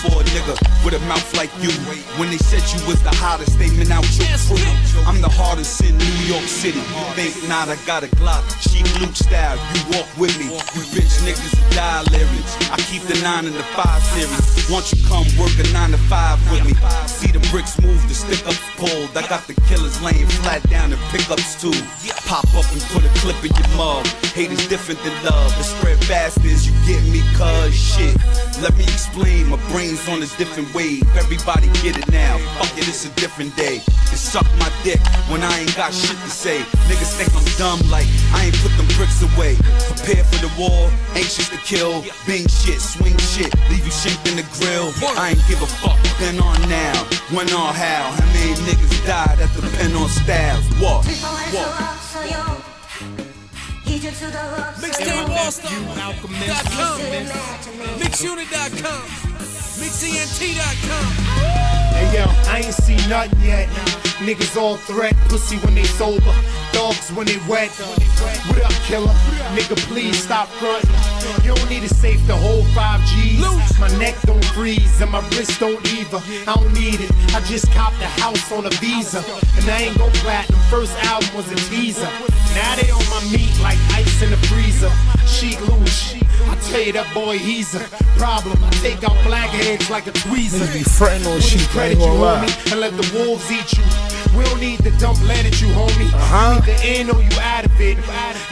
for a nigga with a mouth like you. When they said you was the hottest, they meant out your crew. I'm the hardest in New York City. Think not, I got a Glock, Chic Luke style. You walk with me, you bitch niggas die lyrics. I keep the 9 and the 5 series. Won't you come work a 9 to 5 with me? See the bricks move, the stick ups pulled. I got the killers laying flat down in pickups too. Pop up and put a clip in your mug. Hate is different than love, but spread fast as you get me, cuz shit. Let me explain, my brain's on a different wave. Everybody get it now, fuck it, it's a different day. They suck my dick when I ain't got shit to say. Niggas think I'm dumb like I ain't put them bricks away. Prepare for the war, anxious to kill. Bing shit, swing shit, leave you shinked in the grill. I ain't give a fuck, then on now, when on how. How many niggas died at the pen on Styles? What? MixtapeWallstar.com, MixUnit.com, MixENT.com. Hey yo, I ain't seen nothing yet. Niggas all threat, pussy when they sober, dogs when they wet. What up, killer? Nigga, please stop frontin'. You don't need a safe to hold 5 G's. My neck don't freeze and my wrist don't either. I don't need it. I just copped a house on a visa, and I ain't go platinum. First album was a teaser. Now they on my meat like ice in the freezer. Chic Luce, I tell you that boy, he's a problem. I take out blackheads like a tweezer. Niggas be frontin' on shit, I ain't gonna lie. And let the wolves eat you. We don't need to dump lead at you, homie. You either in or you out of it.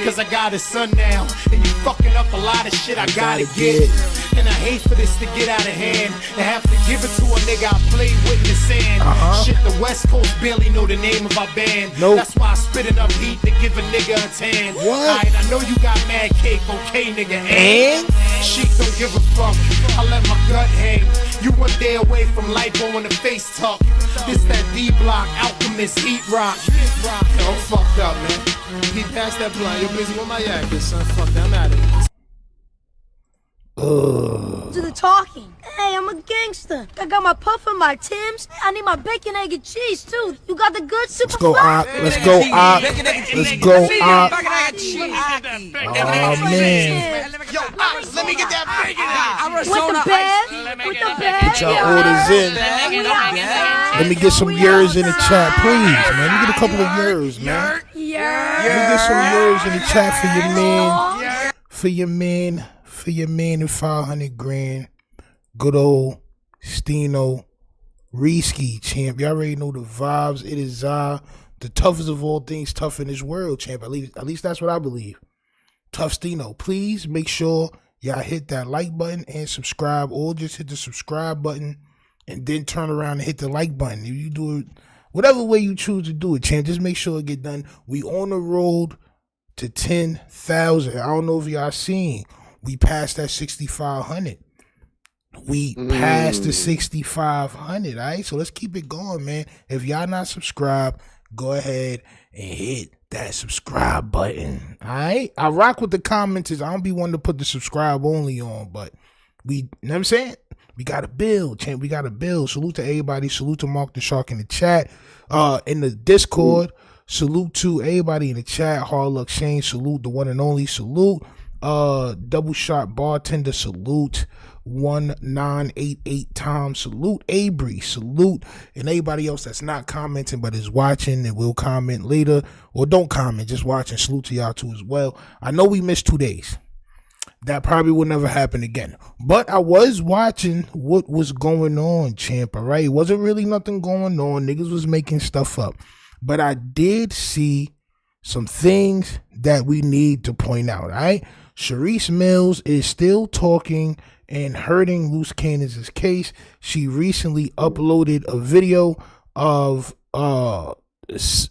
Cause I got a son now, and you fucking up a lot of shit I gotta get. And I hate for this to get out of hand and have to give it to a nigga I played with in the sand. Shit, the West Coast barely know the name of our band. That's why I spit enough heat to give a nigga a tan. Alright, I know you got mad cake, okay, nigga. And Sheik don't give a fuck. I let my gut hang. You one day away from lipo on the face tuck. This that D-Block, Alchemist, Heat Rock. Yo, I'm fucked up, man. He passed that blunt. You're busy with my yakking, son. Fuck that, I'm out of here. To the talking. Hey, I'm a gangster. I got my puff and my Timbs. I need my bacon, egg, and cheese too. You got the good super. Let's go, Op. Let's go, Op. Let's go, Op. Oh man. Yo, Op, let me get that bacon. With the bed. With the bed. Put your orders in. Let me get some years in the chat, please, man. Let me get a couple of years, man. Let me get some years in the chat for your man. For your man. For your man and 500 grand. Good old Stino Risky, champ. Y'all already know the vibes. It is the toughest of all things tough in this world, champ. At least that's what I believe. Tough Stino. Please make sure y'all hit that like button and subscribe, or just hit the subscribe button and then turn around and hit the like button. If you do it, whatever way you choose to do it, champ, just make sure it get done. We on the road to 10,000. I don't know if y'all seen. We passed that 6,500. We passed the 6,500, all right? So let's keep it going, man. If y'all not subscribed, go ahead and hit that subscribe button, all right? I rock with the commenters. I don't be one to put the subscribe only on, but you know what I'm saying? We got to build, champ. We got to build. Salute to everybody. Salute to Mark the Shark in the chat. In the Discord, salute to everybody in the chat. Hard Luck Shane, salute the one and only. Salute. Double Shot Bartender, salute. 1988 Tom, salute. Abry, salute. And anybody else that's not commenting but is watching and will comment later, or don't comment, just watching, salute to y'all too as well. I know we missed 2 days. That probably will never happen again, but I was watching what was going on, champ. All right, it wasn't really nothing going on. Niggas was making stuff up, but I did see some things that we need to point out. All right, Sharice Mills is still talking and hurting Luce Cannon's case. She recently uploaded a video of Luce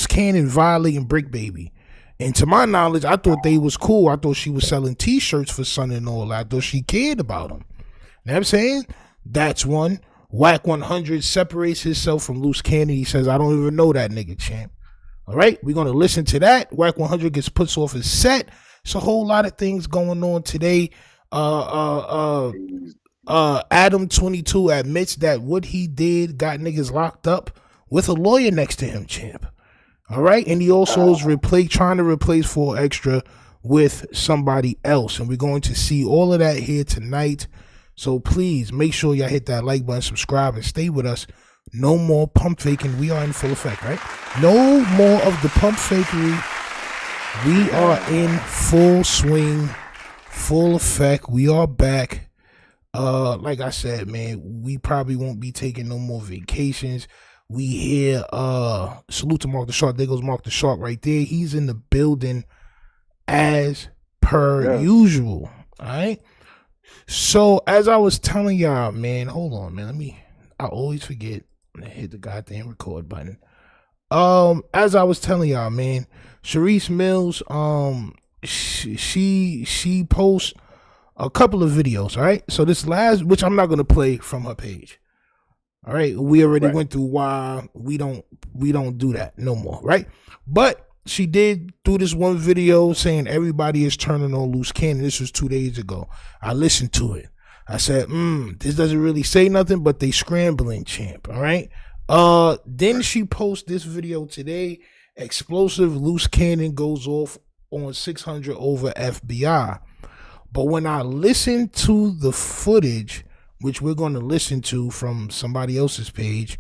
Cannon violating Bricc Baby. And to my knowledge, I thought they was cool. I thought she was selling t-shirts for Son and all that. I thought she cared about him. You know what I'm saying? That's one. Wack 100 separates himself from Luce Cannon. He says, I don't even know that nigga, champ. All right, we're going to listen to that. Wack 100 gets put off his set. It's a whole lot of things going on today. Adam 22 admits that what he did got niggas locked up with a lawyer next to him, champ. All right, and he also is trying to replace 4 Extra with somebody else, and we're going to see all of that here tonight. So please make sure y'all hit that like button, subscribe, and stay with us. No more pump faking. We are in full effect, right? No more of the pump fakery. We are in full swing, full effect. We are back. Like I said, man, we probably won't be taking no more vacations. We here, salute to Mark the Shark. There goes Mark the Shark right there. He's in the building as per usual. All right. So as I was telling y'all, man, hold on, man. I always forget to hit the goddamn record button. As I was telling y'all, man, Sharice Mills, she posts a couple of videos, all right? So this last, which I'm not going to play from her page. All right? We already went through why we don't do that no more, right? But she did do this one video saying everybody is turning on Luce Cannon. This was 2 days ago. I listened to it. I said, this doesn't really say nothing, but they scrambling, champ, all right? Then she posts this video today. Explosive Luce Cannon goes off on 600 over FBI. But when I listened to the footage, which we're going to listen to from somebody else's page,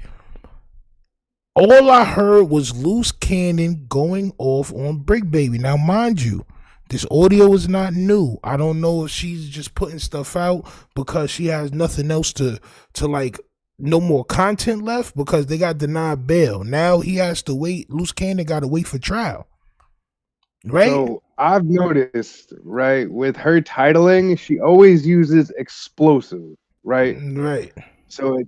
all I heard was Luce Cannon going off on Bricc Baby. Now, mind you, this audio is not new. I don't know if she's just putting stuff out because she has nothing else to like, no more content left because they got denied bail. Now he has to wait. Luce Cannon got to wait for trial. Right? So I've noticed, right, with her titling, she always uses explosive, right? Right. So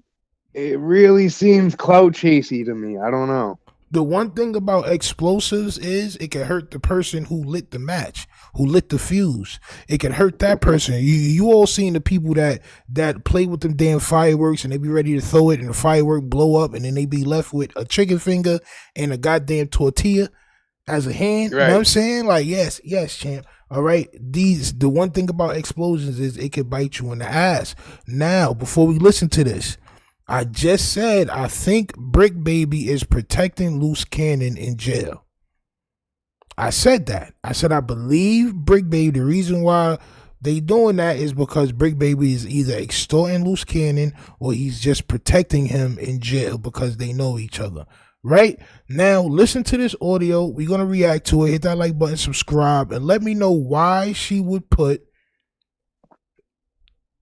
it really seems clout chasey to me. I don't know. The one thing about explosives is it can hurt the person who lit the match, who lit the fuse. It can hurt that person. You all seen the people that play with them damn fireworks and they be ready to throw it and the firework blow up and then they be left with a chicken finger and a goddamn tortilla as a hand. Right. You know what I'm saying? Like, yes, champ. All right. The one thing about explosions is it can bite you in the ass. Now, before we listen to this, I just said I think Bricc Baby is protecting Luce Cannon in jail. I said that. I said I believe Bricc Baby, the reason why they doing that is because Bricc Baby is either extorting Luce Cannon or he's just protecting him in jail because they know each other. Right? Now, listen to this audio. We're going to react to it. Hit that like button, subscribe, and let me know why she would put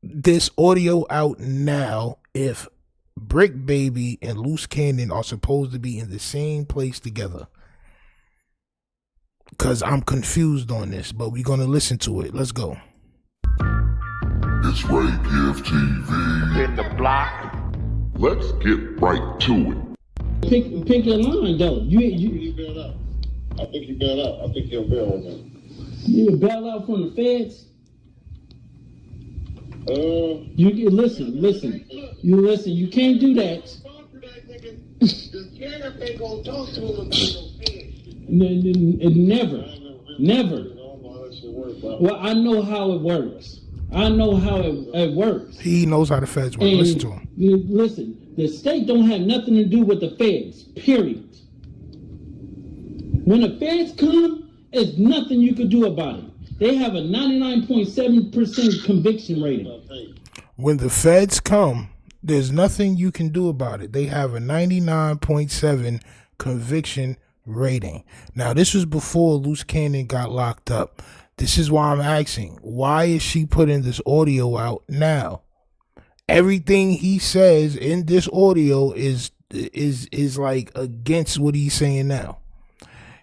this audio out now if Bricc Baby and Luce Cannon are supposed to be in the same place together. Because I'm confused on this, but we're going to listen to it. Let's go. It's Ray Give TV. In the block. Let's get right to it. Pick your line, though. You bail out. I think you bail out. I think you'll bail on that. You bail out from the feds? You listen. You listen. You can't do that. The sheriff ain't gonna talk to him about no feds. Never. Well, I know how it works. I know how it works. He knows how the feds work. Listen to him. Listen. The state don't have nothing to do with the feds, period. When the feds come, there's nothing you could do about it. They have a 99.7% conviction rating. When the feds come, there's nothing you can do about it. They have a 99.7 conviction rating. Now, this was before Luce Cannon got locked up. This is why I'm asking, why is she putting this audio out now? Everything he says in this audio is like against what he's saying now.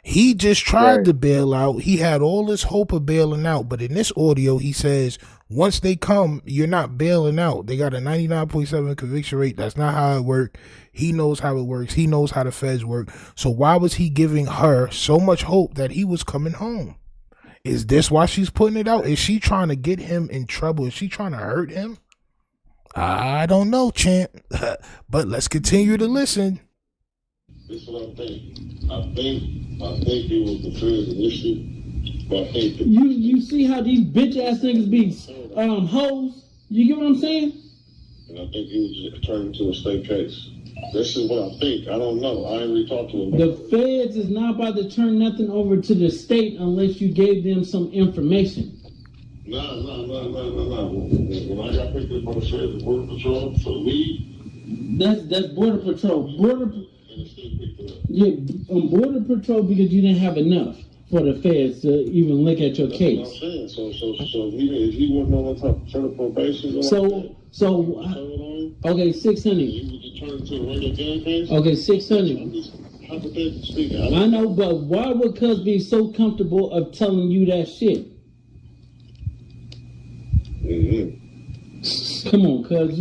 He just tried to bail out. He had all this hope of bailing out, but in this audio, he says once they come, you're not bailing out. They got a 99.7 conviction rate. That's not how it works. He knows how it works. He knows how the feds work. So why was he giving her so much hope that he was coming home? Is this why she's putting it out? Is she trying to get him in trouble? Is she trying to hurt him? I don't know, champ, but let's continue to listen. This is what I think. I think it was the feds initially, but I think you see how these bitch ass niggas be hoes. You get what I'm saying? And I think he was turned into a state case. This is what I think. I don't know. I ain't really talked to him. The feds is not about to turn nothing over to the state unless you gave them some information. No. when I got picked up by the feds, Border Patrol for the weed. That's Border Patrol. And the state picked it up. Yeah, on Border Patrol because you didn't have enough for the feds to even look at your case. That's what I'm saying. So if he wasn't on that type of federal probation, okay, 600. you would get turned to a regular jail case. Okay, 600. Hypothetically speaking, I know, but why would Cuz be so comfortable of telling you that shit? Mm-hmm. Come on, Cuz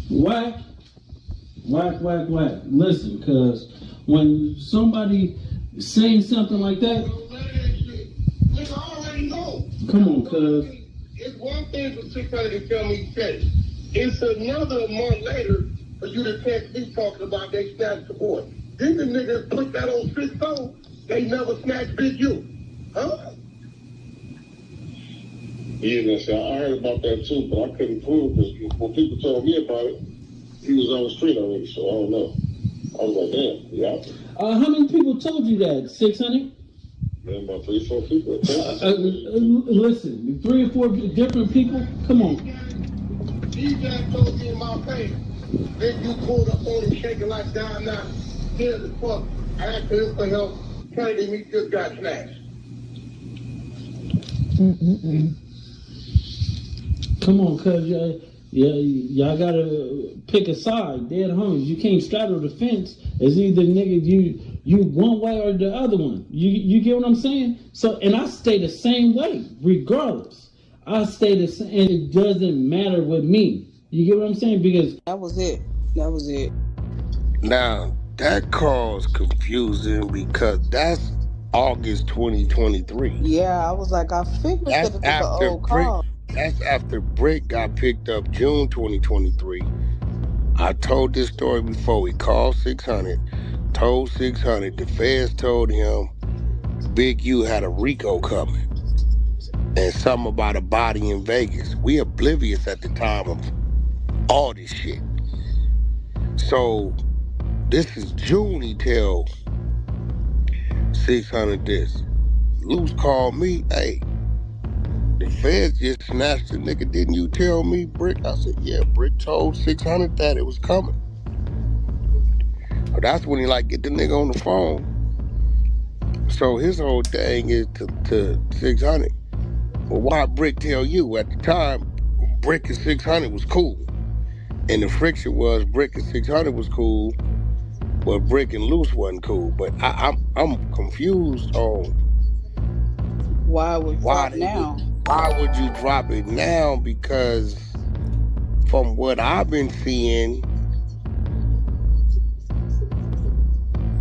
Wack. Listen, Cuz when somebody saying something like that, nigga, I already know. come on, Cuz. It's one thing for 600 to tell me shit. It's another month later for you to catch me talking about they snatched the boy. Then the niggas put that on Cisco, they never snatched Big U. Huh? Yeah, I heard about that too, but I couldn't prove because when people told me about it, he was on the street already, so I don't know. I was like, damn, yeah. How many people told you that? 600? Man, about 3 or 4 people. Listen, 3 or 4 different people? Come on. These guys told me in my face, then you pulled up on him shaking like down now. Scared as fuck. I asked him for help. Trying to meet just got snatched. Come on, cuz y'all gotta pick a side. Dead homies. You can't straddle the fence. It's either nigga you one way or the other one. You get what I'm saying? So, and I stay the same way, regardless. I stay the same, and it doesn't matter with me. You get what I'm saying? Because that was it. Now, that calls confusing because that's August 2023. Yeah, I was like, I figured that it was an old call. That's after Bricc got picked up June 2023. I told this story before. He called 600, told 600, the feds told him Big U had a RICO coming and something about a body in Vegas. We oblivious at the time of all this shit. So this is June, he tell 600 this. Luce called me, hey, the feds just snatched the nigga, didn't you tell me, Bricc? I said, yeah, Bricc told 600 that it was coming. But that's when he like, get the nigga on the phone. So his whole thing is to 600. Well, why Bricc tell you? At the time, Bricc and 600 was cool. And the friction was Bricc and 600 was cool, but Bricc and Luce wasn't cool. But I'm confused on why would you drop it now? Because from what I've been seeing,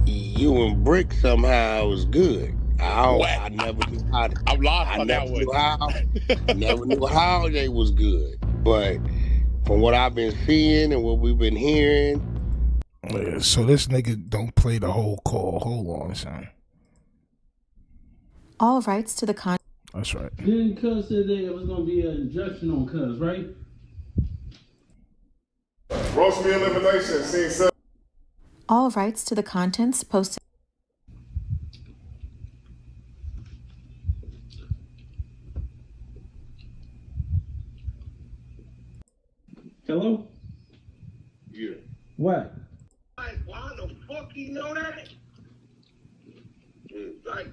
you and Bricc somehow is good. I never knew how. I'm lost on that one. I never knew how they was good, but from what I've been seeing and what we've been hearing. Yeah, so this nigga don't play the whole call. Hold on, son. All rights to the con. That's right. Then Cuz said that it was gonna be an injunction on Cuz, right? Roast me elimination. Scene 7. All rights to the contents posted. Hello? Yeah. What? Like, why the fuck you know that? Like,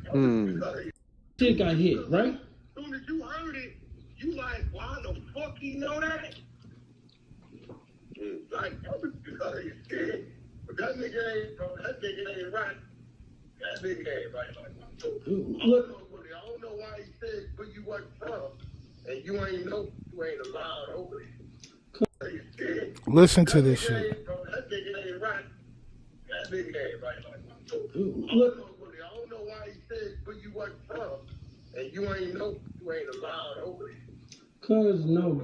Shit got hit, right? As soon as you heard it, you like, why the fuck you know that? Like, that was because of your shit. But that nigga ain't right. That nigga ain't right. I don't know why he said where you wasn't from, and you ain't allowed over there. Listen to this shit. That nigga ain't right. That nigga ain't right. I don't know why he said where you wasn't from, and you ain't allowed over there. Cuz no,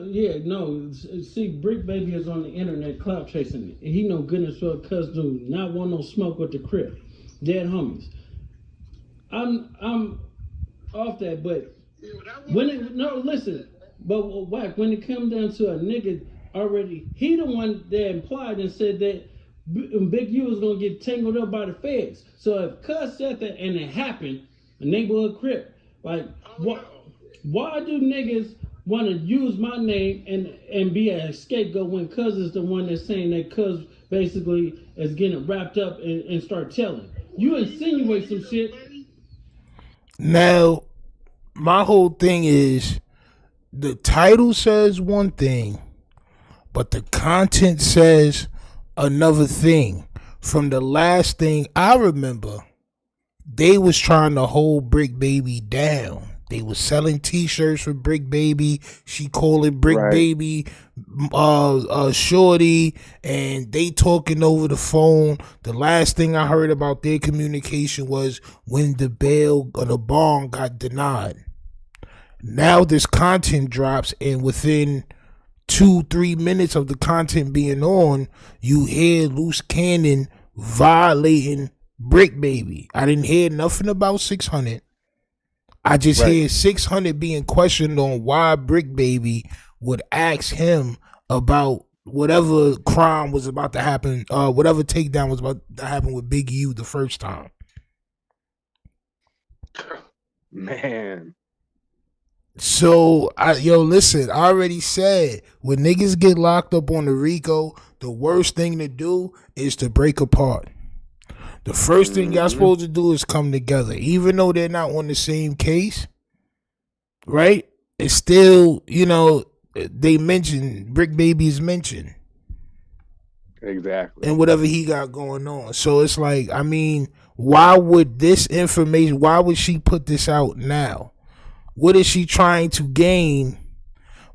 yeah, no. See, Bricc baby is on the internet clout chasing it. And he know good as well Cuz do not want no smoke with the crib. Dead homies. I'm off that, but listen. But Wack, when it comes down to a nigga already, he the one that implied and said that Big U was gonna get tangled up by the feds. So if Cuz said that and it happened, a neighborhood crip, Like, why do niggas want to use my name and be a scapegoat when cuz is the one that's saying that cuz basically is getting wrapped up and start telling? You insinuate some shit. Now, my whole thing is the title says one thing, but the content says another thing. From the last thing I remember, they was trying to hold Bricc Baby down. They was selling t-shirts for Bricc Baby. She calling Bricc Baby shorty, and they talking over the phone. The last thing I heard about their communication was when the bail or the bond got denied. Now this content drops, and within 2-3 minutes of the content being on, you hear Luce Cannon violating Bricc Baby. I didn't hear nothing about 600. I just hear 600 being questioned on why Bricc Baby would ask him about whatever crime was about to happen, whatever takedown was about to happen with Big U the first time. Man. So, listen, I already said, when niggas get locked up on the RICO, the worst thing to do is to break apart. The first thing y'all supposed to do is come together. Even though they're not on the same case, right? It's still, they mention, Bricc Baby is mentioned. Exactly. And whatever he got going on. So it's like, I mean, why would this information, why would she put this out now? What is she trying to gain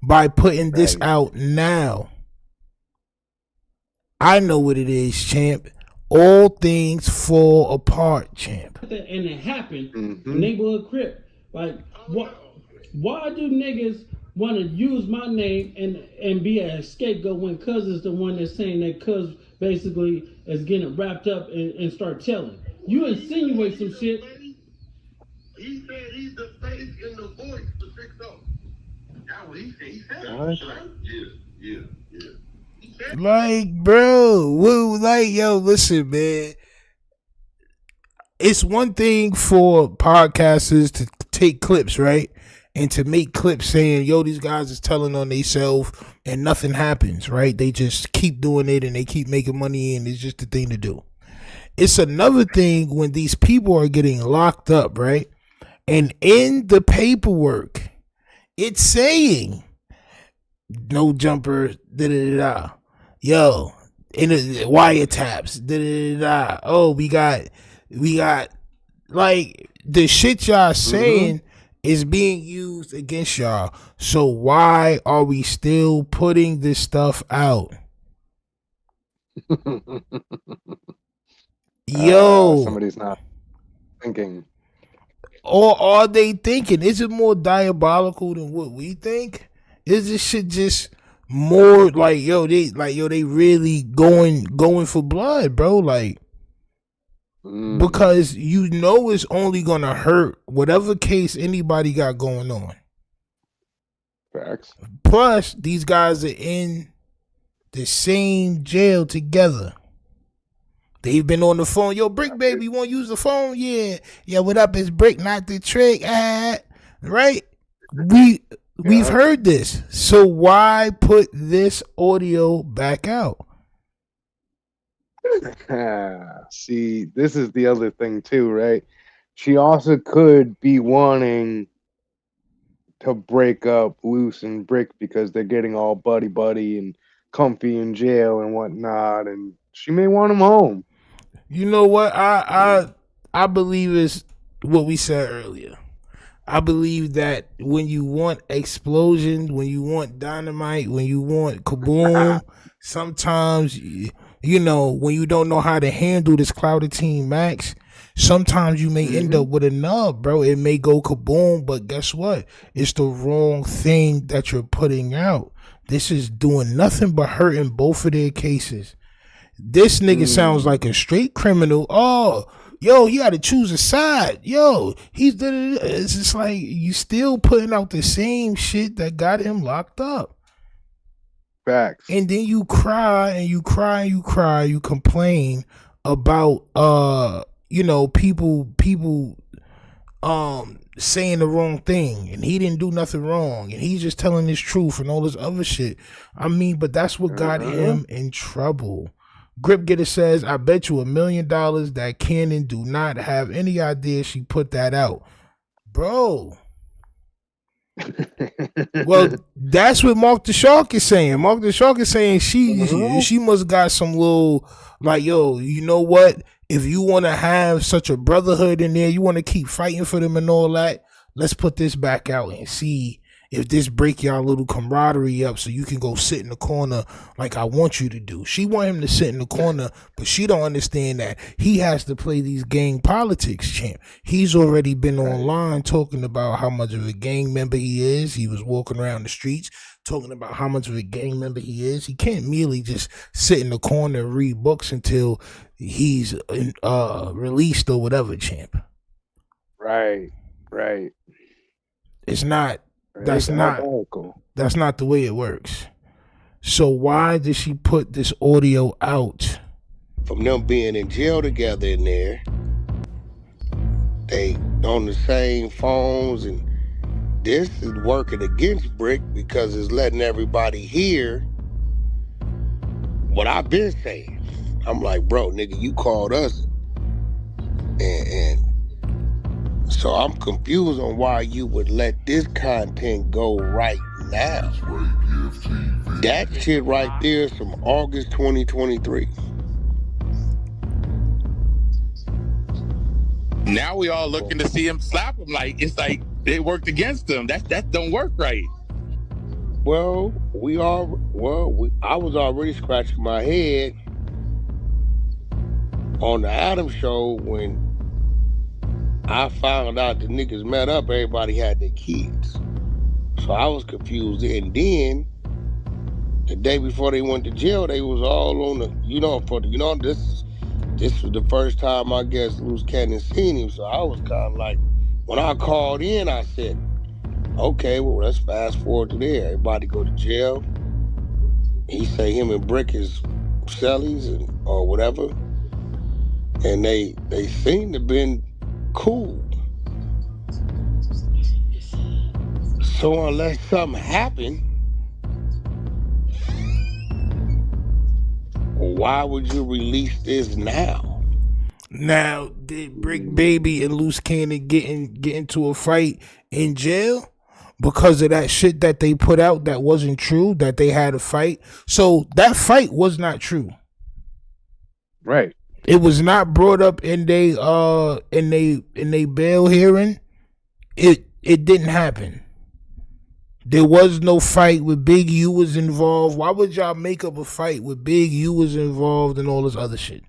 by putting this out now? I know what it is, champ. All things fall apart, champ. And it happened. Neighborhood Crip. Like, why do niggas want to use my name and be a scapegoat when cuz is the one that's saying that cuz basically is getting wrapped up and start telling? You insinuate some shit. He said he's the face and the voice for 6-0. That's what he said. He said it. Yeah. Like, bro, listen, man. It's one thing for podcasters to take clips, right? And to make clips saying, yo, these guys is telling on themselves and nothing happens, right? They just keep doing it and they keep making money and it's just the thing to do. It's another thing when these people are getting locked up, right? And in the paperwork, it's saying no jumper, da-da-da-da. Yo, in the wiretaps, da-da-da-da. Oh, we got, like, the shit y'all saying is being used against y'all. So why are we still putting this stuff out? Yo. Somebody's not thinking. Or are they thinking? Is it more diabolical than what we think? Is this shit just more like, they really going for blood, bro? Like, because it's only gonna hurt whatever case anybody got going on. Facts. Plus, these guys are in the same jail together. They've been on the phone. Yo, Bricc Baby, you want to use the phone? Yeah. Yeah, what up? It's Bricc, not the trick. Right? We've heard this. So why put this audio back out? See, this is the other thing too, right? She also could be wanting to break up Luce and Bricc because they're getting all buddy and comfy in jail and whatnot, and she may want him home. You know what? I believe is what we said earlier. I believe that when you want explosion, when you want dynamite, when you want kaboom, sometimes, when you don't know how to handle this Clout Team Max, sometimes you may end up with a nub, bro. It may go kaboom, but guess what? It's the wrong thing that you're putting out. This is doing nothing but hurting both of their cases. This nigga sounds like a straight criminal. Oh, yo, you got to choose a side. Yo, it's just like you still putting out the same shit that got him locked up. Facts. And then you cry and you cry and you cry. You complain about, people, saying the wrong thing, and he didn't do nothing wrong, and he's just telling his truth and all this other shit. I mean, but that's what got him in trouble. Grip Getter says, I bet you $1 million that Cannon do not have any idea she put that out. Bro. Well, that's what Mark the Shark is saying. Mark the Shark is saying she must got some little, like, yo, you know what? If you want to have such a brotherhood in there, you want to keep fighting for them and all that, let's put this back out and see if this break y'all little camaraderie up so you can go sit in the corner like I want you to do. She want him to sit in the corner, but she don't understand that he has to play these gang politics, champ. He's already been online talking about how much of a gang member he is. He was walking around the streets talking about how much of a gang member he is. He can't merely just sit in the corner and read books until he's released or whatever, champ. Right. It's not. That's not the way it works. So why did she put this audio out? From them being in jail together in there, they on the same phones, and this is working against Bricc because it's letting everybody hear what I've been saying. I'm like, bro, nigga, you called us, and so I'm confused on why you would let this content go right now. That shit right there is from August 2023. Now we all looking to see him slap him. Like, it's like they worked against him. That don't work right. Well, I was already scratching my head on the Adam show when I found out the niggas met up, everybody had their kids. So I was confused. And then the day before they went to jail, they was all on the, this was the first time I guess Luce Cannon seen him. So I was kind of like, when I called in, I said, okay, well, let's fast forward to there. Everybody go to jail. He say him and Bricc is cellies or whatever. And they seem to been cool. So unless something happened, why would you release this now? Now, did Bricc Baby and Luce Cannon get into a fight in jail because of that shit that they put out that wasn't true, that they had a fight? So that fight was not true. Right. It was not brought up in they bail hearing. It didn't happen. There was no fight with Big U was involved. Why would y'all make up a fight with Big U was involved and all this other shit?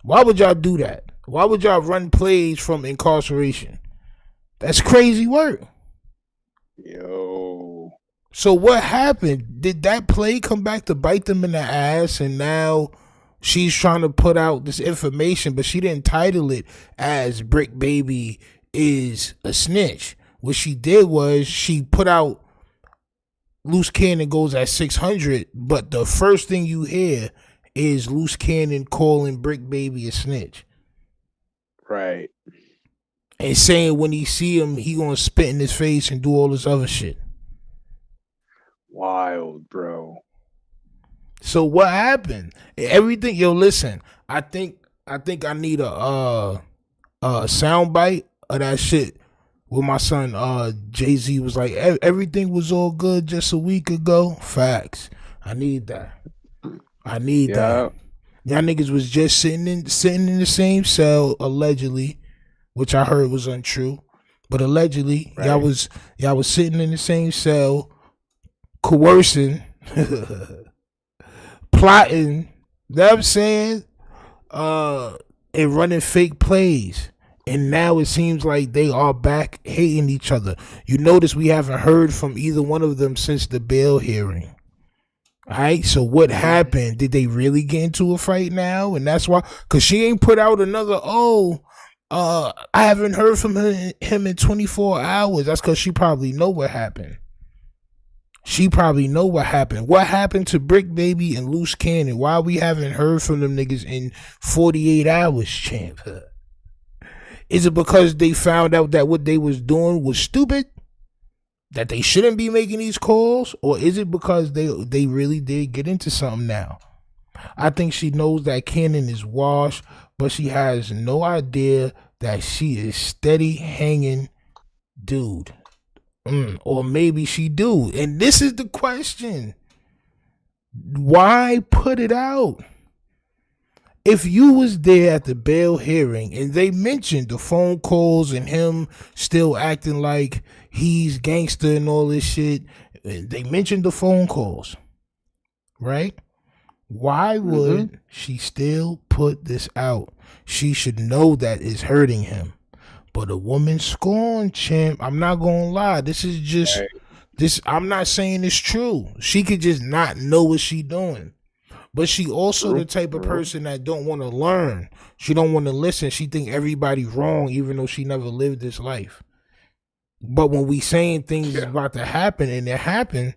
Why would y'all do that? Why would y'all run plays from incarceration? That's crazy work. Yo. So what happened? Did that play come back to bite them in the ass, and now she's trying to put out this information, but she didn't title it as Bricc Baby is a snitch. What she did was she put out Luce Cannon goes at 600, but the first thing you hear is Luce Cannon calling Bricc Baby a snitch. Right. And saying when he see him, he gonna spit in his face and do all this other shit. Wild, bro. So what happened? Everything, yo, listen, I think I need a sound bite of that shit where my son Jay-Z was like, everything was all good just a week ago. Facts. I need that. That. Y'all niggas was just sitting in the same cell, allegedly, which I heard was untrue. But allegedly, right. y'all was sitting in the same cell, coercing, plotting, you know what I'm saying? And running fake plays. And now it seems like they are back hating each other. You notice we haven't heard from either one of them since the bail hearing. All right, so what happened? Did they really get into a fight now? And that's why, because she ain't put out another, I haven't heard from him in 24 hours. That's because she probably know what happened. What happened to Bricc Baby and Luce Cannon? Why we haven't heard from them niggas in 48 hours, champ? Is it because they found out that what they was doing was stupid? That they shouldn't be making these calls? Or is it because they really did get into something now? I think she knows that Cannon is washed, but she has no idea that she is steady hanging dude. Or maybe she do. And this is the question. Why put it out? If you was there at the bail hearing and they mentioned the phone calls and him still acting like he's gangster and all this shit, they mentioned the phone calls, right? Why would she still put this out? She should know that it's hurting him. But a woman scorned, champ. I'm not gonna lie. This is just this. I'm not saying it's true. She could just not know what she doing. But she also the type of person that don't want to learn. She don't want to listen. She think everybody's wrong, even though she never lived this life. But when we saying things is about to happen and it happened,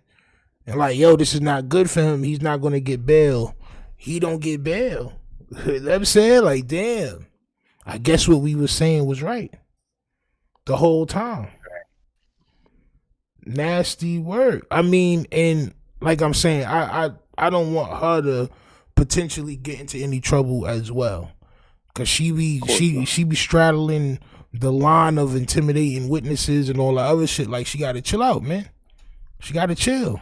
and like, yo, this is not good for him. He's not gonna get bail. He don't get bail. I'm saying, like, damn. I guess what we was saying was right the whole time. Nasty work. I mean, and like I'm saying, I don't want her to potentially get into any trouble as well, cause she be straddling the line of intimidating witnesses and all that other shit. Like, she gotta chill out, man. She gotta chill.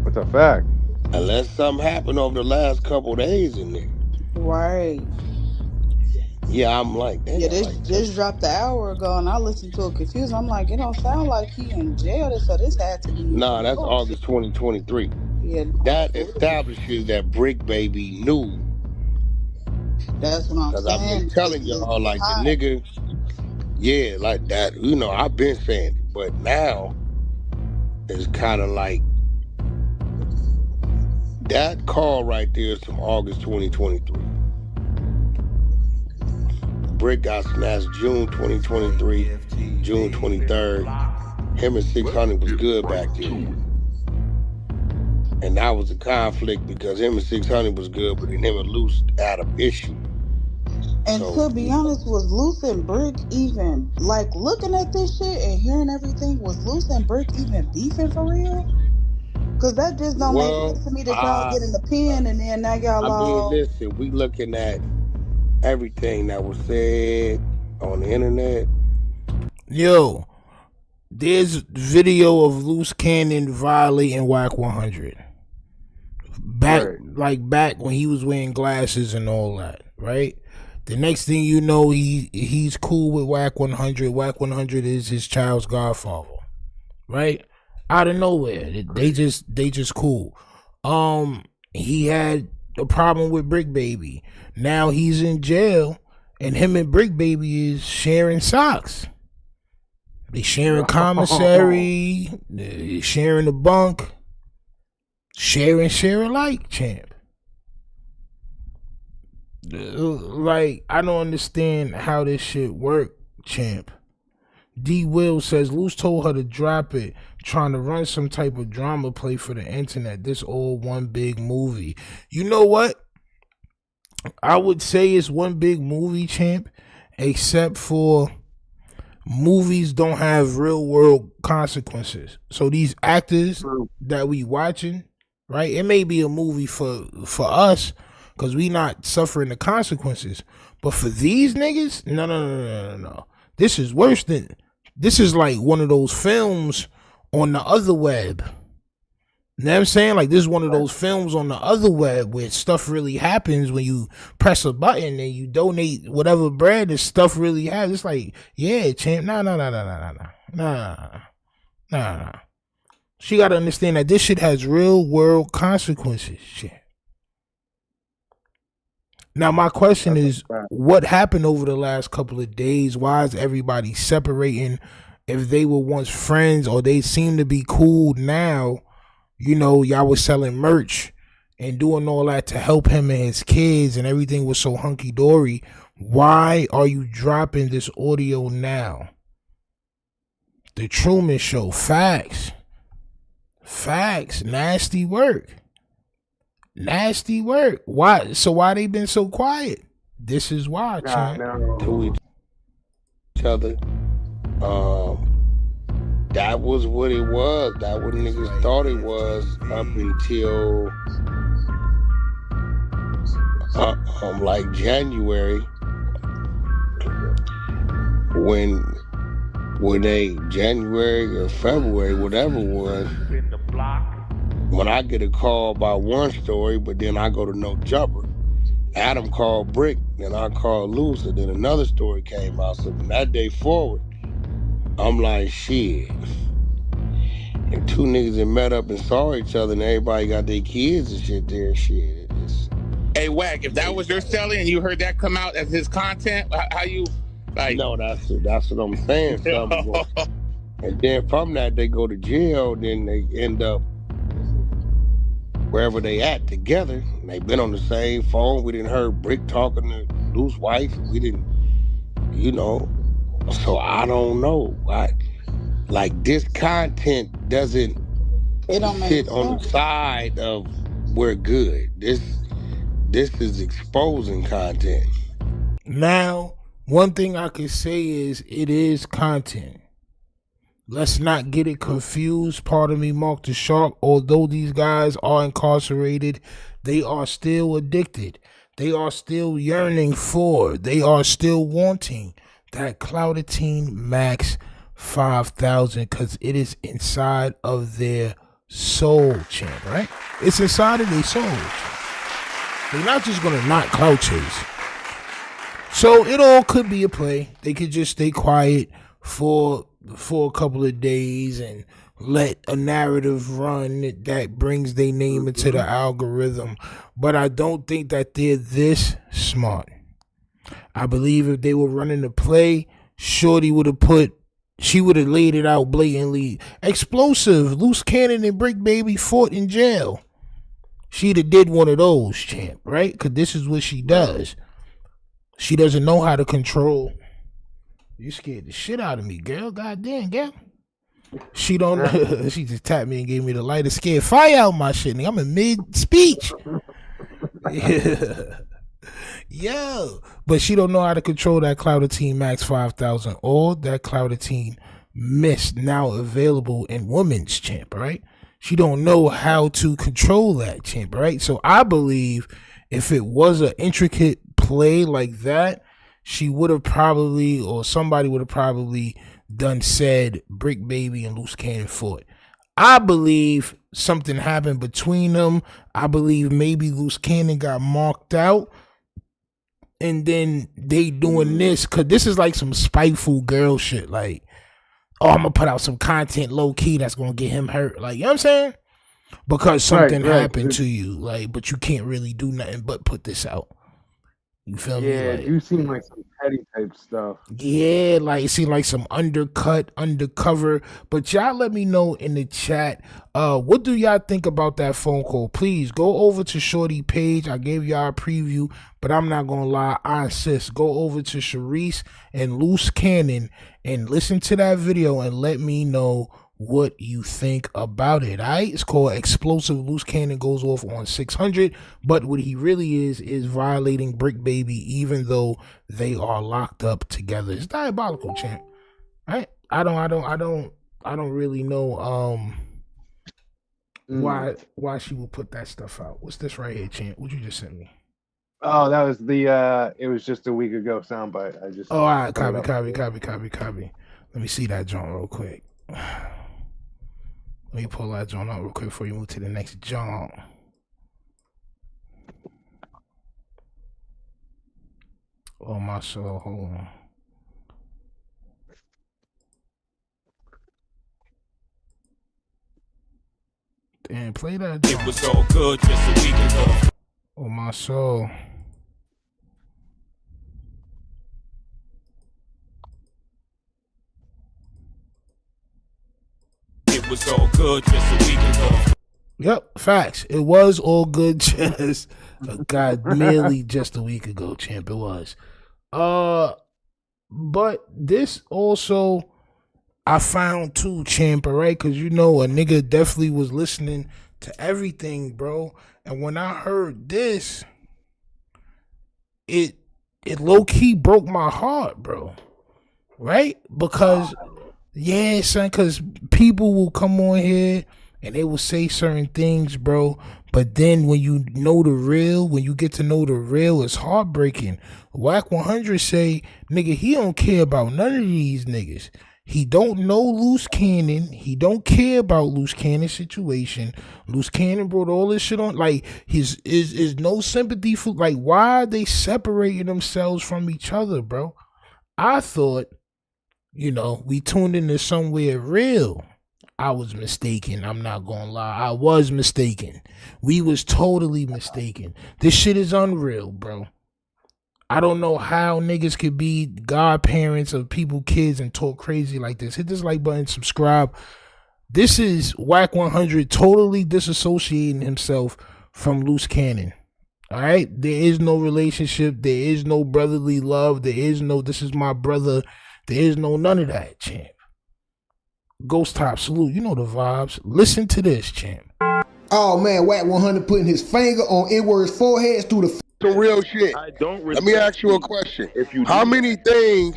What's a fact? Unless something happened over the last couple of days in there. Right. Yeah, I'm like, damn. Yeah, this dropped an hour ago, and I listened to it confused. I'm like, it don't sound like he in jail, so this had to be. Nah, that's August 2023. Yeah, that establishes that Bricc baby knew. That's what I'm saying. Because I've been telling y'all, like, the nigga, yeah, like that. You know, I've been saying it, but now it's kind of like that call right there is from August 2023. Bricc got snatched June 2023, June 23rd. Him and 600 was good back then. And that was a conflict because him and 600 was good, but then him and Luce had an issue. And so, to be honest, was Luce and Bricc even, like, looking at this shit and hearing everything, was Luce and Bricc even beefing for real? Because that just don't make sense to me that y'all get in the pen and then now y'all all... I mean, listen, we looking at everything that was said on the internet. Yo, there's video of Luce Cannon violating Wack 100. Back when he was wearing glasses and all that, right? The next thing you know, he's cool with Wack 100. Wack 100 is his child's godfather, right? Out of nowhere, they just cool. He had a problem with Bricc baby. Now he's in jail, and him and Bricc baby is sharing socks. They sharing commissary, they sharing the bunk, share alike, champ. Like, I don't understand how this shit work, champ. D Will says Luce told her to drop it, trying to run some type of drama play for the internet. This all one big movie. You know what? I would say it's one big movie, champ, except for movies don't have real world consequences. So these actors that we watching, right? It may be a movie for us because we not suffering the consequences. But for these niggas, no. This is worse than, this is like one of those films on the other web. You know what I'm saying? Like, this is one of those films on the other web where stuff really happens when you press a button and you donate whatever bread and stuff really happens. It's like, yeah, champ, nah. She got to understand that this shit has real world consequences, shit. Now, my question is, what happened over the last couple of days? Why is everybody separating? If they were once friends or they seem to be cool now, you know, y'all was selling merch and doing all that to help him and his kids and everything was so hunky-dory. Why are you dropping this audio now? The Truman Show. Facts. Nasty work. Why? So why they been so quiet? This is why, champ. each other. That was what it was. That what niggas thought it was up until like January, when January or February, whatever it was, when I get a call about one story, but then I go to No Jumper. Adam called Bricc, then I called Luce, and then another story came out. So from that day forward, I'm like, shit. And two niggas that met up and saw each other, and everybody got their kids and shit there, shit. Hey, Wack, if that was your selling and you heard that come out as his content, how you, like... No, that's what I'm saying. And then from that, they go to jail, then they end up wherever they at together. And they been on the same phone. We didn't heard Bricc talking to Luce's wife. We didn't, you know. So I don't know. Like this content doesn't sit on the side of we're good. This is exposing content. Now, one thing I can say is it is content. Let's not get it confused. Pardon me, Mark the Shark. Although these guys are incarcerated, they are still addicted. They are still yearning for. They are still wanting that Clout Max 5,000 because it is inside of their soul, champ, right? It's inside of their soul. They're not just going to not clout chase. So it all could be a play. They could just stay quiet for a couple of days and let a narrative run that brings their name into the algorithm. But I don't think that they're this smart. I believe if they were running the play, Shorty would have she would have laid it out blatantly. Explosive, Loose Cannon and Bricc Baby fought in jail. She'd have did one of those, champ, right? Because this is what she does. She doesn't know how to control. You scared the shit out of me, girl. Goddamn, girl. She don't. She just tapped me and gave me the lighter scared fire out my shit. Nigga. I'm in mid-speech. Yeah. Yo. But she don't know how to control that Clout Max 5,000 or that Clout Mist now available in women's, champ, right? She don't know how to control that, champ, right? So I believe if it was an intricate play like that, she would have probably, or somebody would have probably said Bricc Baby and Loose Cannon fought. I believe something happened between them. I believe maybe Loose Cannon got marked out. And then they doing this, because this is like some spiteful girl shit. Like, oh, I'm going to put out some content low-key that's going to get him hurt. Like, you know what I'm saying? Because something happened to you. Like, but you can't really do nothing but put this out. You feel me? Yeah, you seem like some petty type stuff. Yeah, like it seemed like some undercover. But y'all let me know in the chat. What do y'all think about that phone call? Please go over to Shorty page. I gave y'all a preview, but I'm not gonna lie. I insist. Go over to Sharice and Loose Cannon and listen to that video and let me know what you think about it. All right, it's called Explosive. Loose Cannon goes off on 600, but what he really is violating Bricc Baby, even though they are locked up together. It's diabolical, champ. Right? I don't really know why she would put that stuff out. What's this right here, champ? What you just sent me? Oh, that was the it was just a week ago soundbite. I just all right, copy. Let me see that joint real quick. Let me pull that joint out real quick before you move to the next joint. Oh, my soul. Hold on. Damn, play that joint. It was all good just a week ago. Oh, my soul. It was all good just a week ago. Yep, facts. It was all good just merely just a week ago, champ. It was. But this also I found too, champ, right? Because you know a nigga definitely was listening to everything, bro. And when I heard this, it low-key broke my heart, bro. right? Because yeah, son, because people will come on here and they will say certain things, bro. But then when you know the real, when you get to know the real, it's heartbreaking. Wack 100 say, nigga, he don't care about none of these niggas. He don't know Luce Cannon. He don't care about Luce Cannon's situation. Luce Cannon brought all this shit on. Like, his is no sympathy for, like, why are they separating themselves from each other, bro? I thought, you know, we tuned into somewhere real. I was mistaken. I'm not gonna lie. I was mistaken. We was totally mistaken. This shit is unreal, bro. I don't know how niggas could be godparents of people, kids, and talk crazy like this. Hit this like button, subscribe. This is Wack 100 totally disassociating himself from Luce Cannon. All right? There is no relationship. There is no brotherly love. There is no, this is my brother. There is no none of that, champ. Ghost Top, salute. You know the vibes. Listen to this, champ. Oh, man, Wack 100 putting his finger on Edward's forehead through the... Some real shit. Let me ask you a question. How many things,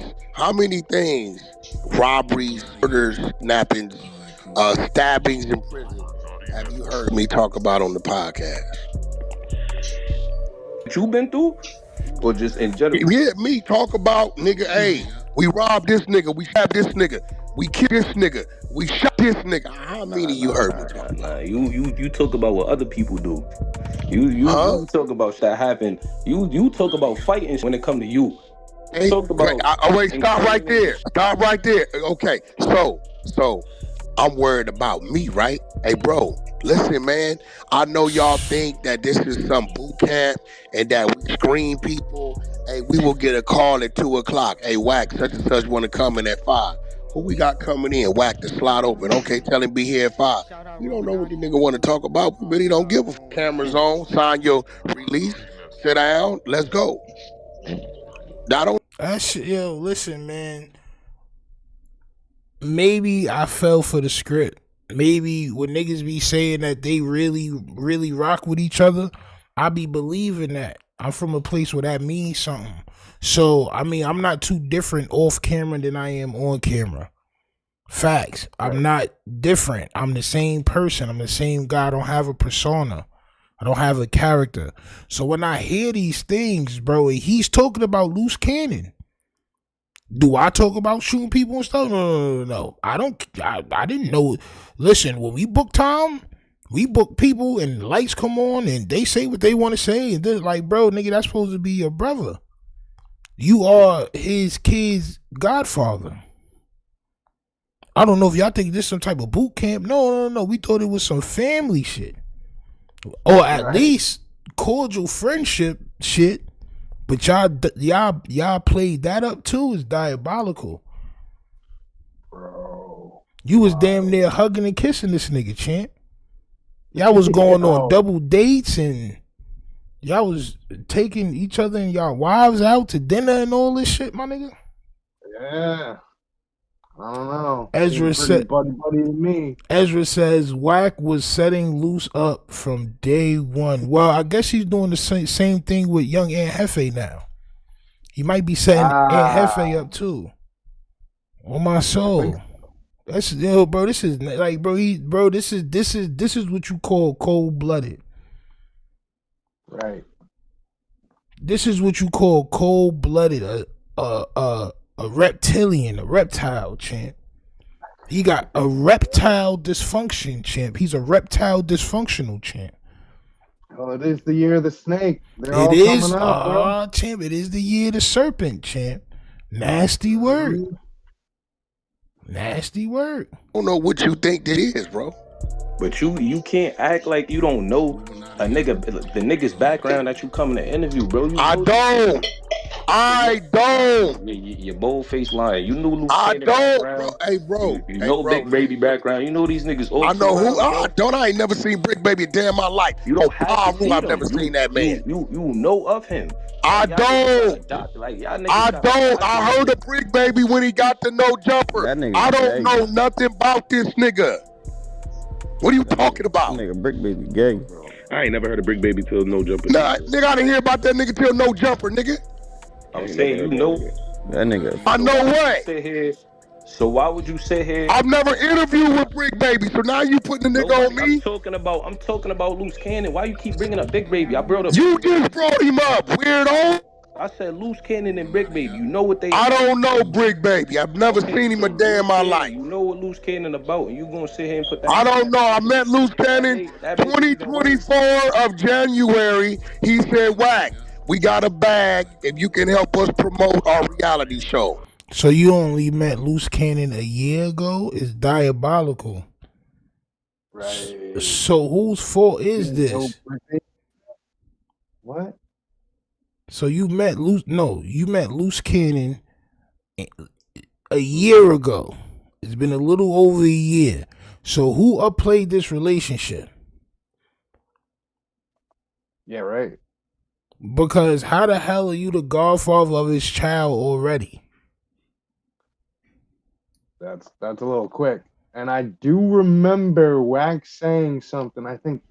robberies, murders, knappings, stabbings in prison have you heard me talk about on the podcast? What you been through? Or just in general? Yeah, me talk about, nigga, hey, we robbed this nigga, we stabbed this nigga, we killed this nigga, we shot this nigga. How many you heard me talk about? You talk about what other people do. You talk about shit happen. You talk about fighting when it come to you. Hey, talk about wait, stop right there. Stop right there. Okay, so I'm worried about me, right? Hey, bro, listen, man. I know y'all think that this is some boot camp and that we screen people. Hey, we will get a call at 2 o'clock. Hey, Wack, such and such want to come in at 5. Who we got coming in? Wack the slot open. Okay, tell him be here at 5. You don't know what the nigga want to talk about. We really don't give a f. Cameras on. Sign your release. Sit down. Let's go. That shit, yo, listen, man. Maybe I fell for the script. Maybe when niggas be saying that they really, really rock with each other, I be believing that. I'm from a place where that means something. So, I mean, I'm not too different off camera than I am on camera. Facts. I'm not different. I'm the same person. I'm the same guy. I don't have a persona. I don't have a character. So when I hear these things, bro, he's talking about Luce Cannon. Do I talk about shooting people and stuff? No. I didn't know. Listen, when we book time, we book people and lights come on and they say what they want to say. And they're like, bro, nigga, that's supposed to be your brother. You are his kid's godfather. I don't know if y'all think this is some type of boot camp. No. We thought it was some family shit. Or at least cordial friendship shit. But y'all played that up too. It's diabolical. Bro. You was damn near hugging and kissing this nigga, champ. Y'all was going on double dates and y'all was taking each other and y'all wives out to dinner and all this shit, my nigga. Yeah. I don't know. Ezra said, buddy to me. Ezra says Wack was setting Luce up from day one. Well, I guess he's doing the same thing with young Aunt Hefe now. He might be setting Aunt Hefe up too. On my soul. That's bro. This is like, bro. This is what you call cold-blooded. Right. This is what you call cold-blooded. A reptilian, a reptile, champ. He got a reptile dysfunction, champ. He's a reptile dysfunctional, champ. Oh, it is the year of the snake. They're it all is, coming up, champ. It is the year of the serpent, champ. Nasty word. Nasty word. I don't know what you think that is, bro. But you can't act like you don't know a nigga, the nigga's background that you coming to interview, bro. I don't. Your bold-faced lying. You knew Luce I Cannon don't, background. bro. Hey, bro. You know Big Baby background. You know these niggas. I know who. I ain't never seen Bricc Baby a day in my life. You don't have to see I've never seen that man. You know of him. I don't. I heard of Bricc Baby when he got the no jumper. I don't know nothing about this nigga. What are you talking about? Nigga, Bricc Baby gay. I ain't never heard of Bricc Baby till No Jumper. Nah, nigga, I didn't hear about that nigga till No Jumper, nigga. I'm saying, you know, That nigga. I know what. Sit here. So why would you sit here? I've never interviewed with Bricc Baby, so now you putting the nigga on me. I'm talking about Luce Cannon. Why you keep bringing up Big Baby? I brought up. You just brought him up, weirdo. I said Luce Cannon and Bricc Baby. You know what they? I don't know Bricc Baby. I've never seen him a day in my life. You know what Luce Cannon about, and you gonna sit here and put that? I don't know. I met Luce Cannon 2024 of January. He said, "Wack, we got a bag if you can help us promote our reality show." So you only met Luce Cannon a year ago? It's diabolical. Right. So whose fault is this? What? So you met Luce Cannon a year ago. It's been a little over a year. So who upplayed this relationship? Yeah, right. Because how the hell are you the godfather of his child already? That's a little quick. And I do remember Wack saying something, I think,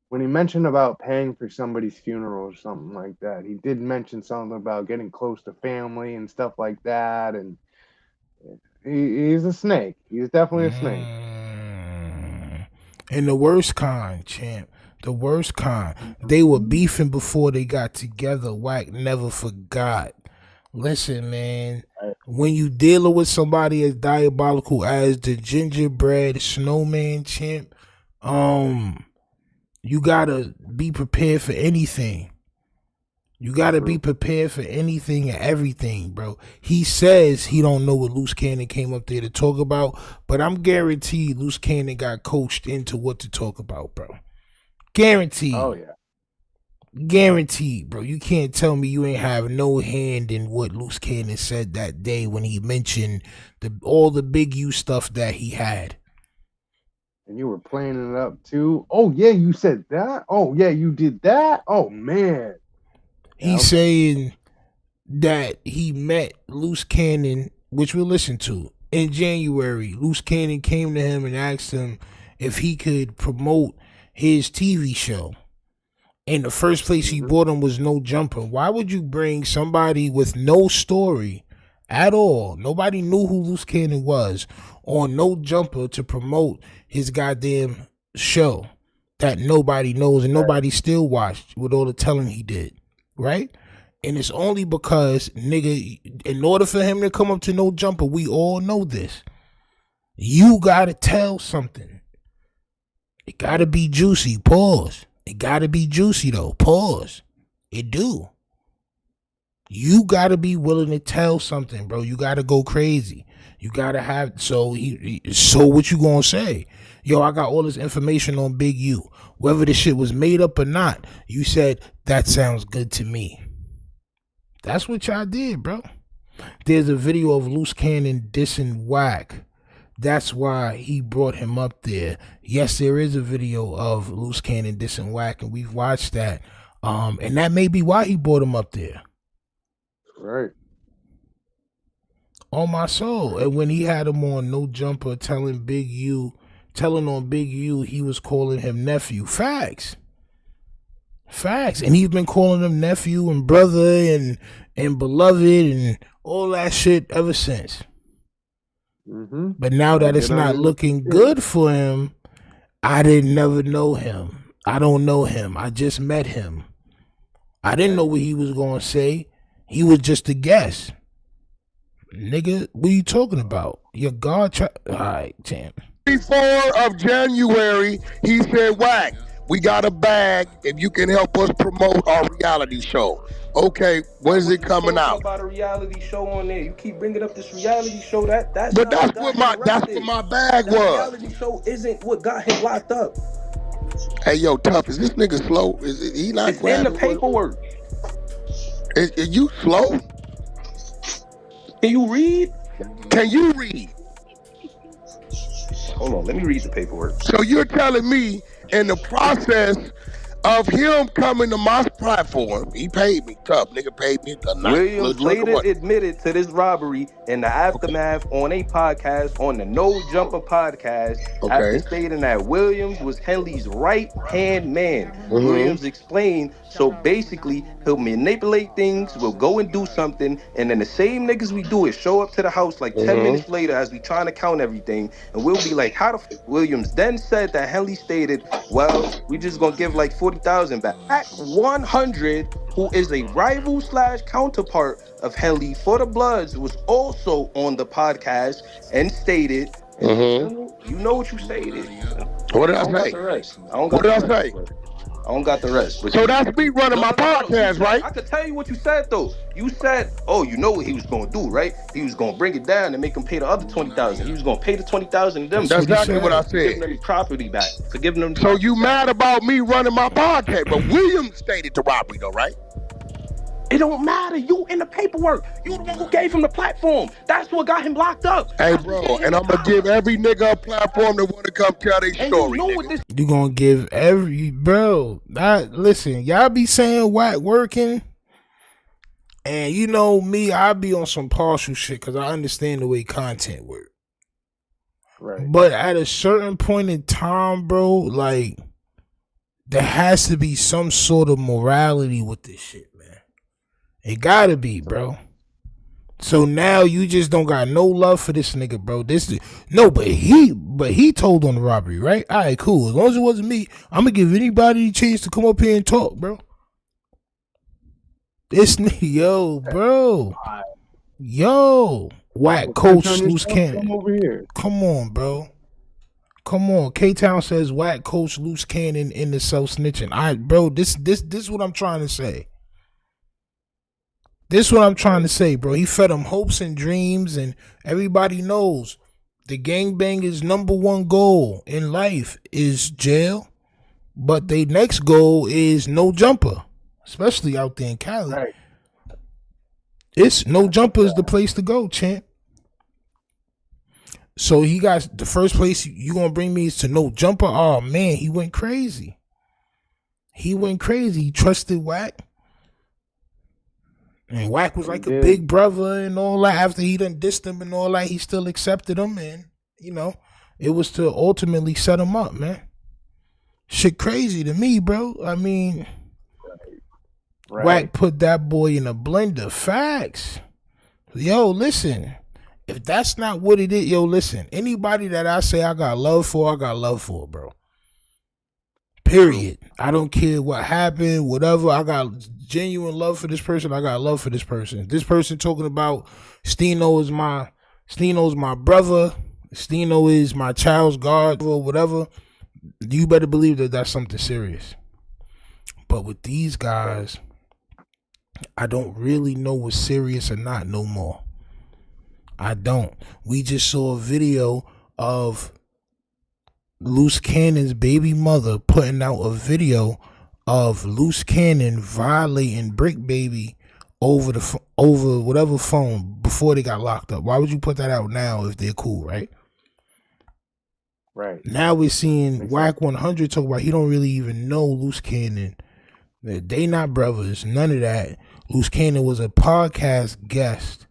when he mentioned about paying for somebody's funeral or something like that. He did mention something about getting close to family and stuff like that. And he's a snake. He's definitely a snake. And the worst kind, champ. The worst kind. They were beefing before they got together. Wack never forgot. Listen, man, when you dealing with somebody as diabolical as the gingerbread snowman, champ, you gotta be prepared for anything. You gotta be prepared for anything and everything, bro. He says he don't know what Luce Cannon came up there to talk about, but I'm guaranteed Luce Cannon got coached into what to talk about, bro. Guaranteed. Oh, yeah. Guaranteed, bro. You can't tell me you ain't have no hand in what Luce Cannon said that day when he mentioned all the Big U stuff that he had. And you were playing it up too. Oh yeah, you said that. Oh yeah, you did that. Oh man. He's saying that he met Luce Cannon, which we'll listen to, in January. Luce Cannon came to him and asked him if he could promote his TV show. And the first place he brought him was No Jumper. Why would you bring somebody with no story at all? Nobody knew who Luce Cannon was on No Jumper to promote his goddamn show that nobody knows and nobody still watched with all the telling he did, right? And it's only because, nigga, in order for him to come up to No Jumper, we all know this. You gotta tell something. It gotta be juicy. Pause. It gotta be juicy though. Pause. It do. You gotta be willing to tell something, bro. You gotta go crazy. You gotta have so what you gonna say? Yo, I got all this information on Big U. Whether this shit was made up or not, you said that sounds good to me. That's what y'all did, bro. There's a video of Luce Cannon dissing Wack. That's why he brought him up there. Yes, there is a video of Luce Cannon dissing Wack, and we've watched that. And that may be why he brought him up there. Right. On my soul. And when he had him on No Jumper telling on Big U he was calling him nephew. Facts. Facts. And he's been calling him nephew and brother and beloved and all that shit ever since. But now that it's not looking good for him, I didn't never know him. I don't know him. I just met him. I didn't know what he was going to say. He was just a guess. Nigga, what are you talking about? Your God all right, champ. 24 of January, he said, "Wack, we got a bag if you can help us promote our reality show." Okay, when is it coming out? About a reality show on there. You keep bringing up this reality show. That's what my bag was. Reality show isn't what got him locked up. Hey yo, Tough, is this nigga slow? He not? It's in the paperwork. Is you slow? Can you read? Can you read? Hold on, let me read the paperwork. So you're telling me in the process of him coming to my platform. He paid me. Tough nigga paid me a nice little Williams chunk of later money. admitted to this robbery in the aftermath on a podcast, on the No Jumper podcast, after stating that Williams was Henley's right-hand man. Williams explained, so basically, he'll manipulate things, we'll go and do something, and then the same niggas we do it show up to the house like 10 minutes later as we trying to count everything, and we'll be like, how the f? Williams then said that Henley stated, well, we just gonna give like 40,000 back. At 100, who is a rival / counterpart of Henley for the Bloods, was also on the podcast and stated, you know what you stated. What did I say? What did I say? I don't got the rest. But so that's me running my podcast, right? I could tell you what you said, though. You said, oh, you know what he was going to do, right? He was going to bring it down and make him pay the other 20,000. He was going to pay the 20,000 to them. That's exactly what I said. Giving them property back. For giving them. So you mad about me running my podcast? But Williams stated the robbery, though, right? It don't matter. You in the paperwork. You the one who gave him the platform. That's what got him locked up. Hey, bro, and I'm going to give every nigga a platform that want to come tell their story, You gonna give every... Bro, listen, y'all be saying Wack working, and you know me, I be on some partial shit because I understand the way content work. Right. But at a certain point in time, bro, like, there has to be some sort of morality with this shit. It gotta be, bro. So now you just don't got no love for this nigga, bro. But he told on the robbery, right? All right, cool. As long as it wasn't me, I'm gonna give anybody a chance to come up here and talk, bro. This nigga, yo, Wack, Coach Luce Cannon. Come on, bro. Come on. K-Town says Wack, Coach Luce Cannon in the self-snitching. All right, bro. This is what I'm trying to say. This is what I'm trying to say, bro. He fed them hopes and dreams, and everybody knows the gangbanger's #1 goal in life is jail, but their next goal is no jumper, especially out there in Cali. Right. It's no jumper is the place to go, champ. So he got the first place you gonna bring me is to no jumper. Oh man, he went crazy. He trusted Wack. And Wack was like a big brother and all that. After he done dissed him and all that, he still accepted him. And, you know, it was to ultimately set him up, man. Shit crazy to me, bro. I mean, Wack put that boy in a blender. Facts. Yo, listen. If that's not what it is, yo, listen. Anybody that I say I got love for, bro. Period. I don't care what happened, whatever. I got genuine love for this person. I got love for this person. This person talking about Stino's my brother. Stino is my child's guard or whatever. You better believe that that's something serious. But with these guys, I don't really know what's serious or not no more. I don't. We just saw a video of Luce Cannon's baby mother putting out a video of Luce Cannon violating Bricc baby over whatever phone before they got locked up. Why would you put that out now if they're cool, right? Right. Now we're seeing Wack 100 talk about he don't really even know Luce Cannon. They not brothers, none of that. Luce Cannon was a podcast guest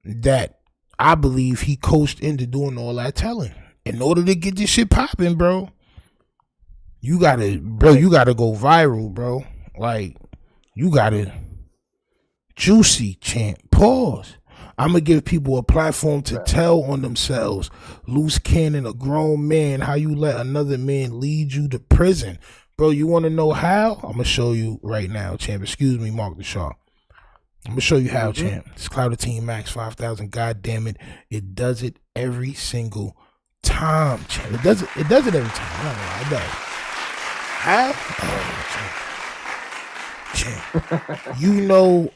that I believe he coached into doing all that telling. In order to get this shit popping, bro, you gotta go viral, bro. Like, you gotta juicy, champ. Pause. I'm gonna give people a platform to tell on themselves. Luce Cannon, a grown man, how you let another man lead you to prison. Bro, you wanna know how? I'm gonna show you right now, champ. Excuse me, Mark the Shaw. I'm gonna show you how, champ. It's Clout Team Max 5,000. God damn it. It does it every single time, champ. It does it every time. No, it does. How? Champ. You know,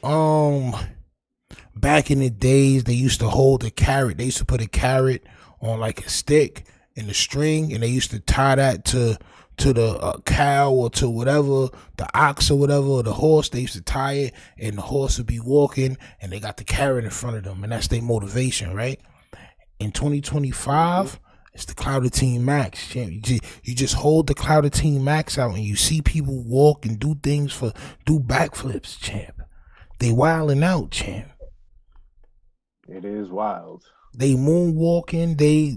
back in the days, they used to hold a carrot. They used to put a carrot on like a stick and a string, and they used to tie that to the cow or to whatever, the ox or whatever, or the horse. They used to tie it, and the horse would be walking, and they got the carrot in front of them, and that's their motivation, right? In 2025, It's the Clout Team Max, champ. You just hold the Clout Team Max out and you see people walk and do backflips, champ. They wilding out, champ. It is wild. They moonwalking, they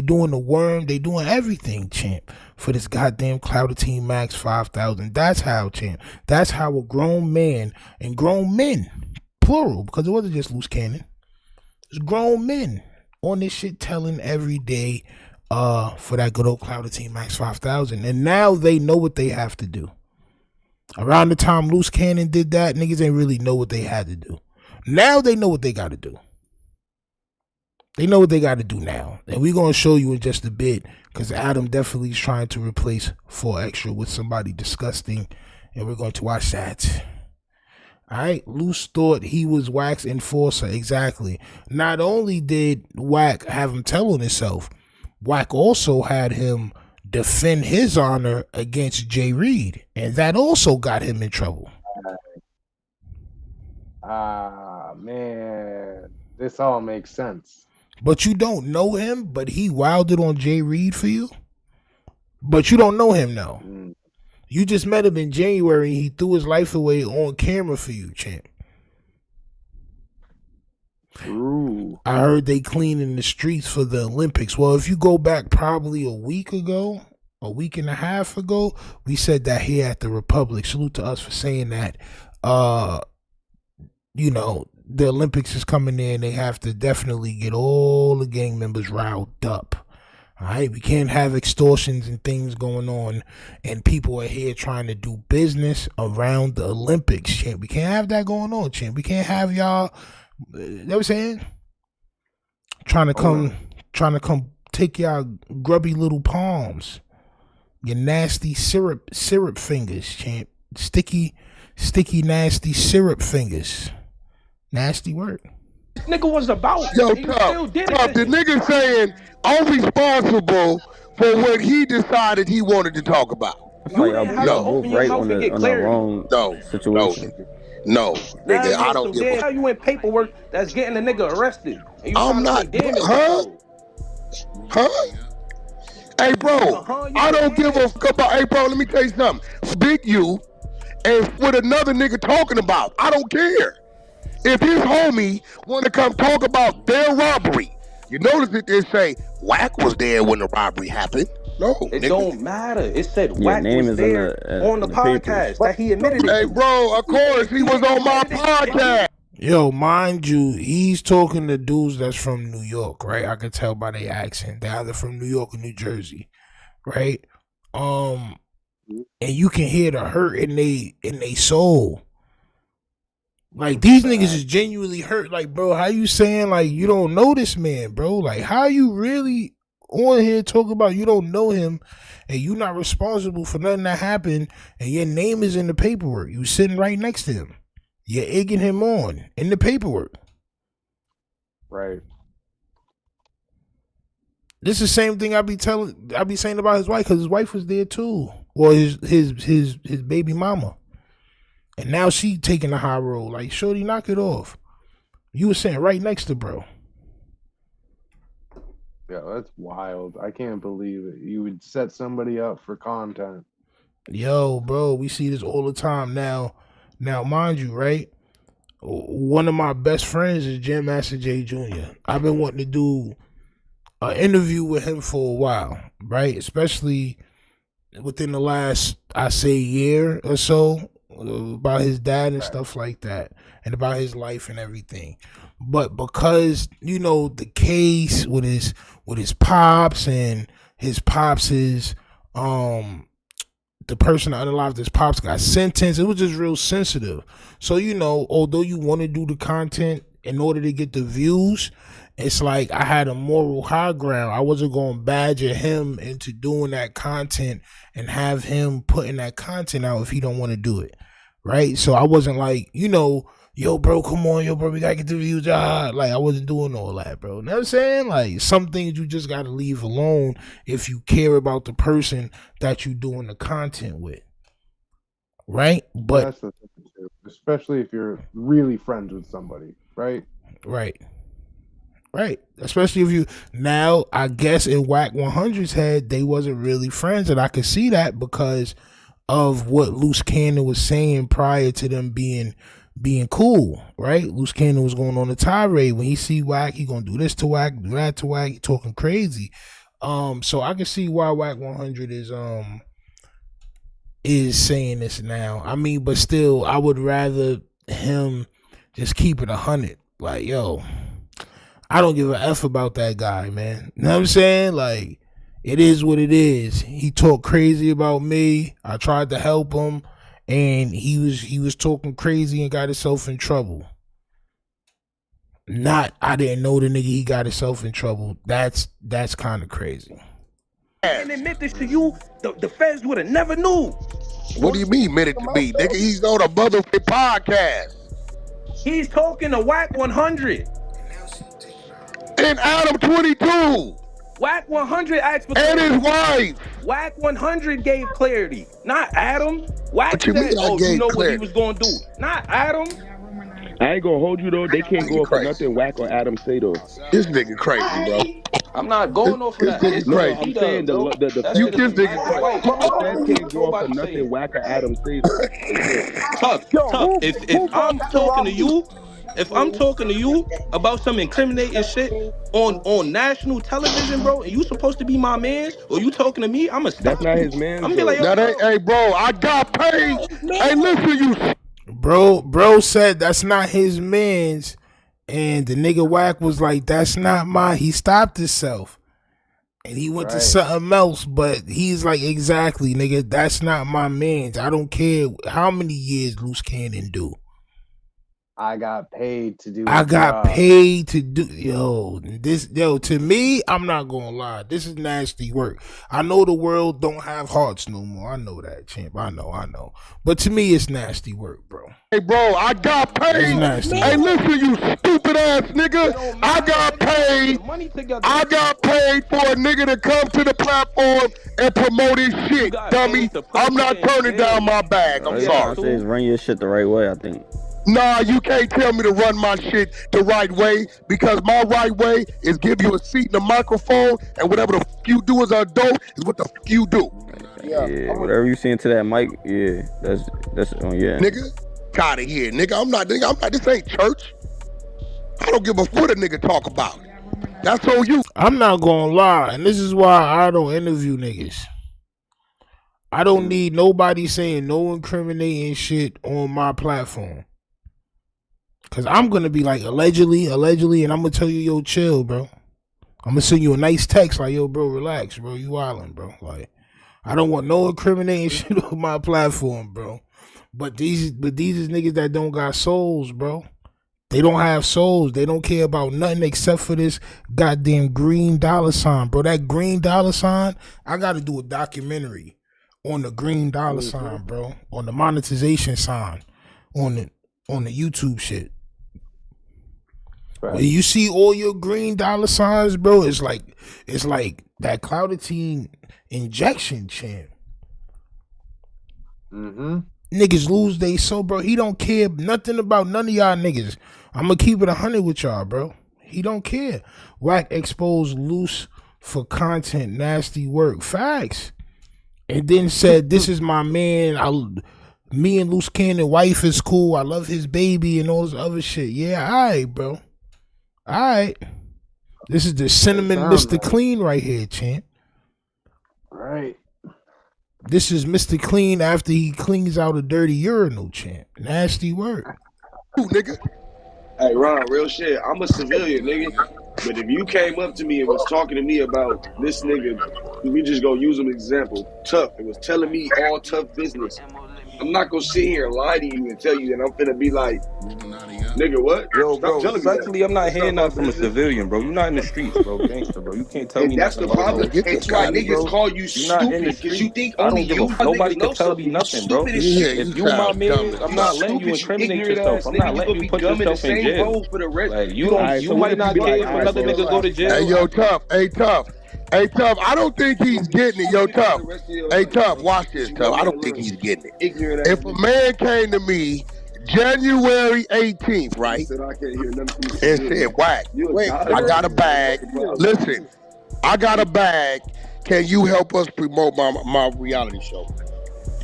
doing the worm, they doing everything, champ, for this goddamn Clout Team Max 5,000. That's how, champ. That's how a grown man and grown men, plural, because it wasn't just Luce Cannon. It's grown men on this shit telling every day for that good old Clout Team Max 5,000. And now they know what they have to do. Around the time Luce Cannon did that, niggas ain't really know what they had to do. Now they know what they got to do. They know what they got to do now. And we're going to show you in just a bit, because Adam definitely is trying to replace 4 Extra with somebody disgusting. And we're going to watch that. All right. Luce thought he was Wack's enforcer. Exactly. Not only did Wack have him tell on himself, Wack also had him defend his honor against Jay Reed. And that also got him in trouble. Man, this all makes sense. But you don't know him, but he wilded on Jay Reed for you? But you don't know him now. You just met him in January. He threw his life away on camera for you, champ. True. I heard they cleaning the streets for the Olympics. Well, if you go back probably a week and a half ago, we said that here at the Republic. Salute to us for saying that. You know, the Olympics is coming in. They have to definitely get all the gang members riled up. All right, we can't have extortions and things going on, and people are here trying to do business around the Olympics, champ. We can't have that going on, champ. We can't have y'all, you know what I'm saying? Trying to come take y'all grubby little palms, your nasty syrup fingers, champ. Sticky, nasty syrup fingers. Nasty word. This nigga was about. Yo, Clout, the nigga saying I'm responsible for what he decided he wanted to talk about. No, right on the wrong situation. No, nigga, I don't give a. How you in paperwork that's getting the nigga arrested? I'm not. Huh? Hey, bro, I don't give a fuck about. Hey, bro, let me tell you something. Big you and what another nigga talking about. I don't care. If his homie want to come talk about their robbery, you notice that they say Wack was there when the robbery happened. No, it don't matter. It said Wack was there on the podcast that he admitted it. Hey, bro, of course he was on my podcast. Yo, mind you, he's talking to dudes that's from New York, right? I can tell by their accent. They're either from New York or New Jersey, right? And you can hear the hurt in they soul. Like, these niggas is genuinely hurt. Like, bro, how you saying, like, you don't know this man, bro? Like, how you really on here talking about you don't know him and you not responsible for nothing that happened and your name is in the paperwork. You sitting right next to him. You're egging him on in the paperwork. Right. This is the same thing I be saying about his wife, because his wife was there too. Or his baby mama. And now she taking the high road. Like, shorty, knock it off. You were sitting right next to bro. Yeah, that's wild. I can't believe it. You would set somebody up for content. Yo, bro, we see this all the time now. Now, mind you, right? One of my best friends is Jam Master Jay Jr. I've been wanting to do an interview with him for a while, right? Especially within the last, I say, year or so, about his dad and stuff like that, and about his life and everything. But because, you know, the case with his pops, and his pops is the person that unalived his pops got sentenced, it was just real sensitive. So, you know, although you want to do the content in order to get the views, it's like I had a moral high ground. I wasn't going to badger him into doing that content and have him putting that content out if he don't want to do it, right? So I wasn't like, you know, yo, bro, come on, yo, bro, we got to get the views. Like, I wasn't doing all that, bro. You know what I'm saying? Like, some things you just got to leave alone if you care about the person that you doing the content with, right? But that's the thing too. Especially if you're really friends with somebody, right? Right. Right. Especially if you now, I guess in Wack 100's head, they wasn't really friends, and I could see that because of what Luce Cannon was saying prior to them being cool, right? Luce Cannon was going on a tirade. When he see Wack, he gonna do this to Wack, do that to Wack, he talking crazy. So I can see why Wack 100 is saying this now. I mean, but still, I would rather him just keep it 100. Like, yo, I don't give a F about that guy, man. You know what I'm saying? Like, it is what it is. He talked crazy about me. I tried to help him, and he was talking crazy and got himself in trouble. Not, I didn't know the nigga, he got himself in trouble. That's kind of crazy. And admit this to you, the feds would have never knew. What do you mean, admit it to me, nigga? He's on a motherfucking podcast. He's talking to Wack 100. And Adam 22. Wack 100 asked for and his wife. Wack 100 gave clarity, not Adam. Wack said, "Oh, you know what he was gonna do." Not Adam. I ain't gonna hold you though. They can't go off for nothing Wack or Adam say though. This nigga crazy, bro. I'm not going off for that. This nigga crazy. I'm saying you just nigga crazy. Can't go off for nothing Wack or Adam say though. Tough. If I'm talking to you. If I'm talking to you about some incriminating shit on national television, bro, and you supposed to be my man, or you talking to me, I'ma stop. That's not his man. I'm be like, yo, hey, bro, I got paid. Hey, listen, you. Bro said that's not his man's, and the nigga Wack was like, that's not my. He stopped himself, and he went to something else. But he's like, exactly, nigga, that's not my man's. I don't care how many years Luce Cannon do. I got paid to do. Paid to do. Yo, to me, I'm not gonna lie. This is nasty work. I know the world don't have hearts no more. I know that, champ. I know. But to me, it's nasty work, bro. Hey, bro, I got paid. Hey, listen, you stupid ass nigga. I got paid. I got paid for a nigga to come to the platform and promote his shit, dummy. I'm not turning down my bag. I'm sorry. Run your shit the right way, I think. Nah, you can't tell me to run my shit the right way, because my right way is give you a seat and a microphone, and whatever the fuck you do as an adult is what the fuck you do. Yeah, whatever you say into that mic, yeah, that's yeah. Nigga, out of here, nigga. I'm not. This ain't church. I don't give a foot a nigga talk about. That's on you. I'm not gonna lie, and this is why I don't interview niggas. I don't need nobody saying no incriminating shit on my platform. Cause I'm gonna be like allegedly, and I'm gonna tell you, yo, chill, bro. I'm gonna send you a nice text like, yo, bro, relax, bro. You wildin', bro. Like, I don't want no incriminating shit on my platform, bro. But these is niggas that don't got souls, bro. They don't have souls. They don't care about nothing except for this goddamn green dollar sign, bro. That green dollar sign, I gotta do a documentary on the green dollar sign, bro. On the monetization sign, on the YouTube shit. Right. When you see all your green dollar signs, bro, it's like that Clout injection, champ. Niggas lose they soul, bro. He don't care nothing about none of y'all niggas. I'm gonna keep it 100 with y'all, bro. He don't care. Wack exposed Luce for content, nasty work, facts, and then said, "This is my man. Me and Luce Cannon wife is cool. I love his baby and all this other shit." Yeah, all right, bro. All right. This is the cinnamon Mr. Clean right here, champ. Right. This is Mr. Clean after he cleans out a dirty urinal, champ. Nasty work. Ooh, nigga. Hey, Ron, real shit. I'm a civilian, nigga. But if you came up to me and was talking to me about this nigga, we just gonna use him as an example, Tough, and was telling me all tough business, I'm not gonna sit here and lie to you and tell you that I'm finna be like, nigga, what? Yo, bro, respectfully, I'm not hearing nothing from a civilian, bro. You're not in the streets, bro, gangster, bro. You can't tell me that's the problem. It's why niggas call you stupid, because you think only you nobody can tell me nothing, bro. If you my man, I'm not letting you incriminate yourself. I'm not letting you put yourself in jail. Like, you might not care if another nigga go to jail. Hey, yo, Tough. Hey, Tough. Hey, Tough, I don't think he's getting it. Yo, Tough. Hey, Tough, watch this, Tough. I don't think he's getting it. If a man came to me January 18th, right? He said I can't hear nothing. And said, Wack, wait, I got a bag. Listen, I got a bag. Can you help us promote my reality show?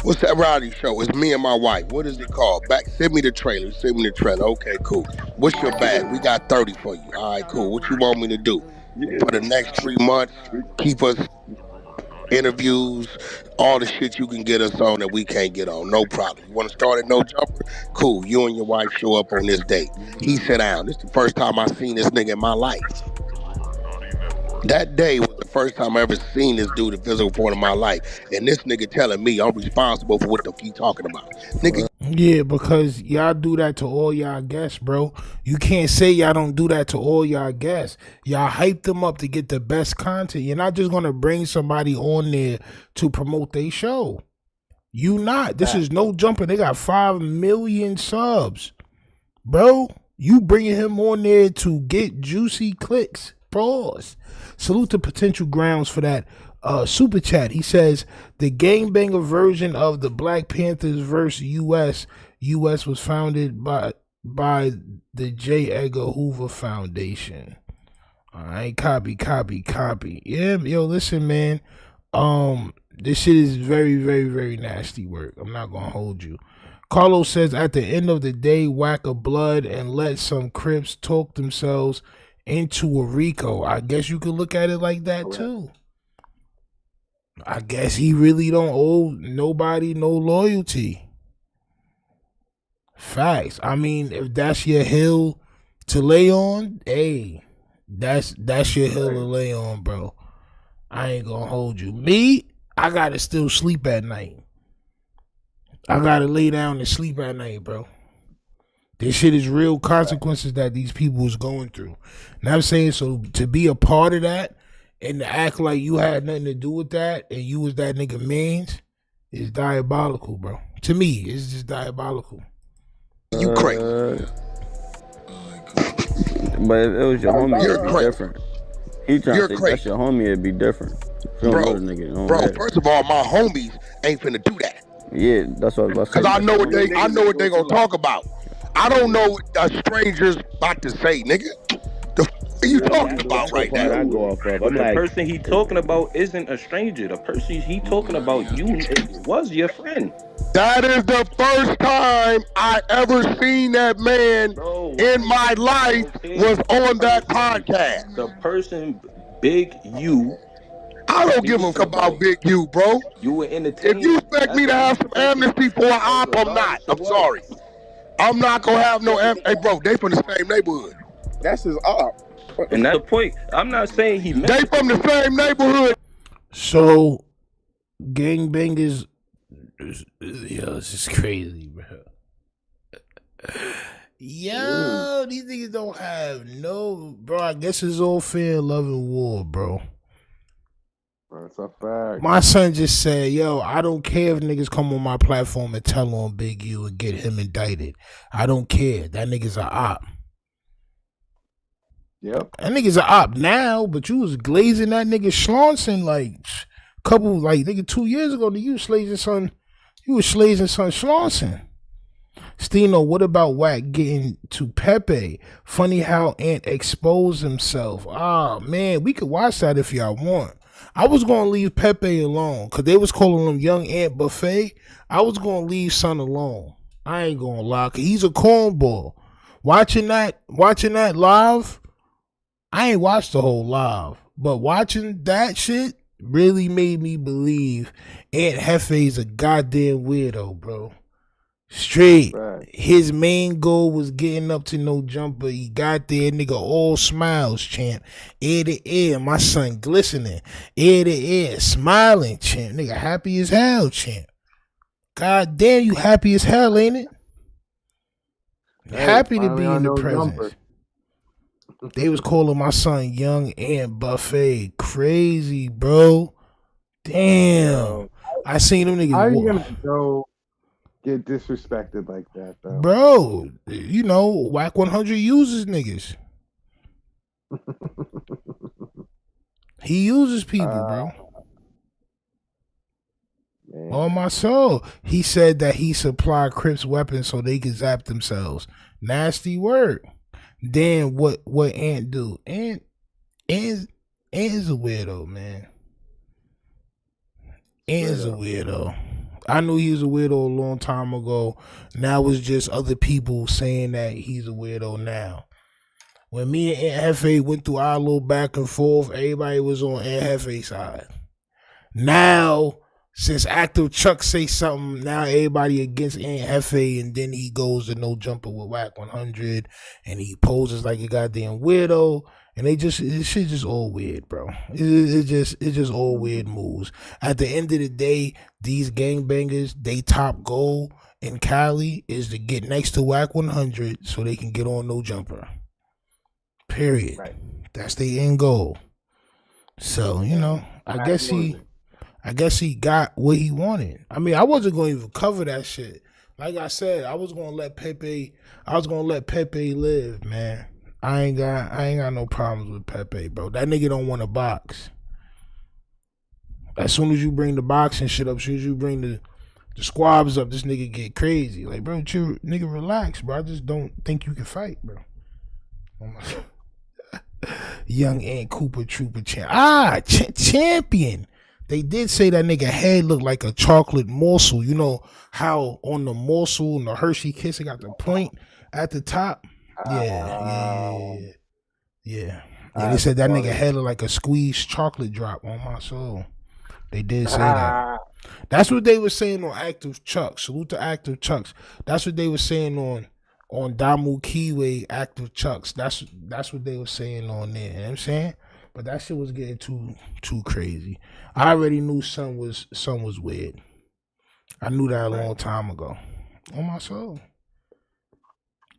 What's that reality show? It's me and my wife. What is it called? Send me the trailer. Send me the trailer. Okay, cool. What's your bag? We got 30 for you. All right, cool. What you want me to do? For the next 3 months, keep us interviews, all the shit you can get us on that we can't get on. No problem. You want to start at No Jumper? Cool. You and your wife show up on this date. He sat down. This is the first time I seen this nigga in my life. That day was the first time I ever seen this dude in physical form in my life. And this nigga telling me I'm responsible for what the fuck he talking about. Nigga. Yeah, because y'all do that to all y'all guests, bro. You can't say y'all don't do that to all y'all guests. Y'all hype them up to get the best content. You're not just going to bring somebody on there to promote their show. You not. This is No Jumper. They got 5 million subs. Bro, you bringing him on there to get juicy clicks. Pause. Salute to Potential Grounds for that super chat. He says the gangbanger version of the Black Panthers versus US was founded by the J. Edgar Hoover Foundation. All right, copy. Yeah, yo, listen, man. This shit is very, very, very nasty work. I'm not gonna hold you. Carlos says at the end of the day, whack a blood and let some Crips talk themselves into a RICO. I guess you could look at it like that too. I guess he really don't owe nobody no loyalty. Facts. I mean, if that's your hill to lay on, hey, that's your hill to lay on, bro. I ain't gonna hold you. Me, I gotta still sleep at night. I gotta lay down and sleep at night, bro. This shit is real consequences that these people is going through. And I'm saying, so to be a part of that and to act like you had nothing to do with that and you was that nigga man's is diabolical, bro. To me, it's just diabolical. You crazy. But if it was your homie, it'd be different. He trying You're to say crazy. that's your homie, it'd be different. Bro, first of all, my homies ain't finna do that. Yeah, that's what I was about to say. Cause I know what they gonna talk about. I don't know what a stranger's about to say, nigga. The f are you talking about right now? I go off of. But the person he talking about isn't a stranger. The person he talking about was your friend. That is the first time I ever seen that man in my life was on that podcast. The person, Big U. I don't give a fuck about Big U, bro. You were entertained. If you expect me to have some amnesty for an op, I'm not. I'm sorry. I'm not gonna have no hey, bro, they from the same neighborhood. That's his op. And that's the point. I'm not saying he They from the same neighborhood. So, gangbangers, yo, this is crazy, bro. Yo, these niggas don't have no, bro. I guess it's all fair, love, and war, bro. That's a fact. My son just said, yo, I don't care if niggas come on my platform and tell on Big U and get him indicted. I don't care. That nigga's a op. Yep. That nigga's a op now, but you was glazing that nigga Schlonson like couple, like nigga 2 years ago. You was slazing son Schlonson. Stino, what about Wack getting to Pepe? Funny how Ant exposed himself. Ah, man, we could watch that if y'all want. I was going to leave Pepe alone because they was calling him Young Ant Buffet. I was going to leave son alone. I ain't going to lie, because he's a cornball. Watching that live, I ain't watched the whole live, but watching that shit really made me believe Aunt Hefe's a goddamn weirdo, bro. Straight. Right. His main goal was getting up to No Jumper. He got there, nigga, all smiles, champ. Ear to ear, my son glistening. Ear to ear, smiling, champ. Nigga, happy as hell, champ. God damn, you happy as hell, ain't it? Hey, happy to be in the presence. They was calling my son Young Ant Buffet. Crazy, bro. Damn. I seen them niggas. How are you gonna go get disrespected like that, though? Bro, you know, Wack 100 uses niggas. He uses people, bro. On my soul. He said that he supplied Crips weapons so they could zap themselves. Nasty word. Then what Ant do? Ant is a weirdo, man. Ant is a weirdo. I knew he was a weirdo a long time ago. Now it's just other people saying that he's a weirdo now. When me and Aunt Hefe went through our little back and forth, everybody was on Aunt Hefe's side. Now, since Active Chuck say something, now everybody against Aunt Hefe, and then he goes to No Jumper with Wack 100, and he poses like a goddamn weirdo, and this shit just all weird, bro. It's just all weird moves. At the end of the day, these gangbangers, they top goal in Cali is to get next to Wack 100 so they can get on No Jumper. Period. Right. That's the end goal. So, you know, I guess he got what he wanted. I mean, I wasn't going to even cover that shit. Like I said, I was going to let Pepe live, man. I ain't got no problems with Pepe, bro. That nigga don't want to box. As soon as you bring the boxing shit up, as soon as you bring the squabs up, this nigga get crazy. Like, bro, nigga, relax, bro. I just don't think you can fight, bro. Young Ant Cooper Trooper champion. They did say that nigga head looked like a chocolate morsel. You know how on the morsel and the Hershey Kiss, it got the point at the top? Yeah. They said that nigga head looked like a squeezed chocolate drop. On my soul. They did say that. That's what they were saying on Active Chucks. Salute to Active Chucks. That's what they were saying on Damu Kiwe Active Chucks. That's what they were saying on there. You know what I'm saying? But that shit was getting too crazy. I already knew something was weird. I knew that a long time ago. On my soul.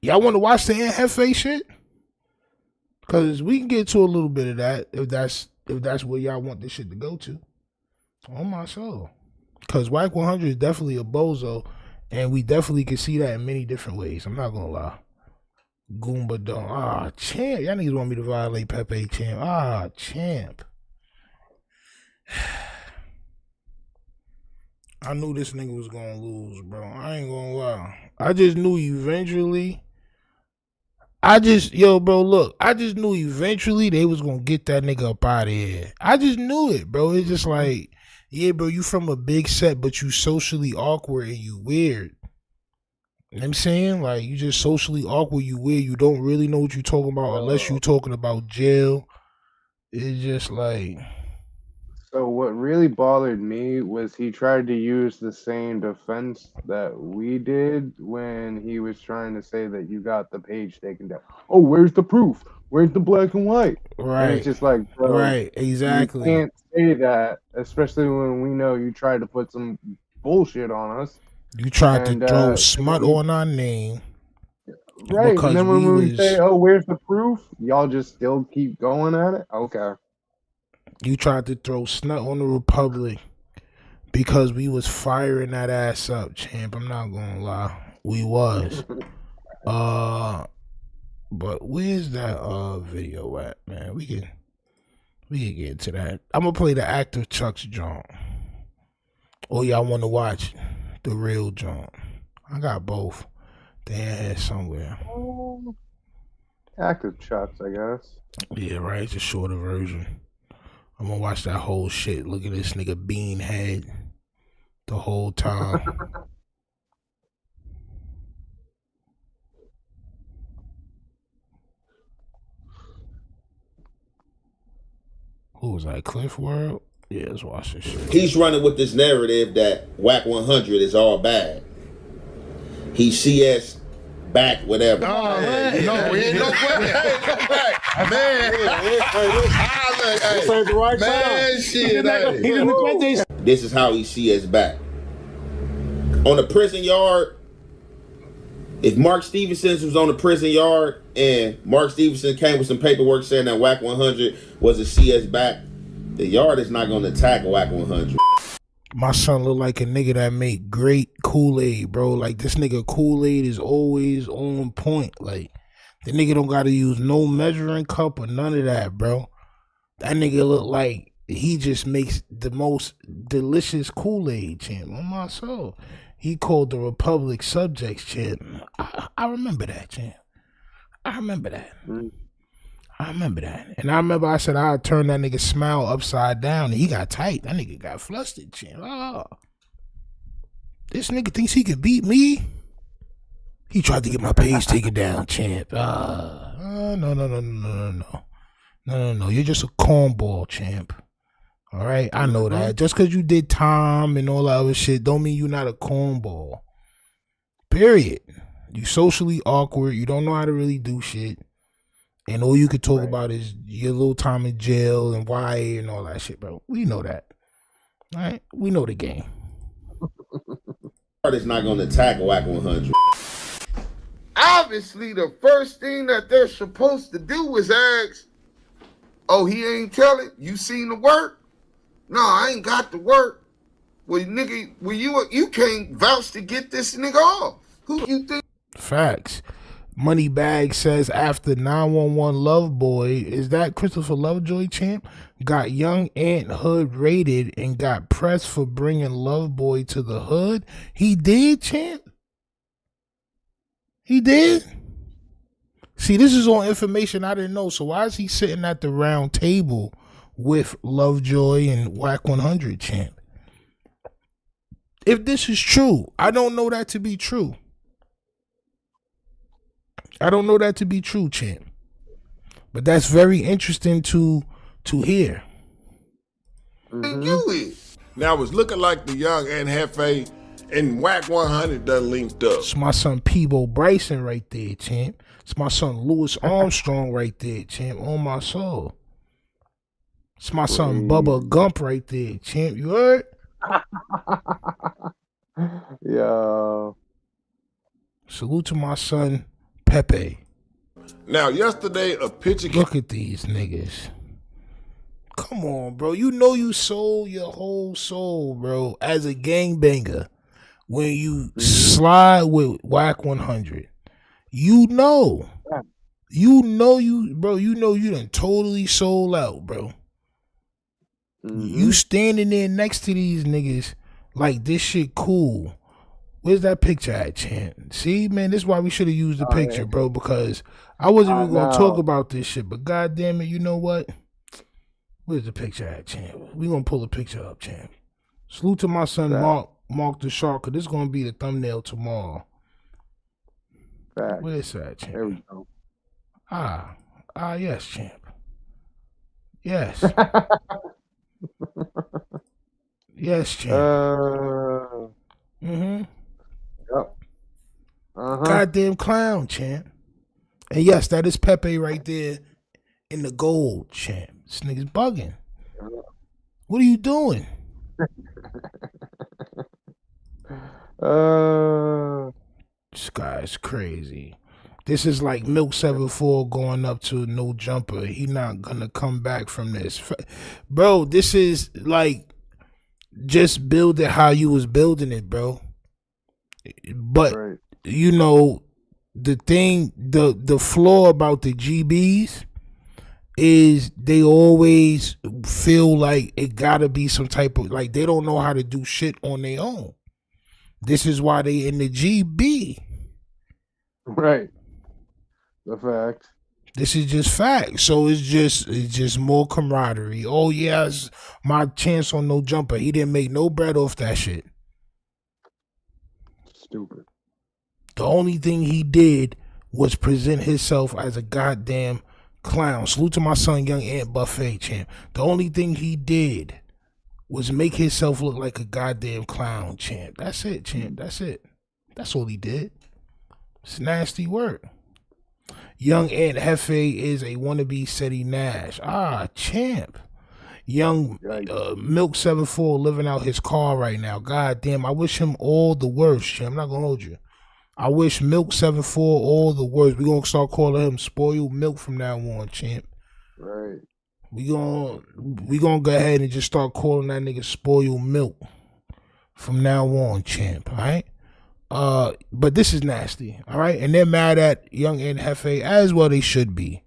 Y'all want to watch the Aunt Hefe shit? Cause we can get to a little bit of that if that's where y'all want this shit to go to. On my soul. Cause Wack 100 is definitely a bozo, and we definitely can see that in many different ways. I'm not gonna lie. Goomba Dong. Champ. Y'all niggas want me to violate Pepe, champ. Champ. I knew this nigga was gonna lose, bro. I ain't gonna lie. I just knew eventually. I just knew eventually they was gonna get that nigga up out of here. I just knew it, bro. It's just like, yeah, bro, you from a big set, but you socially awkward and you weird. You know what I'm saying? Like, you just socially awkward, you weird, you don't really know what you talking about unless you talking about jail. It's just like... So what really bothered me was he tried to use the same defense that we did when he was trying to say that you got the page taken down. Oh, where's the proof? Where's the black and white? Right. And it's just like, bro, right, exactly. You can't say that, especially when we know you tried to put some bullshit on us. You tried to throw smut on our name. Right, and then when we say, oh, where's the proof? Y'all just still keep going at it? Okay. You tried to throw snot on the Republic because we was firing that ass up, champ. I'm not gonna lie. We was. But where's that video at, man? We can get into that. I'm gonna play the Active Chucks joint. Or y'all wanna watch the real joint? I got both. They had somewhere. Active Chucks, I guess. Yeah, right. It's a shorter version. I'm gonna watch that whole shit. Look at this nigga bean head the whole time. Who was that? Cliff World? Yeah, let's watch this shit. He's running with this narrative that Wack 100 is all bad. He's CS back, whatever. Oh, man. No, we ain't no way. Man. This ain't the right time. Shit, this is how he sees back. On the prison yard, if Mark Stevenson was on the prison yard and Mark Stevenson came with some paperwork saying that Wack 100 was a CS back, the yard is not going to attack Wack 100. My son look like a nigga that make great Kool-Aid, bro. Like, this nigga Kool-Aid is always on point. Like, the nigga don't got to use no measuring cup or none of that, bro. That nigga look like he just makes the most delicious Kool-Aid, champ. On my soul. He called the Republic subjects, champ. I remember that, champ. I remember that. I remember that. And I remember I said I'd turn that nigga smile upside down, and he got tight. That nigga got flustered, champ. Oh. This nigga thinks he could beat me? He tried to get my page taken down, champ. No. You're just a cornball, champ. All right? I know that. Just because you did time and all that other shit don't mean you're not a cornball. Period. You socially awkward. You don't know how to really do shit. And all you could talk about is your little time in jail and why and all that shit, bro. We know that. All right? We know the game. It's not going to attack Wack 100. Obviously, the first thing that they're supposed to do is ask, oh, he ain't telling? You seen the work? No, I ain't got the work. Well, nigga, you can't vouch to get this nigga off. Who you think? Facts. Moneybag says after 911 Love Boy, is that Christopher Lovejoy, champ? Got young Ant Hood raided and got pressed for bringing Love Boy to the hood. He did, champ? He did? See, this is all information I didn't know. So why is he sitting at the round table with Lovejoy and Wack 100, champ? If this is true, I don't know that to be true. I don't know that to be true, champ. But that's very interesting to hear. Now it's looking like the young and Hefe and Wack 100 done linked up. It's my son Peebo Bryson right there, champ. It's my son Louis Armstrong right there, champ. On my soul. It's my son Bubba Gump right there, champ. You heard? Yeah. Salute to my son Pepe. Now, yesterday, a picture... Look at these niggas. Come on, bro. You know you sold your whole soul, bro, as a gangbanger when you slide with Wack 100. You know. You know you done totally sold out, bro. You standing there next to these niggas like this shit cool. Where's that picture at, champ? See, man, this is why we should have used the picture, bro, because I wasn't even going to talk about this shit, but goddamn it, you know what? Where's the picture at, champ? We going to pull the picture up, champ. Salute to my son, Mark the Shark, because this is going to be the thumbnail tomorrow. Where's that, champ? There we go. Yes, champ. Yes. Yes, champ. Yep. Goddamn clown, champ. And yes, that is Pepe right there in the gold, champ. This nigga's bugging. What are you doing? This guy's crazy. This is like Milk 74 going up to No Jumper. He not gonna come back from this. Bro, this is like just build it how you was building it, bro. But you know, the thing, the flaw about the GBs is they always feel like it gotta be some type of, like they don't know how to do shit on their own. This is why they in the GB. Right. The fact. This is just fact. So it's just more camaraderie. Oh yeah, it's my chance on No Jumper. He didn't make no bread off that shit. Stupid. The only thing he did was present himself as a goddamn clown. Salute to my son, Young Ant Buffet, champ. The only thing he did was make himself look like a goddamn clown, champ. That's it, champ. That's it. That's all he did. It's nasty work. Young Ant Hefe is a wannabe Seti Nash. Champ. Young Milk 74 living out his car right now. God damn, I wish him all the worst, champ. I'm not gonna hold you. I wish Milk 74 all the worst. We're gonna start calling him Spoiled Milk from now on, champ. Right. We gonna go ahead and just start calling that nigga Spoiled Milk from now on, champ. All right. But this is nasty. All right, and they're mad at Young and Hefe as well. They should be.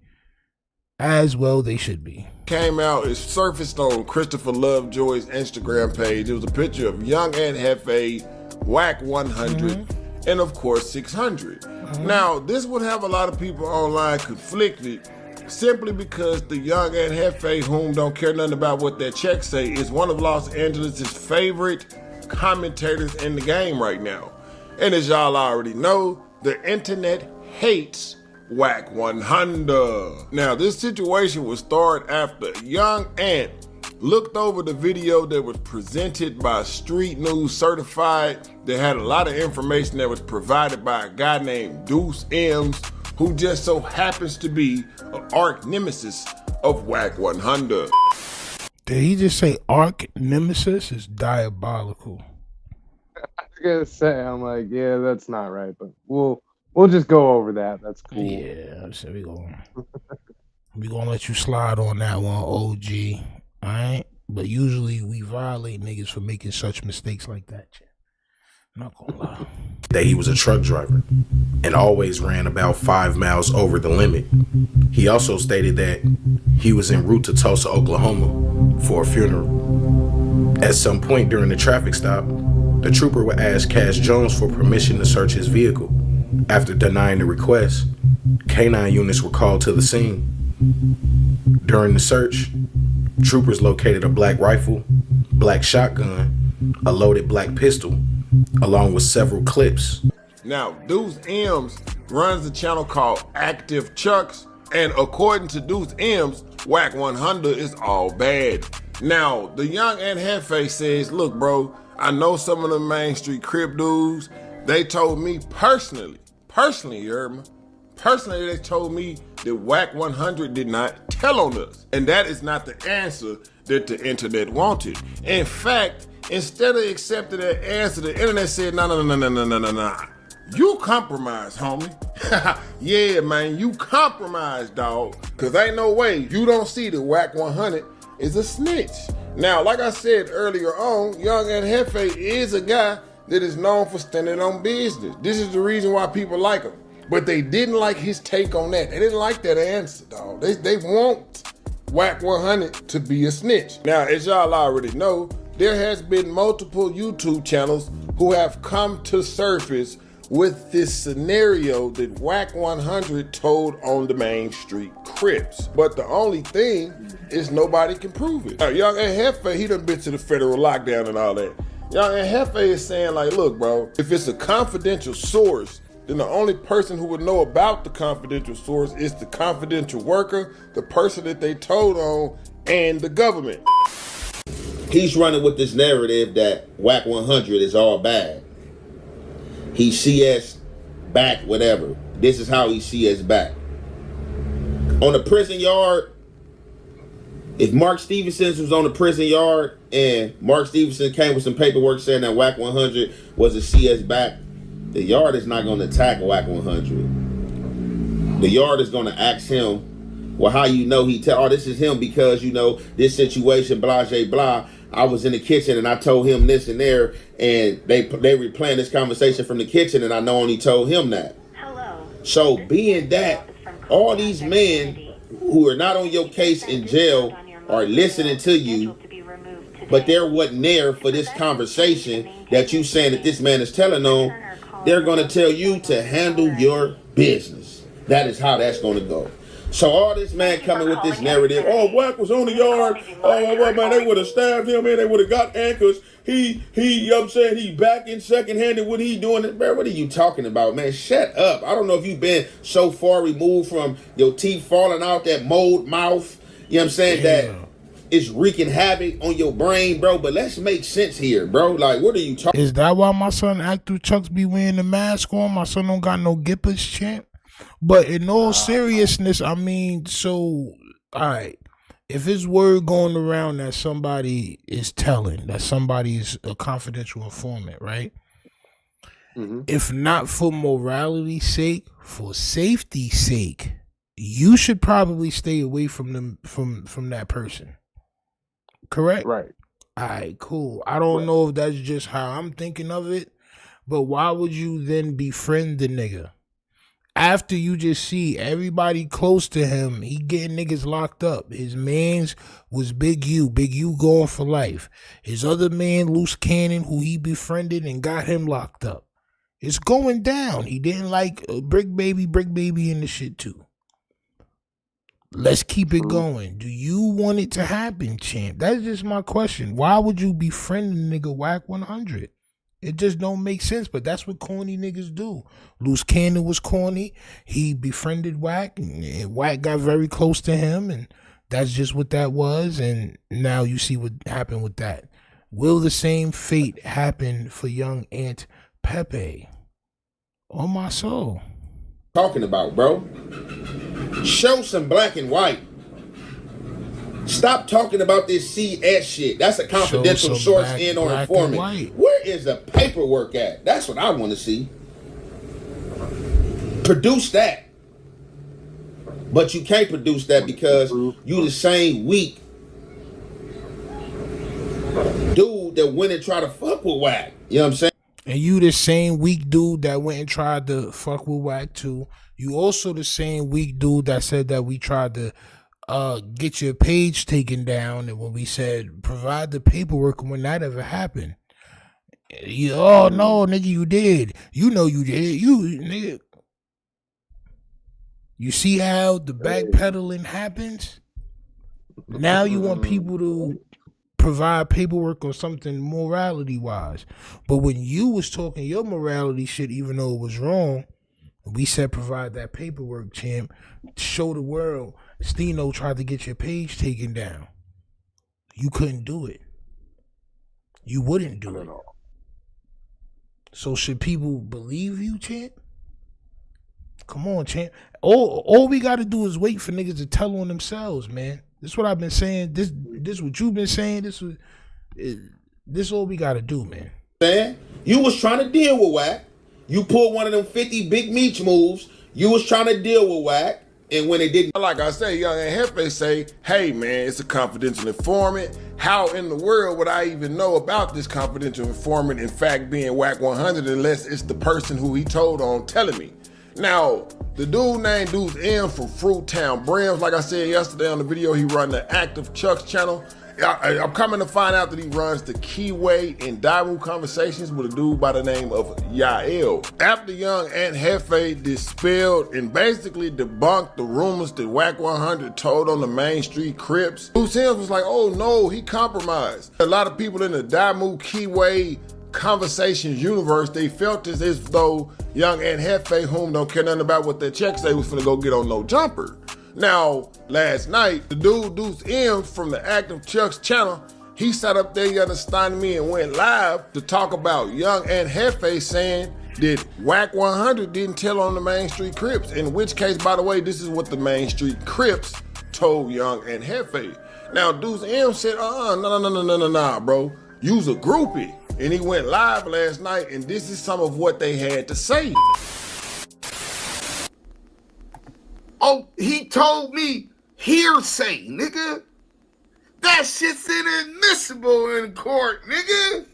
As well they should be. Came out, it surfaced on Christopher Lovejoy's Instagram page. It was a picture of Young and Hefe, Wack 100, and of course 600. Now, this would have a lot of people online conflicted simply because the Young and Hefe, whom don't care nothing about what that check say, is one of Los Angeles' favorite commentators in the game right now. And as y'all already know, the internet hates Wack 100. Now, this situation was started after Young Ant looked over the video that was presented by Street News Certified that had a lot of information that was provided by a guy named Deuce M's, who just so happens to be an arch nemesis of Wack 100. Did he just say arch nemesis? Is diabolical. I was gonna say, I'm like, yeah, that's not right, but we'll just go over that. That's cool. Yeah, so we gonna let you slide on that one, OG. All right, but usually we violate niggas for making such mistakes like that. Not gonna lie. That he was a truck driver and always ran about 5 miles over the limit. He also stated that he was en route to Tulsa, Oklahoma for a funeral. At some point during the traffic stop, the trooper would ask Cash Jones for permission to search his vehicle. After denying the request, K9 units were called to the scene. During the search, troopers located a black rifle, black shotgun, a loaded black pistol, along with several clips. Now, Deuce M's runs a channel called Active Chucks, and according to Deuce M's, Wack 100 is all bad. Now, the Young and Hefe says, look, bro, I know some of the Main Street Crip dudes. They told me personally, you heard me? Personally, they told me that Wack 100 did not tell on us. And that is not the answer that the internet wanted. In fact, instead of accepting that answer, the internet said, no. You compromised, homie. Yeah, man, you compromised, dog. Cause ain't no way you don't see that Wack 100 is a snitch. Now, like I said earlier on, Young and Hefe is a guy that is known for standing on business. This is the reason why people like him. But they didn't like his take on that. They didn't like that answer, dog. They want Wack 100 to be a snitch. Now, as y'all already know, there has been multiple YouTube channels who have come to surface with this scenario that Wack 100 told on the Main Street Crips. But the only thing is nobody can prove it. Young and Hefe, he done been to the federal lockdown and all that. Young and Hefe is saying like, look, bro, if it's a confidential source, then the only person who would know about the confidential source is the confidential worker, the person that they told on, and the government. He's running with this narrative that Wack 100 is all bad. He CS back, whatever. This is how he CS back. On the prison yard, if Mark Stevenson was on the prison yard and Mark Stevenson came with some paperwork saying that Wack 100 was a CS back, the yard is not going to attack Wack 100. The yard is going to ask him, well, how you know this is him because, you know, this situation, blah, blah, blah. I was in the kitchen and I told him this and there, and they replaying this conversation from the kitchen, and I know only told him that. Hello. So being that all these men who are not on your case in jail are listening to you, but there wasn't there for this conversation that you saying that this man is telling on, they're going to tell you to handle your business. That is how that's going to go. So all this man coming with this narrative, oh, Wack was on the yard, oh, man, they would have stabbed him, man, they would have got anchors. You know what I'm saying, he back in second-handed, what he doing? Bro, what are you talking about, man? Shut up. I don't know if you've been so far removed from your teeth falling out, that mold mouth, you know what I'm saying, that it's wreaking havoc on your brain, bro, but let's make sense here, bro. Like, what are you talking? Is that why my son Active Chucks be wearing the mask on? My son don't got no gippers, champ. But in all seriousness, I mean, so, all right, if it's word going around that somebody is telling, that somebody is a confidential informant, right? Mm-hmm. If not for morality's sake, for safety's sake, you should probably stay away from them, from that person. Correct? Right. All right, cool. I don't know if that's just how I'm thinking of it, but why would you then befriend the nigga? after you just see everybody close to him, he getting niggas locked up. His mans was Big U going for life. His other man, Loose Cannon, who he befriended and got him locked up. It's going down. He didn't like Bricc Baby in the shit too. Let's keep it going. Do you want it to happen, champ? That's just my question. Why would you befriend a nigga Wack 100? It just don't make sense, but that's what corny niggas do. Luce Cannon was corny. He befriended Wack, and Wack got very close to him, and that's just what that was. And now you see what happened with that. Will the same fate happen for young Aunt Pepe? On my soul. Talking about, bro. Show some black and white. Stop talking about this CS shit. That's a confidential source in or informant. Where is the paperwork at? That's what I want to see. Produce that. But you can't produce that because you the same weak dude that went and tried to fuck with Wack. You know what I'm saying? And you the same weak dude that went and tried to fuck with Wack too. You also the same weak dude that said that we tried to get your page taken down, and when we said provide the paperwork when that ever happened. Oh no, nigga, you did. You know you did. You nigga. You see how the backpedaling happens? Now you want people to provide paperwork or something morality wise. But when you was talking your morality shit, even though it was wrong, we said provide that paperwork, champ. Show the world. Stino tried to get your page taken down. You couldn't do it. You wouldn't do it. So should people believe you, champ? Come on, champ. All we got to do is wait for niggas to tell on themselves, man. This is what I've been saying. This what you've been saying. This all we got to do, man. Man, you was trying to deal with Wack. You pulled one of them 50 big meech moves. You was trying to deal with Wack. And when it didn't, like I say, young and Hefe say, hey man, it's a confidential informant. How in the world would I even know about this confidential informant, in fact, being Wack 100, unless it's the person who he told on telling me? Now, the dude named Deuce M from Fruit Town Brims, like I said yesterday on the video, he run the Active Chucks channel. I'm coming to find out that he runs the Keyway and Daru Conversations with a dude by the name of Yael. After young Aunt Hefe dispelled and basically debunked the rumors that Wack 100 told on the Main Street Crips, Deuce M was like, oh no, he compromised. A lot of people in the Damu Keyway Conversations universe, they felt as though young Aunt Hefe, whom don't care nothing about what their check say, was finna go get on No Jumper. Now, last night, the dude Deuce M from the Active Chucks channel, he sat up there, you understand me, and went live to talk about young Aunt Hefe saying that Wack 100 didn't tell on the Main Street Crips, in which case, by the way, this is what the Main Street Crips told young Aunt Hefe. Now, Deuce M said, no, bro, you's a groupie. And he went live last night, and this is some of what they had to say. Oh, he told me hearsay, nigga. That shit's inadmissible in court, nigga.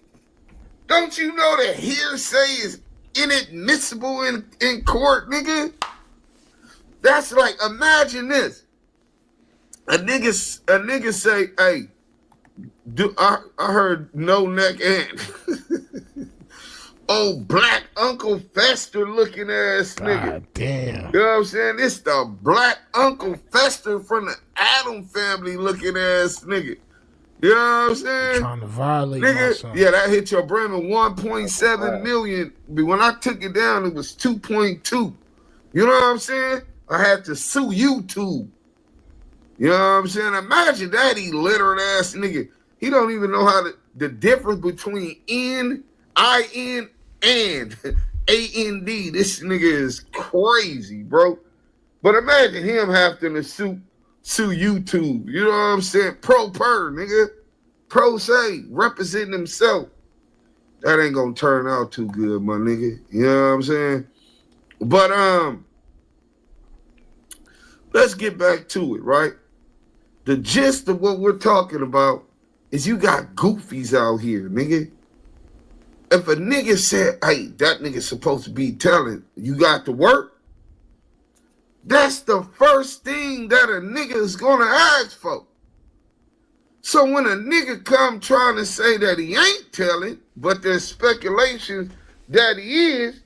Don't you know that hearsay is inadmissible in court, nigga? That's like, imagine this. A nigga say, hey, I heard no neck Aunt. Oh, black Uncle Fester looking ass nigga. God damn. You know what I'm saying? This the black Uncle Fester from the Adam family looking ass nigga. You know what I'm saying? Trying to violate nigga, my son. yeah, that hit your brain with 1.7 million. But when I took it down, it was 2.2. You know what I'm saying? I had to sue YouTube. You know what I'm saying? Imagine that illiterate ass nigga. He don't even know how the difference between N-I-N and A-N-D. This nigga is crazy, bro. But imagine him having to sue YouTube. You know what I'm saying? Pro per, nigga. Pro se, representing himself. That ain't gonna turn out too good, my nigga. You know what I'm saying? But let's get back to it, right? The gist of what we're talking about is you got goofies out here, nigga. If a nigga said, hey, that nigga's supposed to be telling, you got to work, That's the first thing that a nigga is gonna ask for. So when a nigga come trying to say that he ain't telling, but there's speculation that he is,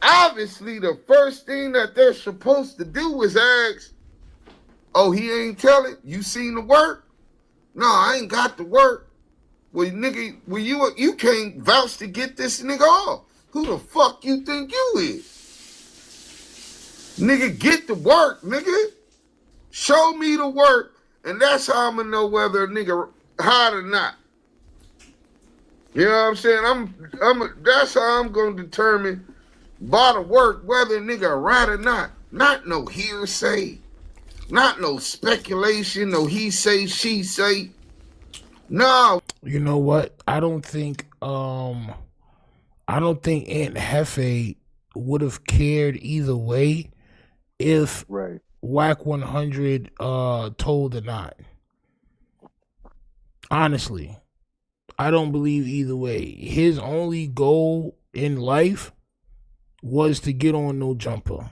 obviously the first thing that they're supposed to do is ask, oh, he ain't telling? You seen the work? No, I ain't got the work. Well, nigga, well, you can't vouch to get this nigga off. Who the fuck you think you is? Nigga, get the work, nigga. Show me the work, and that's how I'm gonna know whether a nigga hot or not. You know what I'm saying? That's how I'm gonna determine by the work whether a nigga right or not. Not no hearsay, not no speculation, no he say, she say. No. You know what? I don't think Aunt Hefe would have cared either way if Wack 100 told or not. Honestly, I don't believe either way. His only goal in life was to get on No Jumper.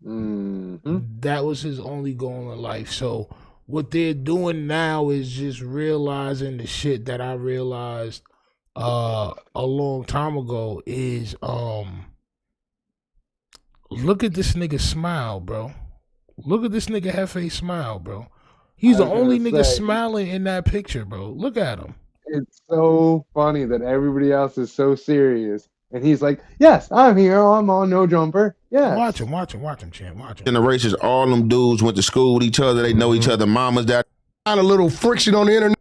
That was his only goal in life. So what they're doing now is just realizing the shit that I realized a long time ago is look at this nigga smile, bro. Look at this nigga Hefe smile, bro. He's the only nigga smiling in that picture, bro. Look at him. It's so funny that everybody else is so serious. And he's like, yes, I'm here. I'm on No Jumper. Yeah. Watch him, champ. Watch him. Generations, all them dudes went to school with each other. They know each other mamas. That Kind of little friction on the internet.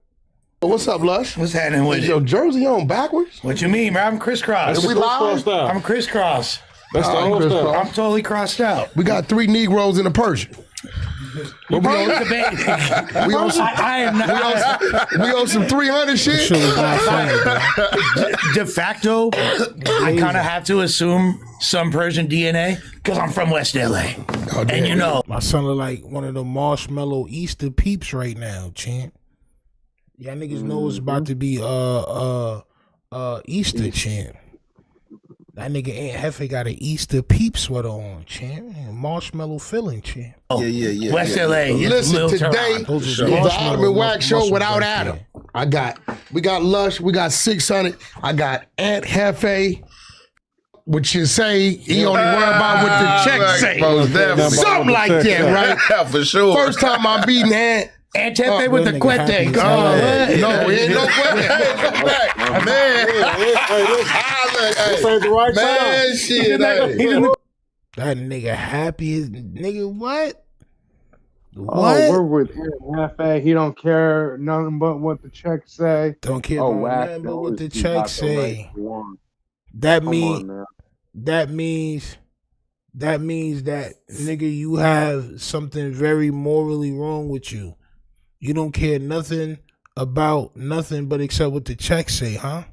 What's up, Lush? What's happening with Is your jersey on backwards? What you mean, man? I'm crisscross. Is we live? I'm crisscross. That's the whole stuff. I'm totally crossed out. We got 3 Negroes in a Persian. We on some 300 shit. De facto, I kind of have to assume some Persian DNA because I'm from West LA. And you know, my son look like one of the marshmallow Easter peeps right now, champ. Y'all niggas know it's about to be Easter, champ. That nigga Aunt Hefe got an Easter peep sweater on, champ. Marshmallow filling, champ. Yeah. West LA. Listen, today is the Adam and Wack show without Adam. We got Lush, we got 600. I got Aunt Hefe, which you say he only worry about what the check say. Something like that, right? Yeah, for sure. First time I'm beating Aunt. Aunt Hefe with the cuete. No, we ain't no cuete. Man. This ain't the right time. Shit. That nigga happy as nigga what? Oh, we're with Hefe. He don't care nothing but what the checks say. Don't care about nothing but what the checks say. That means that nigga, you have something very morally wrong with you. You don't care nothing about nothing but except what the checks say, huh?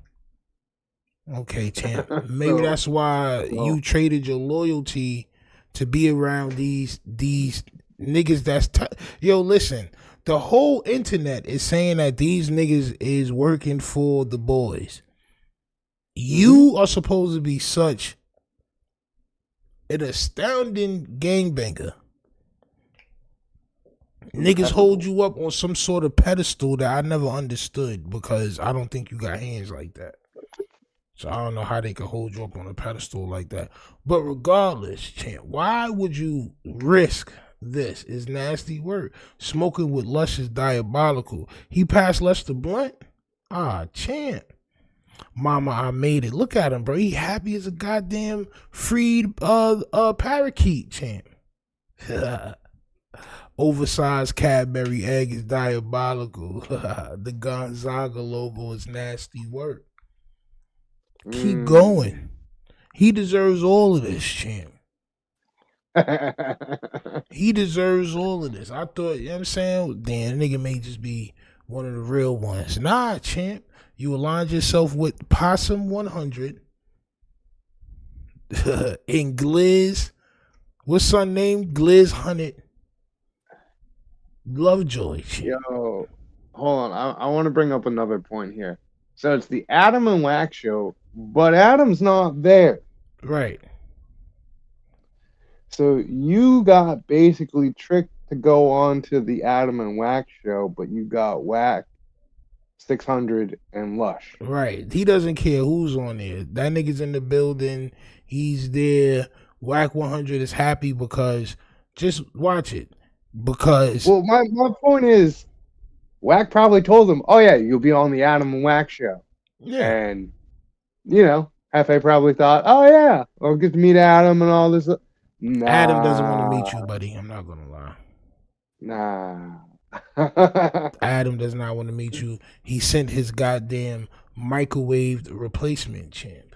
Okay, champ. Maybe that's why you traded your loyalty to be around these niggas that's yo, listen, the whole internet is saying that these niggas is working for the boys. You are supposed to be such an astounding gangbanger. Niggas hold you up on some sort of pedestal that I never understood because I don't think you got hands like that. So I don't know how they could hold you up on a pedestal like that. But regardless, champ, why would you risk this? Is nasty work. Smoking with Lush is diabolical. He passed Lush the blunt? Ah, champ. Mama, I made it. Look at him, bro. He happy as a goddamn freed parakeet, champ. Oversized Cadbury egg is diabolical. The Gonzaga logo is nasty work. Keep going. He deserves all of this, champ. He deserves all of this. I thought, you know what I'm saying? Damn, nigga may just be one of the real ones. Nah, champ. You aligned yourself with Possum 100 and Gliz. What's her name? Gliz 100. Lovejoy. Yo, hold on. I want to bring up another point here. So it's the Adam and Wack show, but Adam's not there. Right. So you got basically tricked to go on to the Adam and Wack show, but you got Wack, 600, and Lush. Right. He doesn't care who's on there. That nigga's in the building. He's there. Wack 100 is happy because just watch it. Because Well, my point is, Wack probably told him, "Oh yeah, you'll be on the Adam and Wack show." Yeah. And Hefe probably thought, "Oh yeah, I'll get to meet Adam and all this." Nah. Adam doesn't want to meet you, buddy. I'm not gonna lie. Nah. Adam does not want to meet you. He sent his goddamn microwaved replacement, champ.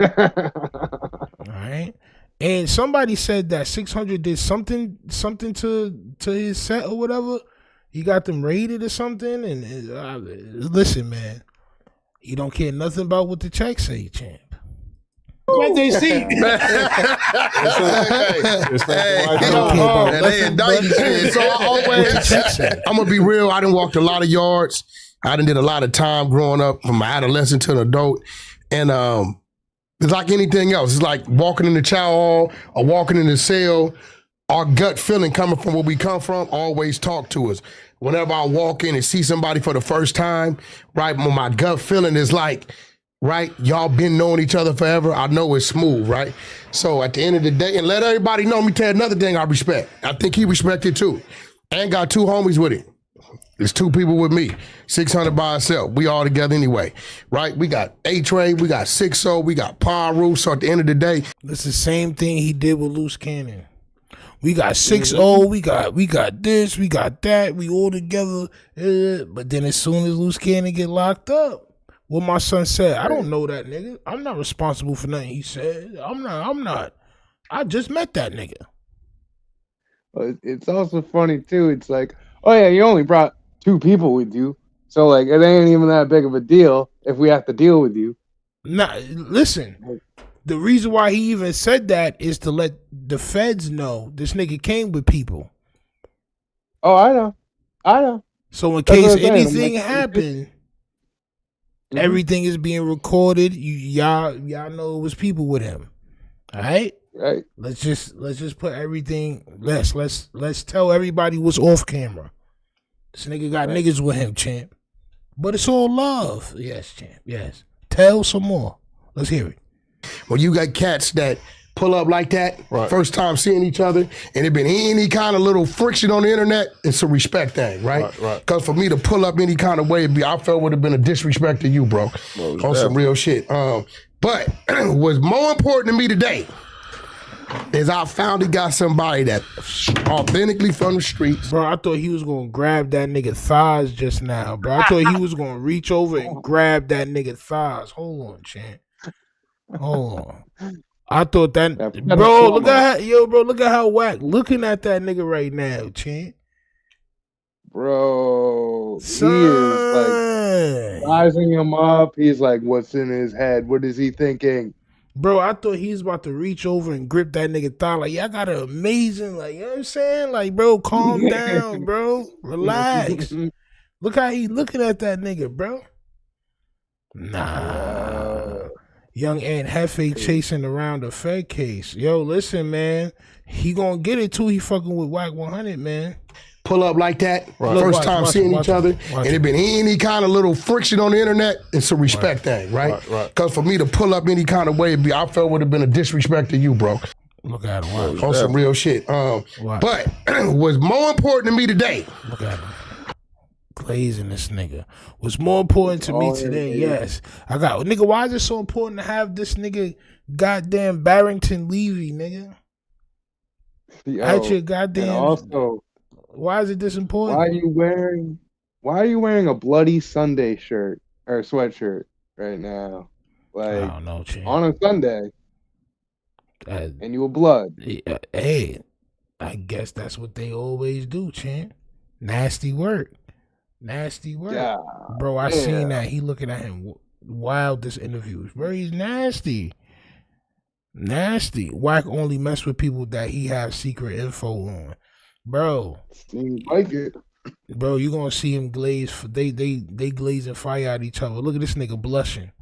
All right. And somebody said that 600 did something to his set or whatever. He got them raided or something. And listen, man, he don't care nothing about what the check say, champ. What they see. They indict you. So I always, I'm gonna be real. I done walked a lot of yards. I done did a lot of time growing up from adolescent to an adult, and it's like anything else. It's like walking in the chow hall or walking in the cell. Our gut feeling coming from where we come from always talk to us. Whenever I walk in and see somebody for the first time, right, my gut feeling is like, right, y'all been knowing each other forever. I know it's smooth, right? So at the end of the day, and let everybody know, me tell you another thing I respect. I think he respected too. And got 2 homies with him. There's 2 people with me. 600 by itself. We all together anyway, right? We got A-Trade, we got 6-0, we got Paru. So at the end of the day, it's the same thing he did with Luce Cannon. We got 6-0, we got this, we got that, we all together. But then as soon as Luce Cannon get locked up, what my son said, I don't know that nigga. I'm not responsible for nothing he said. I'm not. I just met that nigga. It's also funny too. It's like, oh yeah, you only brought 2 people with you, so like it ain't even that big of a deal if we have to deal with you. Nah, listen. The reason why he even said that is to let the feds know this nigga came with people. Oh, I know. So in case anything happened, everything is being recorded. Y'all know it was people with him. All right? Right. Let's just put everything. Let's tell everybody what's off camera. This nigga got niggas with him, champ. But it's all love. Yes, champ. Yes. Tell some more. Let's hear it. when you got cats that pull up like that, first time seeing each other, and it been any kind of little friction on the internet, it's a respect thing, right? Because for me to pull up any kind of way, I felt would have been a disrespect to you, bro, on some real shit. But what's more important to me today is I finally got somebody that authentically from the streets. Bro, I thought he was going to grab that nigga thighs just now, bro. I thought he was going to reach over and grab that nigga thighs. Hold on, Chan. Hold on. I thought that, bro, look at how Wack looking at that nigga right now, Chan. Bro, he is like sizing him up. He's like, what's in his head? What is he thinking? Bro, I thought he was about to reach over and grip that nigga thigh. Like, yeah, I got an amazing, like, you know what I'm saying? Like, bro, calm down, bro. Relax. Look how he looking at that nigga, bro. Nah. Young Aunt Hefe chasing around the Fed case. Yo, listen, man. He gonna get it too. He fucking with Wack 100, man. Pull up like that, first time seeing each other, and it been any kind of little friction on the internet, it's a respect thing, right? Because for me to pull up any kind of way, I felt would have been a disrespect to you, bro. Look at him. On some real shit. But what's more important to me today. Look at him. Glazing this nigga. What's more important to me today, yes. I got, nigga, why is it so important to have this nigga goddamn Barrington Levy, nigga? At your goddamn... Also... Why is it this important? Why are you wearing a bloody Sunday shirt or sweatshirt right now? Like, I don't know, on a Sunday, and you were blood. Hey, I guess that's what they always do, Chan. Nasty work. Yeah, bro. I seen that. He looking at him wild. This interview, bro. He's nasty. Wack only mess with people that he has secret info on. Bro, seems like it. Bro, you gonna see him glaze. They glazing fire at each other. Look at this nigga blushing,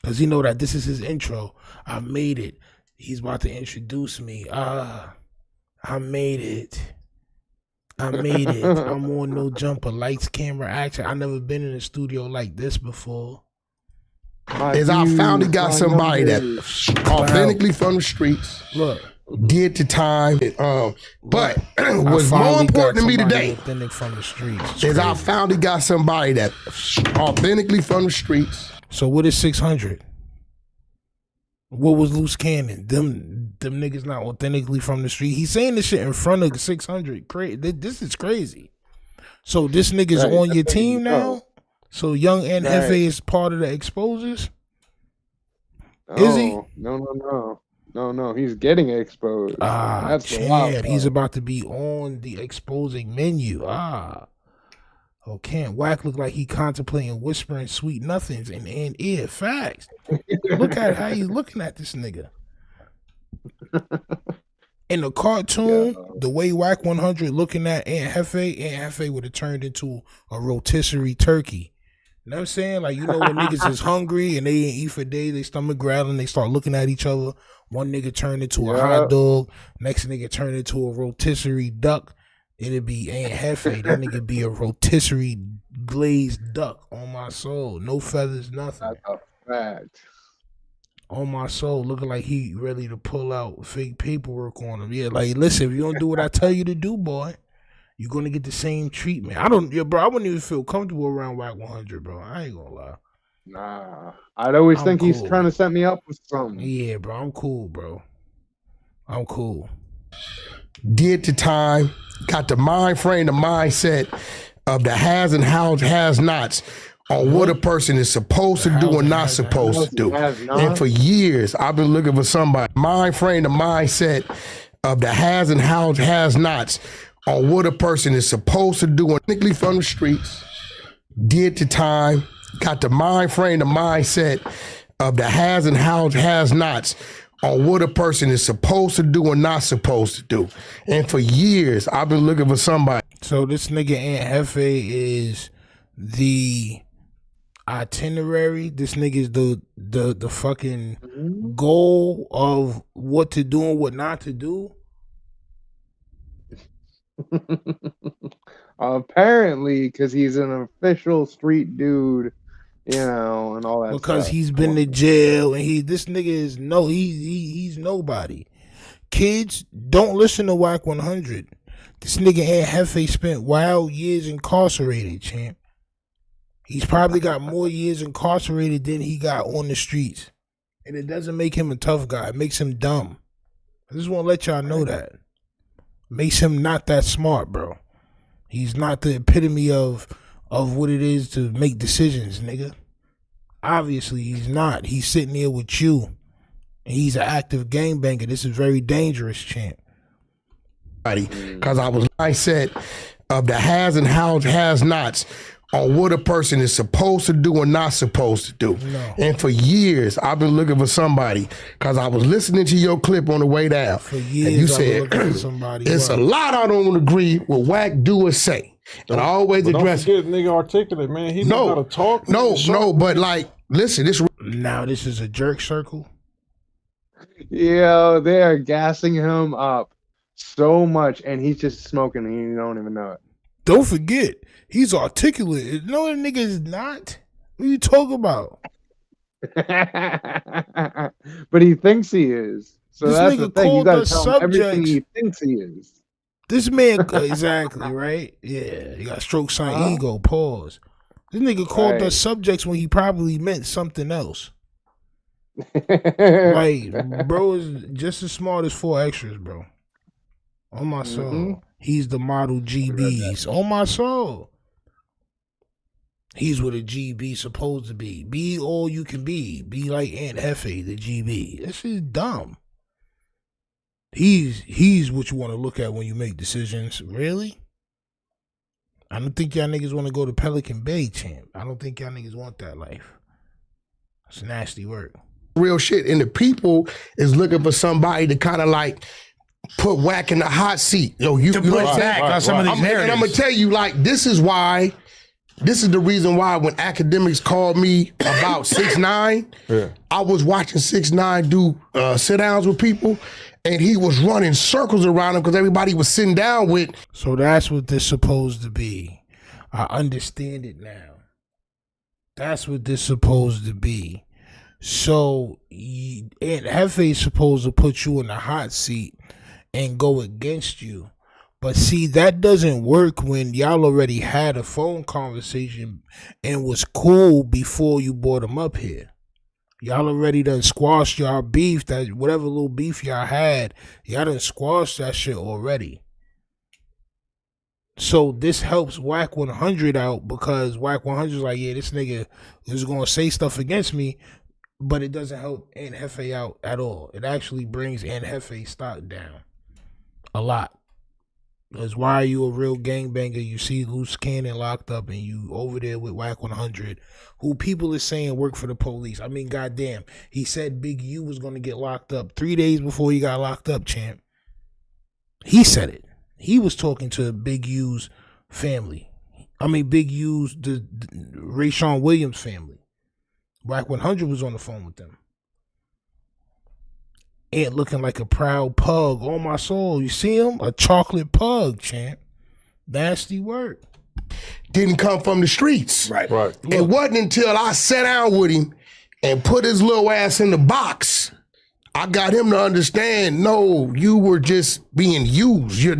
cause he know that this is his intro. I made it. He's about to introduce me. I made it. I'm on No Jumper. Lights, camera, action. I never been in a studio like this before. Is I finally got somebody that authentically from the streets. Look. Did the time. But what's more important to me today authentic from the streets. is I finally got somebody that authentically from the streets. So what is 600? What was Loose Cannon? Them niggas not authentically from the street. He's saying this shit in front of 600. This is crazy. So this nigga's on your team now? So Young and Hefe is part of the exposers? Is he? No, he's getting exposed. That's Chad, he's about to be on the exposing menu. Oh, can't Wack look like he contemplating whispering sweet nothings in ear. Facts. Look at how he's looking at this nigga. In the cartoon, the way Wack 100 looking at Aunt Hefe would have turned into a rotisserie turkey. You know what I'm saying? Like, you know when niggas is hungry and they ain't eat for days, they stomach growling, they start looking at each other. One nigga turned into a hot dog, next nigga turned into a rotisserie duck. It'd be Aunt Hefe. That nigga be a rotisserie glazed duck on my soul. No feathers, nothing. That's a fact. On my soul, looking like he ready to pull out fake paperwork on him. Yeah, like, listen, if you don't do what I tell you to do, boy, you're gonna get the same treatment. I wouldn't even feel comfortable around Wack 100, bro. I ain't gonna lie. Nah, I'd always think he's trying to set me up with something. Yeah, bro, I'm cool, bro. I'm cool. Did the time, got the mind frame, the mindset of the has and has nots on what a person is supposed to do or not supposed to do. And for years, I've been looking for somebody. Mind frame, the mindset of the has and has nots on what a person is supposed to do, technically from the streets, did the time, got the mind frame, the mindset of the has and has nots on what a person is supposed to do or not supposed to do. And for years, I've been looking for somebody. So this nigga Aunt Hefe is the itinerary. This nigga is the fucking goal of what to do and what not to do. Apparently, because he's an official street dude, you know, and all that. Because stuff. he's been to jail and this nigga is he's nobody. Kids, don't listen to Wack 100. This nigga Aunt Hefe spent wild years incarcerated, champ. He's probably got more years incarcerated than he got on the streets. And it doesn't make him a tough guy. It makes him dumb. I just want to let y'all know that. Makes him not that smart, bro. He's not the epitome of what it is to make decisions, nigga. Obviously, he's not. He's sitting here with you. And he's an active gangbanger. This is very dangerous, champ. Because I was mindset of the has and has nots on what a person is supposed to do or not supposed to do. No. And for years, I've been looking for somebody because I was listening to your clip on the way down. For years, and you said, it's a lot I don't agree with Wack do or say. And I always address it. Nigga articulate, man. He knows how to talk. No, but like, listen, this. Now this is a jerk circle. Yo, they are gassing him up so much, and he's just smoking, and you don't even know it. Don't forget, he's articulate. No, that nigga is not. What are you talking about? But he thinks he is. So this that's nigga the thing. You gotta tell him subjects. everything he thinks he is. This man, exactly, right? Yeah, you got stroke sign ego, pause. This nigga called us subjects when he probably meant something else. Like, bro is just as smart as 4 extras, bro. On my soul. He's the model GBs. On my soul. He's what a GB supposed to be. Be all you can be. Be like Aunt Hefe, the GB. This is dumb. He's what you want to look at when you make decisions. Really? I don't think y'all niggas want to go to Pelican Bay, champ. I don't think y'all niggas want that life. It's nasty work. Real shit. And the people is looking for somebody to kind of like put Wack in the hot seat. Yo, you to put back on some of these narratives. And I'm gonna tell you, like, this is why This is the reason why when academics called me about 6ix9ine, I was watching 6ix9ine do sit-downs with people, and he was running circles around him because everybody was sitting down with. So that's what this supposed to be. I understand it now. That's what this supposed to be. So Aunt Hefe's supposed to put you in the hot seat and go against you. But see, that doesn't work when y'all already had a phone conversation and was cool before you brought him up here. Y'all already done squashed y'all beef, that whatever little beef y'all had, y'all done squashed that shit already. So this helps Wack 100 out because Wack 100 is like, yeah, this nigga is going to say stuff against me, but it doesn't help Aunt Hefe out at all. It actually brings Aunt Hefe's stock down a lot. Because why are you a real gangbanger? You see Luce Cannon locked up and you over there with Wack 100, who people are saying work for the police. I mean, goddamn, he said Big U was going to get locked up 3 days before he got locked up, champ. He said it. He was talking to Big U's family. I mean, Big U's, the Rayshawn Williams family. Wack 100 was on the phone with them. Ain't looking like a proud pug on my soul. You see him? A chocolate pug, champ. Nasty work. Didn't come from the streets. Right. It wasn't until I sat down with him and put his little ass in the box, I got him to understand, no, you were just being used. You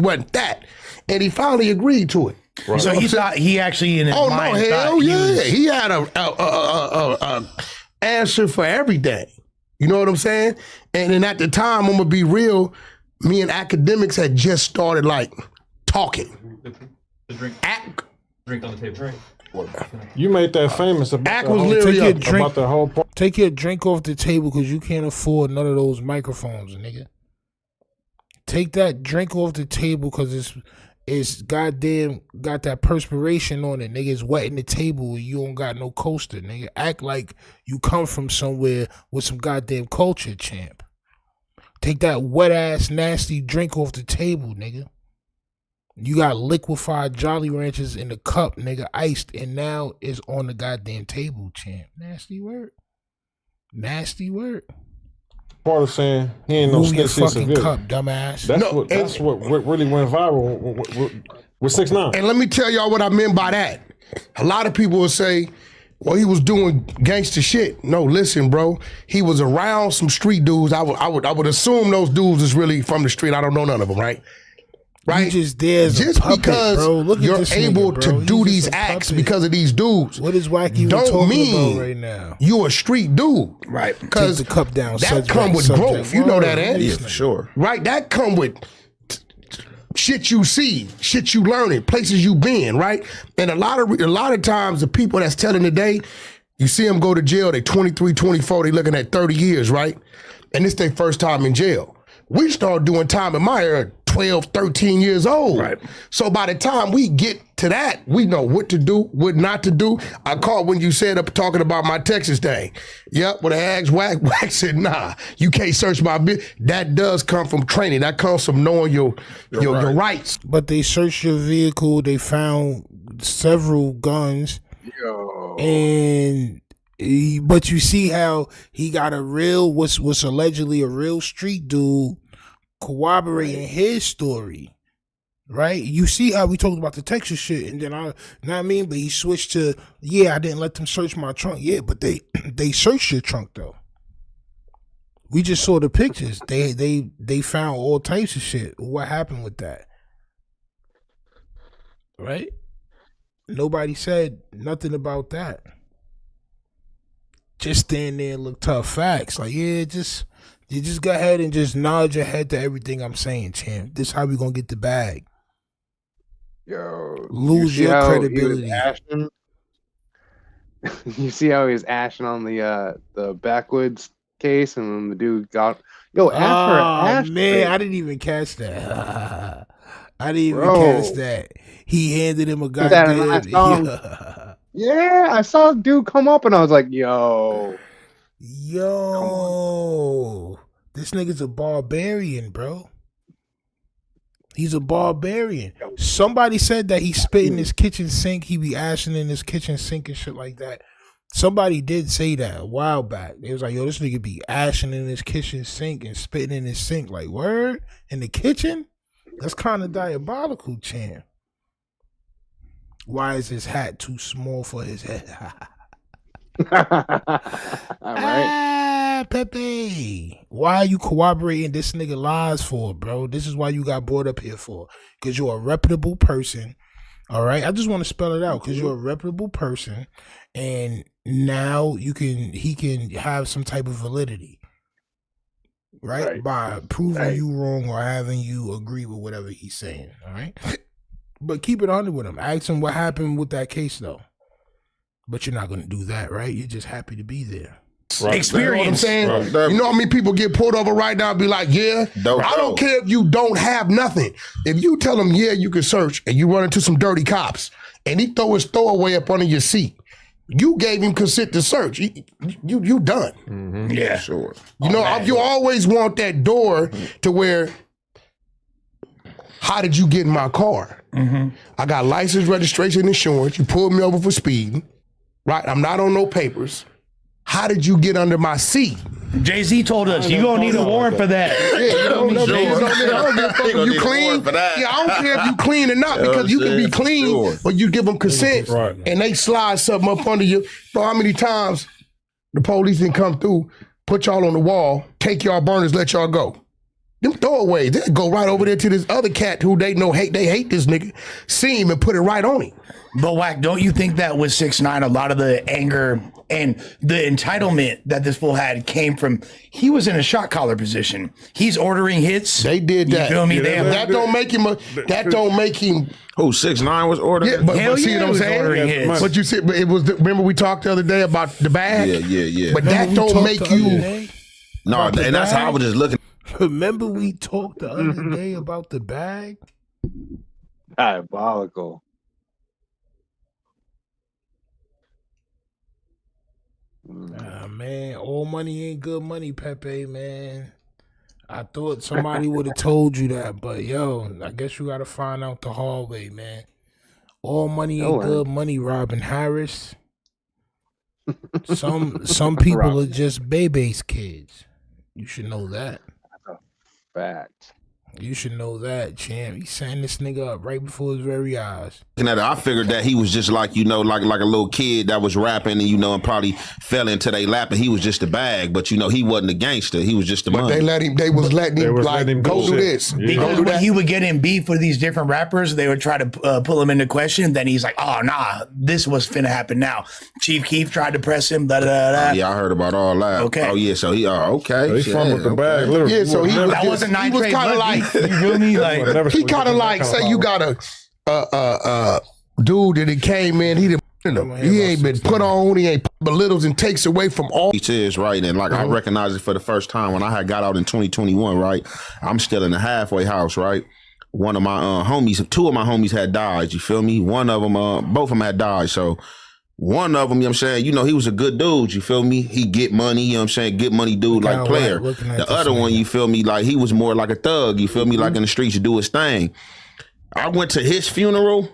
wasn't that. And he finally agreed to it. Right. So he thought he actually in his mind. Oh no, hell yeah. He had a answer for everything. You know what I'm saying? And then at the time, I'm gonna be real, me and academics had just started like talking. The drink. Drink on the table. You made that famous about Ack the was whole, literally about the whole point. Take your drink off the table because you can't afford none of those microphones, nigga. Take that drink off the table because it's goddamn got that perspiration on it, nigga. It's wetting the table and you don't got no coaster, nigga. Act like you come from somewhere with some goddamn culture, champ. Take that wet ass nasty drink off the table, nigga. You got liquefied Jolly Ranchers in the cup, nigga, iced, and now it's on the goddamn table, champ. Nasty work. Nasty work. Part of saying he ain't no Move your snitch fucking severe. cup, dumbass. That's what really went viral with 6ix9ine. And let me tell y'all what I meant by that. A lot of people will say, well, he was doing gangster shit. No, listen, bro. He was around some street dudes. I would assume those dudes is really from the street. I don't know none of them, right? Right? You just there as a puppet, because bro. Look at you're this able nigga, to bro. do He's these just a acts puppet. because of these dudes. What is Wack even don't talking mean about right now? you a street dude. Right. Because Take the cup down. that come with growth. You know that, Ed? Yeah, for sure. Right? That come with shit you see, shit you learning, places you been, right? And a lot of times the people that's telling today, you see them go to jail, they 23, 24, they looking at 30 years, right? And it's their first time in jail. We started doing time in my era 12, 13 years old. Right. So by the time we get to that, we know what to do, what not to do. I caught when you said up talking about my Texas thing. Yep, when I asked Wack, Wack said, nah, you can't search my business. That does come from training. That comes from knowing your rights. But they searched your vehicle. They found several guns. But you see how he got a real, what's allegedly a real street dude corroborating his story, right? You see how we talked about the Texas shit, and then but he switched to, I didn't let them search my trunk. Yeah, but they searched your trunk though. We just saw the pictures. They found all types of shit. What happened with that? Right? Nobody said nothing about that. Just stand there and look tough. Facts. Like, you just go ahead and just nod your head to everything I'm saying, champ. This is how we gonna get the bag. Yo, Lose your credibility. You see how he was ashing on the backwoods case, and then the dude got ash. Man, I didn't even catch that. I didn't even catch that. He handed him a goddamn. Yeah, I saw a dude come up, and I was like, yo, this nigga's a barbarian, bro. He's a barbarian. Somebody said that he spit in his kitchen sink. He be ashing in his kitchen sink and shit like that. Somebody did say that a while back. They was like, yo, this nigga be ashing in his kitchen sink and spitting in his sink. Like, word? In the kitchen? That's kind of diabolical, champ. Why is his hat too small for his head? All right. Pepe. Why are you corroborating this nigga lies for, bro? This is why you got brought up here for. Because you're a reputable person. All right? I just want to spell it out. Because you're a reputable person. And now he can have some type of validity. Right? By proving you wrong or having you agree with whatever he's saying. All right? But keep it 100 with him. Ask him what happened with that case, though. But you're not going to do that, right? You're just happy to be there. Right. Experience. You know what I'm saying? You know how many people get pulled over right now and be like, yeah, I don't care if you don't have nothing. If you tell them, yeah, you can search, and you run into some dirty cops, and he throw his throwaway up under your seat, you gave him consent to search. You done. Mm-hmm. Yeah. Sure. You know, you always want that door to where, how did you get in my car? Mm-hmm. I got license, registration, insurance. You pulled me over for speeding. Right? I'm not on no papers. How did you get under my seat? Jay-Z told us you don't need a warrant for that. Yeah, you clean? Yeah, I don't care if you clean or not, because you can be clean, but you give them consent and they slide something up under you. Bro, how many times the police didn't come through, put y'all on the wall, take y'all burners, let y'all go? Them throwaways, they go right over there to this other cat who they hate this nigga, see him and put it right on him. But Wack, don't you think that with 6ix9ine, a lot of the anger and the entitlement that this fool had came from, he was in a shot collar position. He's ordering hits. They did that. You feel me? That don't make him. That don't make him. Who 6ix9ine was ordering? Yeah, but see what I'm saying? But you said, it was. Remember we talked the other day about the bag? Yeah. But that don't make you. No, and that's how I was just looking. Remember we talked the other day about the bag? Diabolical. Man, all money ain't good money, Pepe, man. I thought somebody would have told you that, but yo, I guess you gotta find out the hard way, man. All money ain't good money, Robin Harris. Some people are just baby's kids. You should know that. Fact. You should know that, champ. He signed this nigga up right before his very eyes. I figured that he was just like, you know, like a little kid that was rapping and, you know, and probably fell into their lap and he was just a bag. But, you know, he wasn't a gangster. He was just a money. They was letting him go do this. Because when he would get in beef with these different rappers, they would try to pull him into question. Then he's like, oh, nah, this was finna happen now. Chief Keef tried to press him, Yeah, I heard about all that. Okay. Oh, yeah, so okay. So he fumbled the bag, literally. Yeah, so that wasn't nine trade kind of like, you feel me? Like, he kind of like, say you got a dude that it came in, he ain't been put on, he ain't belittles and takes away from all. He says, right, and like I recognized it for the first time when I had got out in 2021, right? I'm still in the halfway house, right? One of my homies, two of my homies had died, you feel me? One of them, both of them had died, so one of them, you know what I'm saying, you know, he was a good dude, you feel me? He get money, you know what I'm saying, get money dude, like player. The other one, you feel me, like he was more like a thug, you feel me, like in the streets to do his thing. I went to his funeral,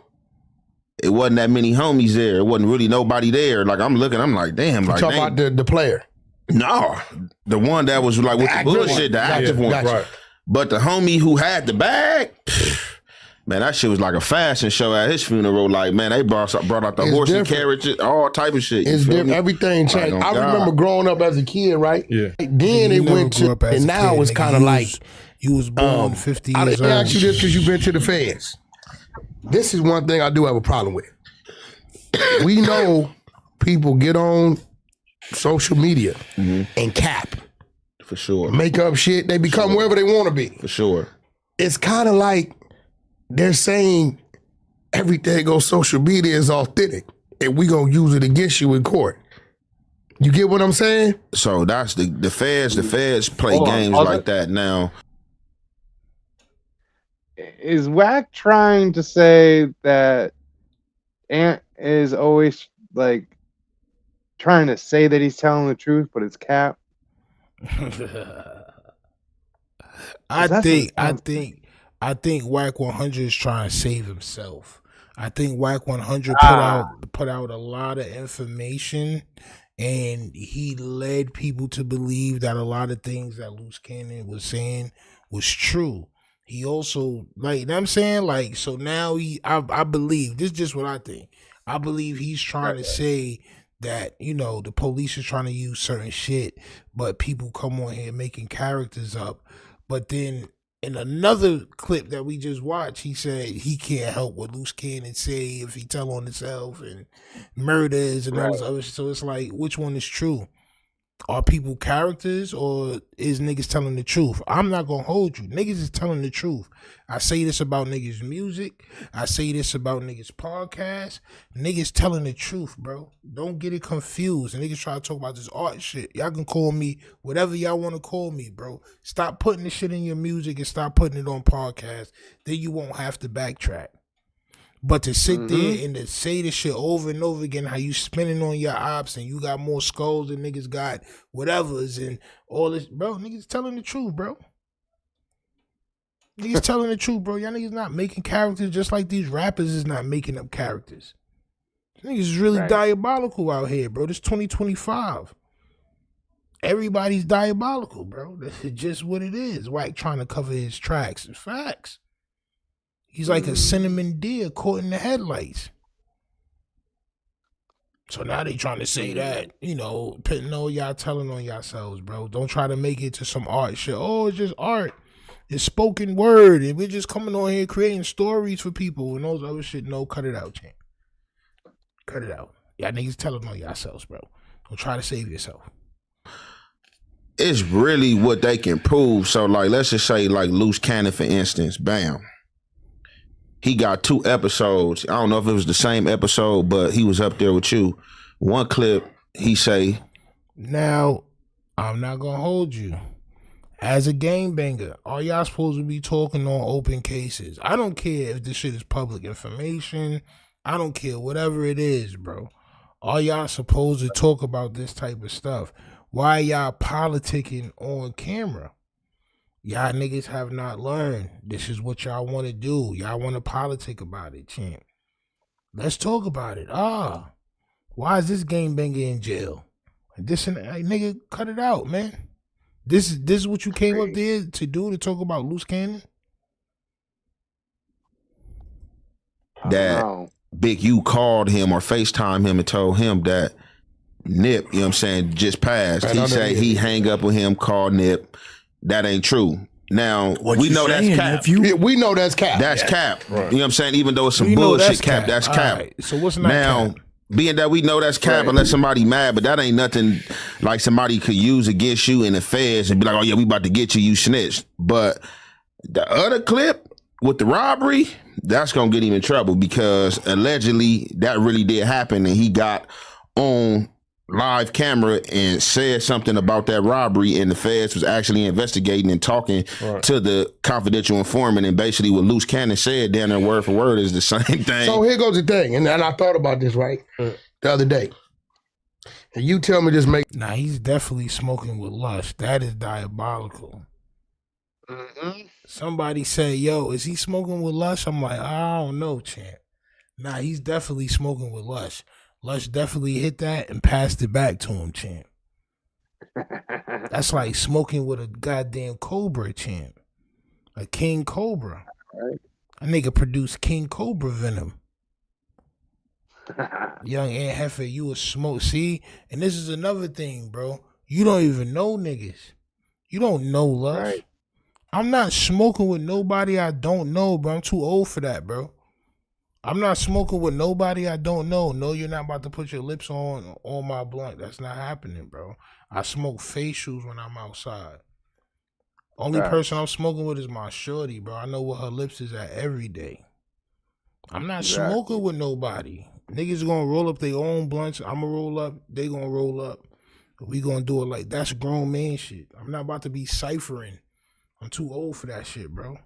it wasn't that many homies there, it wasn't really nobody there. Like I'm looking, I'm like, damn. You like, talking about the player? No, the one that was like with the bullshit, the active one. Right. But the homie who had the bag, man, that shit was like a fashion show at his funeral. Like, man, they brought out the horse and carriages, all type of shit. It's different. Everything changed. I remember growing up as a kid, right? Yeah. Then it went to, and now it's kind of like, you was born 50 years old. I ask you this because you've been to the feds. This is one thing I do have a problem with. We know people get on social media and cap. For sure. Make up shit. They become wherever they want to be. For sure. It's kind of like they're saying everything on social media is authentic and we gonna use it against you in court. You get what I'm saying? So that's the feds play games like that now. Is Wack trying to say that Ant is always like trying to say that he's telling the truth, but it's cap? I think I think Wack 100 is trying to save himself. I think Wack 100 put out a lot of information, and he led people to believe that a lot of things that Luce Cannon was saying was true. He also, like, you know what I'm saying? Like, so now I believe, this is just what I think. I believe he's trying to say that, you know, the police are trying to use certain shit, but people come on here making characters up. But then in another clip that we just watched, he said he can't help what Luce Cannon say if he tell on himself and murders and all this other shit. So it's like, which one is true? Are people characters or is niggas telling the truth? I'm not gonna hold you. Niggas is telling the truth. I say this about niggas' music. I say this about niggas' podcasts. Niggas telling the truth, bro. Don't get it confused. And niggas try to talk about this art shit. Y'all can call me whatever y'all want to call me, bro. Stop putting this shit in your music and stop putting it on podcasts. Then you won't have to backtrack. But to sit there and to say this shit over and over again, how you spinning on your ops and you got more skulls than niggas got whatever's and all this, bro, niggas telling the truth, bro. Niggas telling the truth, bro. Y'all niggas not making characters just like these rappers is not making up characters. Niggas is really diabolical out here, bro. This 2025. Everybody's diabolical, bro. That's just what it is. Wack trying to cover his tracks. It's facts. He's like a cinnamon deer caught in the headlights. So now they trying to say that, you know, no, y'all telling on yourselves, bro. Don't try to make it to some art shit. Oh, it's just art. It's spoken word. And we're just coming on here creating stories for people and those other shit. No, cut it out, champ. Cut it out. Y'all niggas telling on yourselves, bro. Don't try to save yourself. It's really what they can prove. So, like, let's just say, like, Luce Cannon, for instance, bam. He got 2 episodes. I don't know if it was the same episode, but he was up there with you. One clip, he say, now, I'm not going to hold you. As a gangbanger, are y'all supposed to be talking on open cases? I don't care if this shit is public information. I don't care whatever it is, bro. Are y'all supposed to talk about this type of stuff? Why y'all politicking on camera? Y'all niggas have not learned. This is what y'all want to do. Y'all want to politic about it, champ. Let's talk about it. Why is this gangbanger in jail? This and that, nigga, cut it out, man. This is what you came up there to do, to talk about Luce Cannon? That Big U called him or FaceTime him and told him that Nip, you know what I'm saying, just passed. He said he hang up with him, called Nip. That ain't true. Now, we know that's cap. We know that's cap. That's cap. Right. You know what I'm saying? Even though it's some bullshit cap, that's cap. Right. So what's not now, cap? Being that we know that's cap, unless somebody mad, but that ain't nothing like somebody could use against you in the feds and be like, oh yeah, we about to get you, you snitched. But the other clip with the robbery, that's gonna get him in trouble because allegedly that really did happen and he got on live camera and said something about that robbery and the feds was actually investigating and talking to the confidential informant, and basically what Luce Cannon said down there word for word is the same thing. So here goes the thing, and I thought about this the other day. And you tell me this make... Nah, he's definitely smoking with Lush. That is diabolical. Somebody say, yo, is he smoking with Lush? I'm like, I don't know, champ. Nah, he's definitely smoking with Lush. Lush definitely hit that and passed it back to him, champ. That's like smoking with a goddamn cobra, champ. A king cobra. A nigga produced king cobra venom. Young Aunt Heifer, you a smoke. See? And this is another thing, bro. You don't even know niggas. You don't know Lush. I'm not smoking with nobody I don't know, bro. I'm too old for that, bro. I'm not smoking with nobody I don't know. No, you're not about to put your lips on my blunt. That's not happening, bro. I smoke facials when I'm outside. Only person I'm smoking with is my shorty, bro. I know what her lips is at every day. I'm not smoking with nobody. Niggas gonna roll up their own blunts. I'm gonna roll up. They gonna roll up. We gonna do it like that's grown man shit. I'm not about to be ciphering. I'm too old for that shit, bro.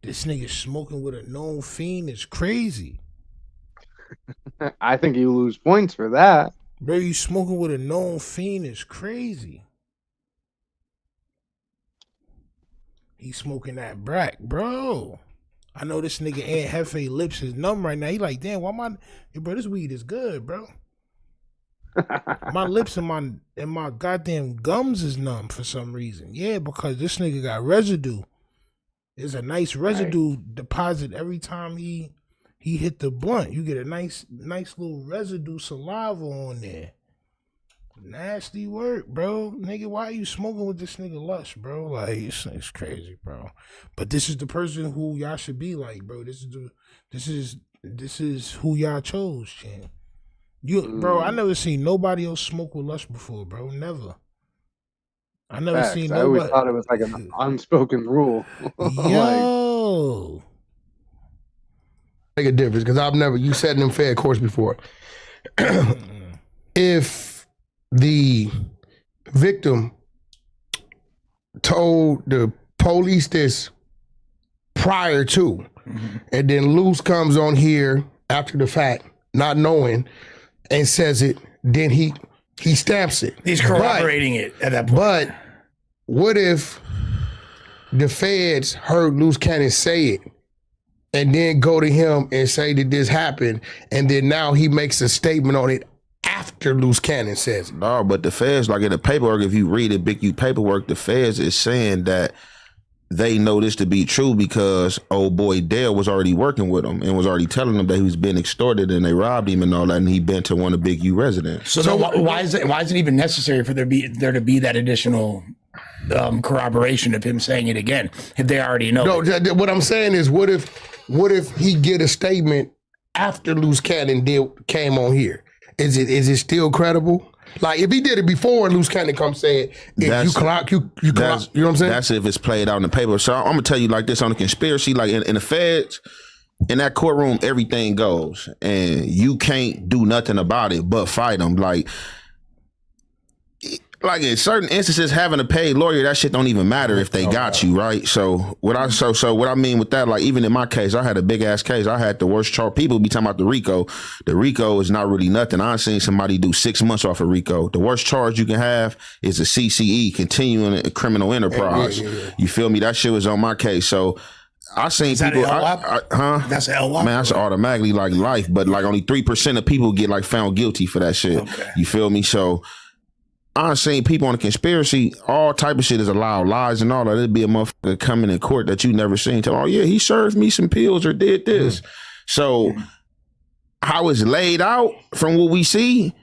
This nigga smoking with a known fiend is crazy. I think you lose points for that. Bro, you smoking with a known fiend is crazy. He smoking that Bricc, bro. I know this nigga Aunt Hefe lips is numb right now. He like, damn, why my bro? This weed is good, bro. My lips and my goddamn gums is numb for some reason. Yeah, because this nigga got residue. There's a nice residue deposit every time he hit the blunt. You get a nice little residue saliva on there. Nasty work, bro. Nigga, why are you smoking with this nigga Luce, bro? Like, it's crazy, bro. But this is the person who y'all should be like, bro. This is who y'all chose, champ. Bro, I never seen nobody else smoke with Luce before, bro. Never. I never seen nobody. I always thought it was like an unspoken rule. Yo. Make a difference because I've never, you said it in fair course before. If the victim told the police this prior to, and then Luce comes on here after the fact, not knowing, and says it, then he stamps it. He's corroborating it at that point. But what if the feds heard Luce Cannon say it and then go to him and say that this happened, and then now he makes a statement on it after Luce Cannon says it? No, but the feds, like in the paperwork, if you read it, Big U paperwork, the feds is saying that they know this to be true because old boy Dale was already working with him and was already telling them that he was being extorted and they robbed him and all that, and he been to one of Big U residents. So why is it even necessary for there to be that additional corroboration of him saying it again if they already know? No, what I'm saying is, what if he get a statement after Luce Cannon came on here? Is it still credible? Like if he did it before and Luce Cannon come say it, you know what I'm saying? That's if it's played out in the paper. So I'm gonna tell you like this on the conspiracy, like in the feds, in that courtroom, everything goes, and you can't do nothing about it but fight them. Like in certain instances, having a paid lawyer, that shit don't even matter if they got you, right? So what I mean with that, like even in my case, I had a big ass case. I had the worst charge. People be talking about the RICO. The RICO is not really nothing. I've seen somebody do 6 months off of RICO. The worst charge you can have is a CCE, continuing a criminal enterprise. Yeah. You feel me? That shit was on my case. So I seen people, That's an LWAP? Man, that's automatically like life, but like only 3% of people get like found guilty for that shit. Okay. You feel me? So I've seen people on the conspiracy, all type of shit is allowed, lies and all that. It'd be a motherfucker coming in court that you never seen. Tell, oh yeah, he served me some pills or did this. So how it's laid out from what we see,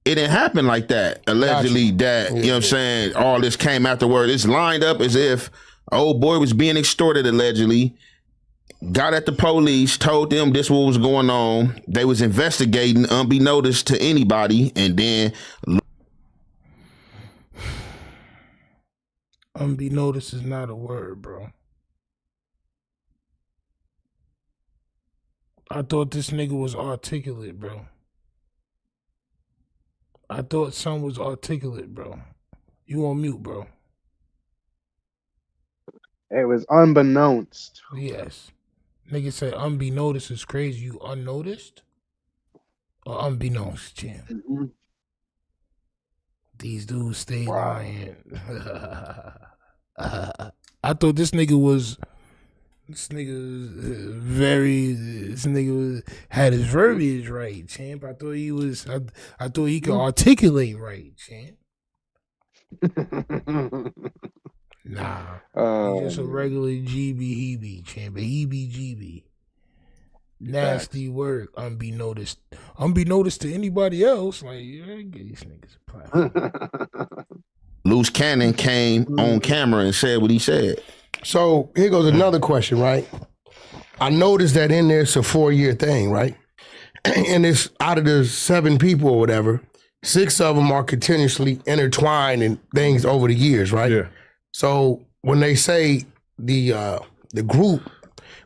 it didn't happen like that. Allegedly that, you know what I'm saying, all this came afterward. It's lined up as if old boy was being extorted allegedly, got at the police, told them this what was going on. They was investigating unbeknownst to anybody, and then unbeknownst is not a word, bro. I thought this nigga was articulate, bro. I thought son was articulate, bro. You on mute, bro. It was unbeknownst. Yes. Nigga said unbeknownst is crazy. You unnoticed? Or unbeknownst, champ? Mm-hmm. These dudes stay lying. I thought this nigga had his verbiage right, champ. I thought he could articulate right, champ. Nah. He's just a regular GB-heebie, champ. A heebie-jeebie. Nasty work, unbeknownst. Unbeknownst to anybody else, like, get these niggas a platform. Luce Cannon came on camera and said what he said. So here goes another question, right? I noticed that in there it's a 4-year thing, right? And it's out of the 7 people or whatever, 6 of them are continuously intertwined in things over the years, right? Yeah. So when they say the group,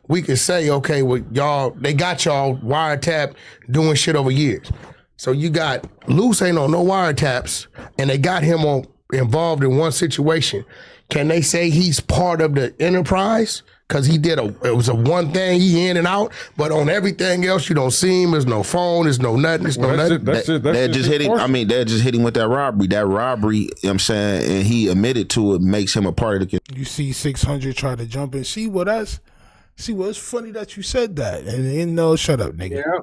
we could say, okay, well, y'all, they got y'all wiretap doing shit over years. So you got Luce ain't on no wiretaps, and they got him involved in one situation. Can they say he's part of the enterprise because he did it was a one thing, he in and out, but on everything else, you don't see him. There's no phone, there's no nothing, there's no nothing. That just hit him. I mean, that just hit him with that robbery. That robbery, you know what I'm saying, and he admitted to it, makes him a part of the. You see 600 try to jump in. See, it's funny that you said that. And no, shut up, nigga. Yeah.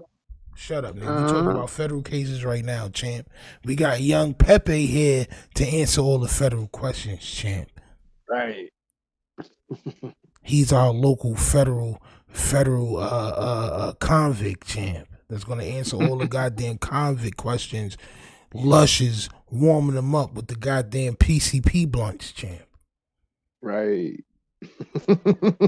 Shut up, nigga. We talking about federal cases right now, champ. We got young Pepe here to answer all the federal questions, champ. Right. He's our local federal convict champ that's gonna answer all the goddamn convict questions. Lush is warming them up with the goddamn PCP blunts, champ. Right.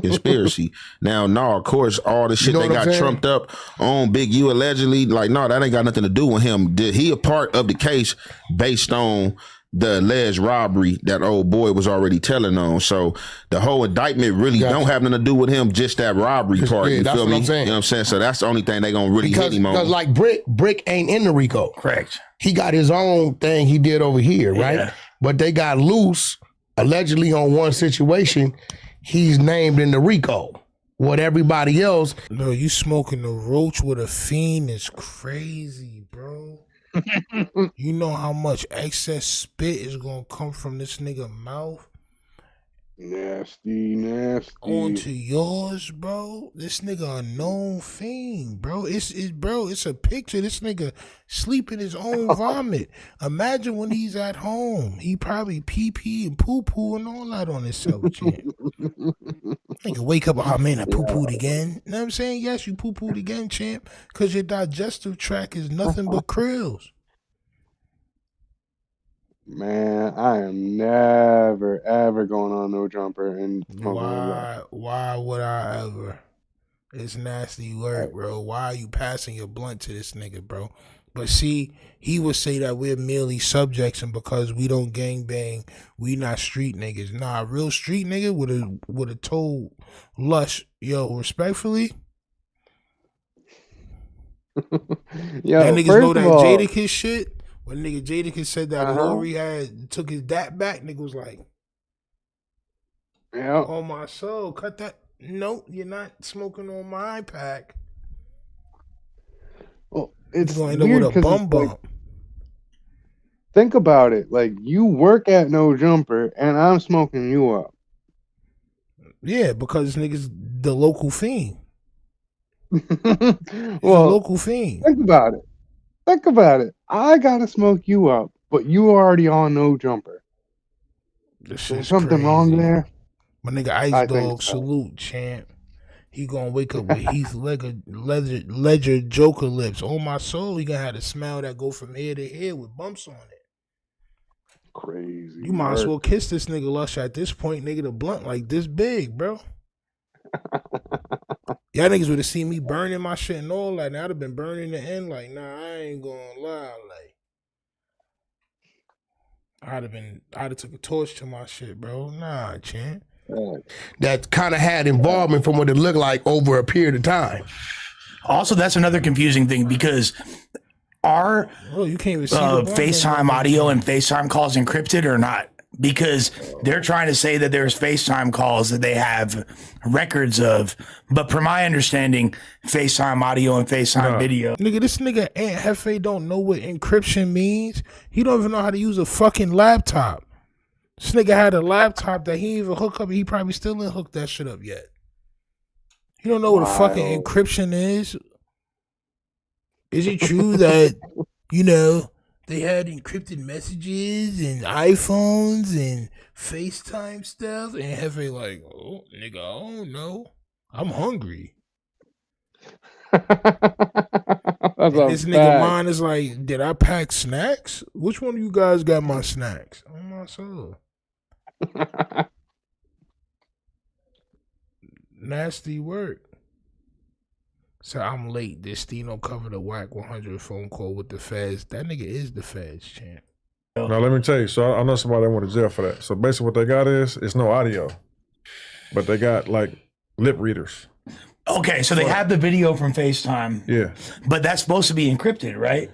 Conspiracy. Now, no, of course, all the shit that got trumped up on Big U allegedly, like, no, that ain't got nothing to do with him. He a part of the case based on the alleged robbery that old boy was already telling on. So the whole indictment really don't have nothing to do with him, just that robbery part. Yeah, you that's feel what me? I'm saying. You know what I'm saying? So that's the only thing they gonna really hit him on. Because like Bricc ain't in the RICO. Correct. He got his own thing he did over here, right? Yeah. But they got Luce allegedly on one situation. He's named in the RICO. What everybody else. No, you smoking the roach with a fiend is crazy, bro. You know how much excess spit is gonna come from this nigga mouth? Nasty. Onto yours, bro. This nigga a known fiend, bro. It's a picture. This nigga sleeping his own vomit. Imagine when he's at home. He probably pee and poo and all that on himself, champ. Nigga wake up, oh man, I poo-pooed again. You know what I'm saying? Yes, you poo-pooed again, champ, because your digestive tract is nothing but krills. Man, I am never, ever going on no jumper and Why would I ever? It's nasty work, bro. Why are you passing your blunt to this nigga, bro? But see, he would say that we're merely subjects, and because we don't gangbang, we not street niggas. Nah, a real street nigga would have told Lush, yo, respectfully. Yo, that niggas know that Jadakiss shit. When nigga Jadakiss said that Lori took his dat back, nigga was like, yeah, oh my soul, cut that. Nope, you're not smoking on my pack. Well, it's gonna end up with a bump. Like, think about it. Like, you work at No Jumper and I'm smoking you up. Yeah, because niggas the local fiend. Well, local fiend. Think about it. I gotta smoke you up, but you already on No Jumper. There's something wrong there. My nigga Ice Dog, salute, champ. He gonna wake up with Heath Ledger Joker lips. On my soul, he gonna have a smell that go from ear to ear with bumps on it. Crazy. You might as well kiss this nigga Lush at this point, nigga. The blunt like this big, bro. Y'all niggas would have seen me burning my shit and all that. Now I'd have been burning the end. Like, nah, I ain't gonna lie. Like, I'd have took a torch to my shit, bro. Nah, champ. That kind of had involvement from what it looked like over a period of time. Also, that's another confusing thing because are you can't even see FaceTime audio and FaceTime calls encrypted or not? Because they're trying to say that there's FaceTime calls that they have records of, but from my understanding, FaceTime audio and FaceTime video. Nigga, this nigga Aunt Hefe don't know what encryption means. He don't even know how to use a fucking laptop. This nigga had a laptop that he even hook up. He probably still didn't hook that shit up yet. He don't know what a fucking encryption is. Is it true that, you know, they had encrypted messages and iPhones and FaceTime stuff? And Hefe like, oh, nigga, I don't know. I'm hungry. And this nigga mine is like, did I pack snacks? Which one of you guys got my snacks? Oh, my soul. Nasty work. So I'm late. This Stino covered a Wack 100 phone call with the feds. That nigga is the feds, champ. Now let me tell you. So I know somebody that went to jail for that. So basically, what they got is it's no audio, but they got like lip readers. Okay, so they have the video from FaceTime. Yeah, but that's supposed to be encrypted, right?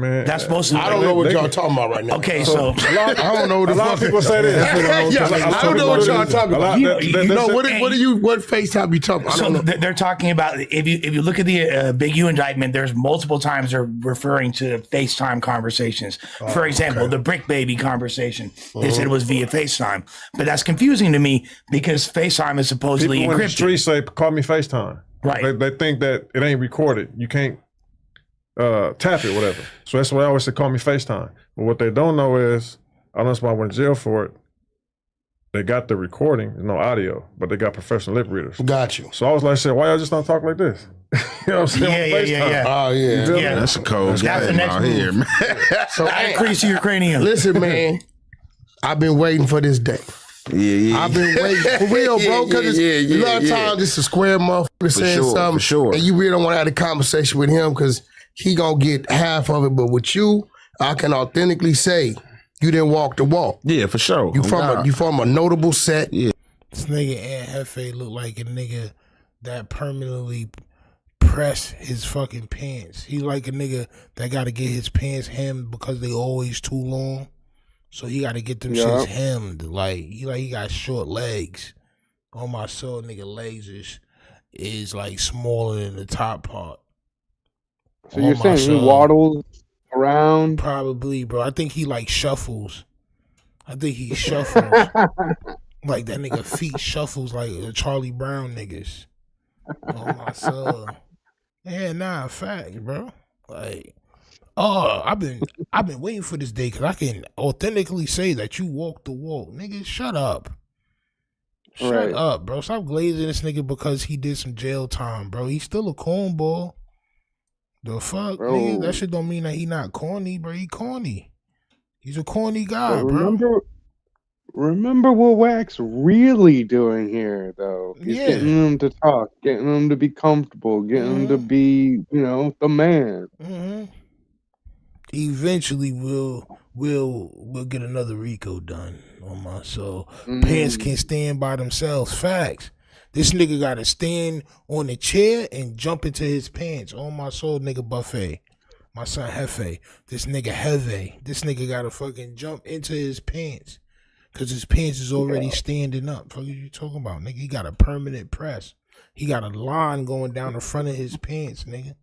Man, That's supposed to. I don't know what y'all talking about right now. Okay, so I don't know what the a lot of people say this. I don't know what y'all talking about. What FaceTime you talking about? I So don't know. they're talking about if you look at the Big U indictment, there's multiple times they're referring to FaceTime conversations. For example, the Bricc baby conversation, they said it was via FaceTime, but that's confusing to me because FaceTime is supposedly People in the encrypted. streets say, "Call me FaceTime." Right. They think that it ain't recorded. You can't tap it, whatever. So that's why I always say, "Call me FaceTime." But what they don't know is, I don't know why I went to jail for it. They got the recording, no audio, but they got professional lip readers. Got you. So I was like, "Shit, why y'all just don't talk like this?" You know what I'm saying? Yeah. Oh yeah. That's a cold game out here, man. So increase your cranium. Listen, man, I've been waiting for this day. Yeah. I've been waiting for real, bro. Because a lot of times it's a square motherfucker saying something, for sure. and you really don't want to have a conversation with him because he gonna get half of it. But with you, I can authentically say you didn't walk the walk. Yeah, for sure. You from a notable set. Yeah. This nigga Aunt Hefe look like a nigga that permanently press his fucking pants. He like a nigga that got to get his pants hemmed because they always too long. So he got to get them shits hemmed. Like he got short legs. On my soul, nigga legs is like smaller than the top part. So you're saying he waddles around? Probably, bro. I think he like shuffles. I think he shuffles. Like that nigga feet shuffles like the Charlie Brown niggas. On my soul. Yeah, nah, fact, bro. Like, I've been waiting for this day because I can authentically say that you walk the walk. Nigga, shut up. Shut up, bro. Stop glazing this nigga because he did some jail time, bro. He's still a cornball. The fuck, Bro. nigga? That shit don't mean that he not corny, bro. He corny. He's a corny guy, bro. Remember what Wack's really doing here, though. He's getting them to talk, getting them to be comfortable, getting them to be, the man. Mm-hmm. Eventually, we'll get another RICO done on my soul. Pants can't stand by themselves. Facts. This nigga got to stand on the chair and jump into his pants. On my soul, nigga Buffet. My son Hefe. This nigga Heve. This nigga got to fucking jump into his pants. Because his pants is already standing up. What are you talking about, nigga? He got a permanent press. He got a line going down the front of his pants, nigga.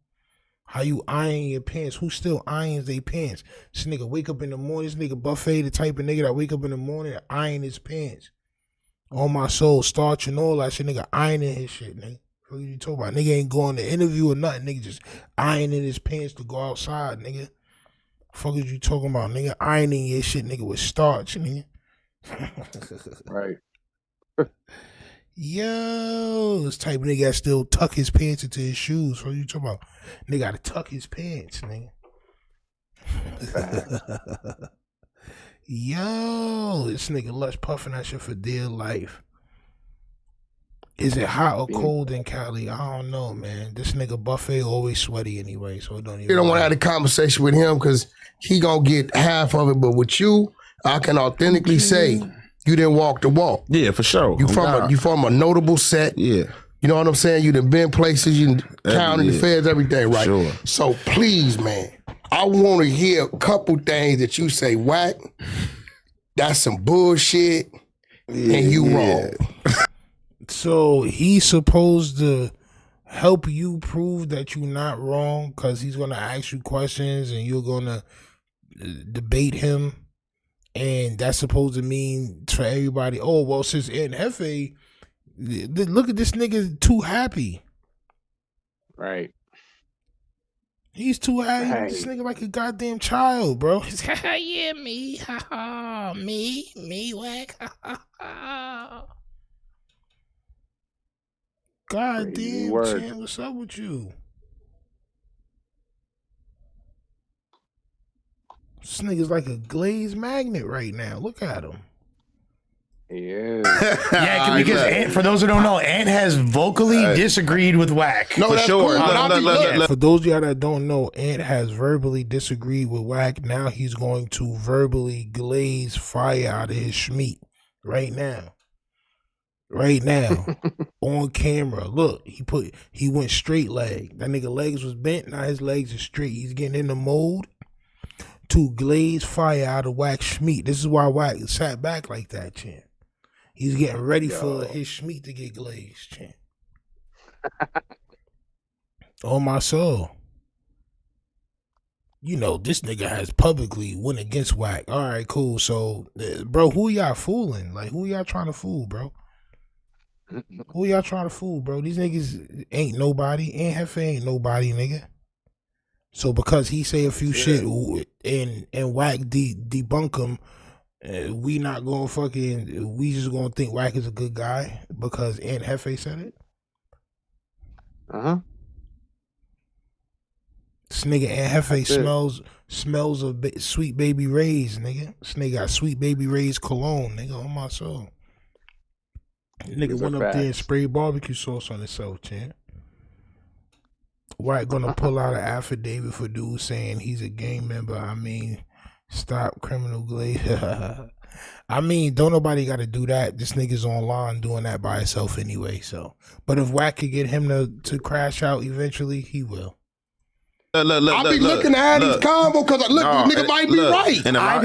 How you iron your pants? Who still irons their pants? This nigga wake up in the morning. This nigga Buffet, the type of nigga that wake up in the morning and iron his pants. On my soul, starch and all that shit, nigga ironing his shit, nigga. What are you talking about? Nigga ain't going to interview or nothing. Nigga just ironing his pants to go outside, nigga. Fuck is you talking about, nigga? Ironing your shit, nigga, with starch, nigga. Right. Yo, this type of nigga that still tuck his pants into his shoes. What are you talking about? Nigga gotta tuck his pants, nigga. Yo, this nigga Lush puffing that shit for dear life. Is it hot or cold in Cali? I don't know, man. This nigga Buffet always sweaty anyway, so it don't even. You don't want to have a conversation with him because he gonna get half of it. But with you, I can authentically say you didn't walk the walk. Yeah, for sure. You from a notable set. Yeah. You know what I'm saying? You done been places, you counted the feds, everything, right? Sure. So please, man, I want to hear a couple things that you say, Wack, that's some bullshit, and you wrong. So he's supposed to help you prove that you're not wrong because he's going to ask you questions and you're going to debate him. And that's supposed to mean for everybody, oh, well, since Aunt Hefe, look at this nigga too happy. Right. He's too happy. Right. This nigga like a goddamn child, bro. Yeah, me. Ha ha. Me, Wack. Ha ha. God damn, Chan, what's up with you? This nigga's like a glazed magnet right now. Look at him. He is. Yeah, because Ant, for those who don't know, Ant has vocally disagreed with Wack. No, for sure. Cool. For those of y'all that don't know, Ant has verbally disagreed with Wack. Now he's going to verbally glaze fire out of his schmeat right now. Right now. On camera. Look, he went straight leg. That nigga legs was bent. Now his legs are straight. He's getting in the mode. to glaze fire out of Wack Schmeat. This is why Wack sat back like that, champ. He's getting ready for his Schmeat to get glazed, champ. On my soul. You know, this nigga has publicly went against Wack. All right, cool. So, bro, who y'all fooling? Like, who y'all trying to fool, bro? Who y'all trying to fool, bro? These niggas ain't nobody. And Hefe ain't nobody, nigga. So because he say a few shit and Wack debunk him, we not gonna fucking, we just gonna think Wack is a good guy because Aunt Hefe said it? This nigga Aunt Hefe smells of Sweet Baby Ray's, nigga. This nigga got Sweet Baby Ray's cologne, nigga, on my soul. Nigga went up there and sprayed barbecue sauce on himself, champ. Wack gonna pull out an affidavit for dude saying he's a gang member. I mean, stop criminal glaze. I mean, don't nobody gotta do that. This nigga's online doing that by himself anyway, so. But if Wack could get him to crash out eventually, he will. I be looking at his combo because nigga might be right. And a lot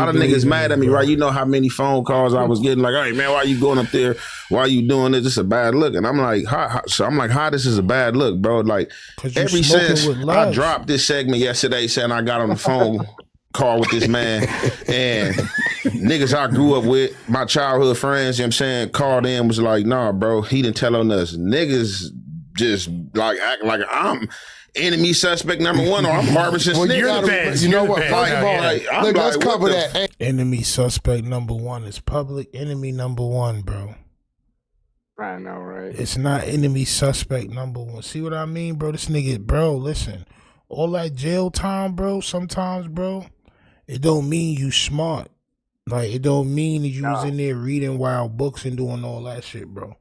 of niggas mad at me, right? You know how many phone calls I was getting, like, hey man, why you going up there? Why you doing this? It's a bad look. And I'm like, how this is a bad look, bro? Like, every since I dropped this segment yesterday saying I got on the phone call with this man and niggas I grew up with, my childhood friends, you know what I'm saying, called in, was like, nah, bro, he didn't tell on us. Niggas just like act like I'm enemy suspect number one or I'm harboring snitch. You know what? First of all, let's cover that. Enemy suspect number one is public enemy number one, bro. I know, right? It's not enemy suspect number one. See what I mean, bro? This nigga, bro, listen. All that jail time, bro, sometimes, bro, it don't mean you smart. Like, it don't mean that you was in there reading wild books and doing all that shit, bro.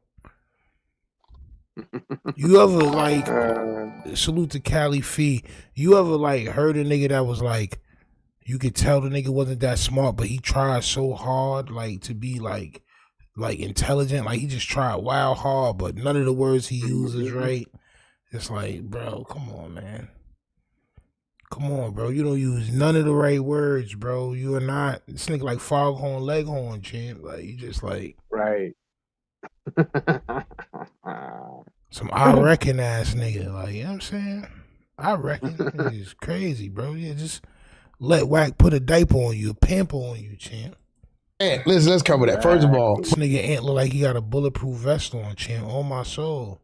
You ever, like, salute to Cali Fee, you ever, like, heard a nigga that was, like, you could tell the nigga wasn't that smart, but he tried so hard, like, to be, like intelligent, like, he just tried wild hard, but none of the words he uses right. It's like, bro, come on, man. Come on, bro. You don't use none of the right words, bro. You are not, this nigga like Foghorn Leghorn, champ. Like, you just like. Right. Some I reckon ass nigga. Like, you know what I'm saying? I reckon. It's crazy, bro. Yeah, just let Wack put a diaper on you, a pamper on you, champ. Ant, let's cover that. First of all, this nigga Ant look like he got a bulletproof vest on, champ. On my soul.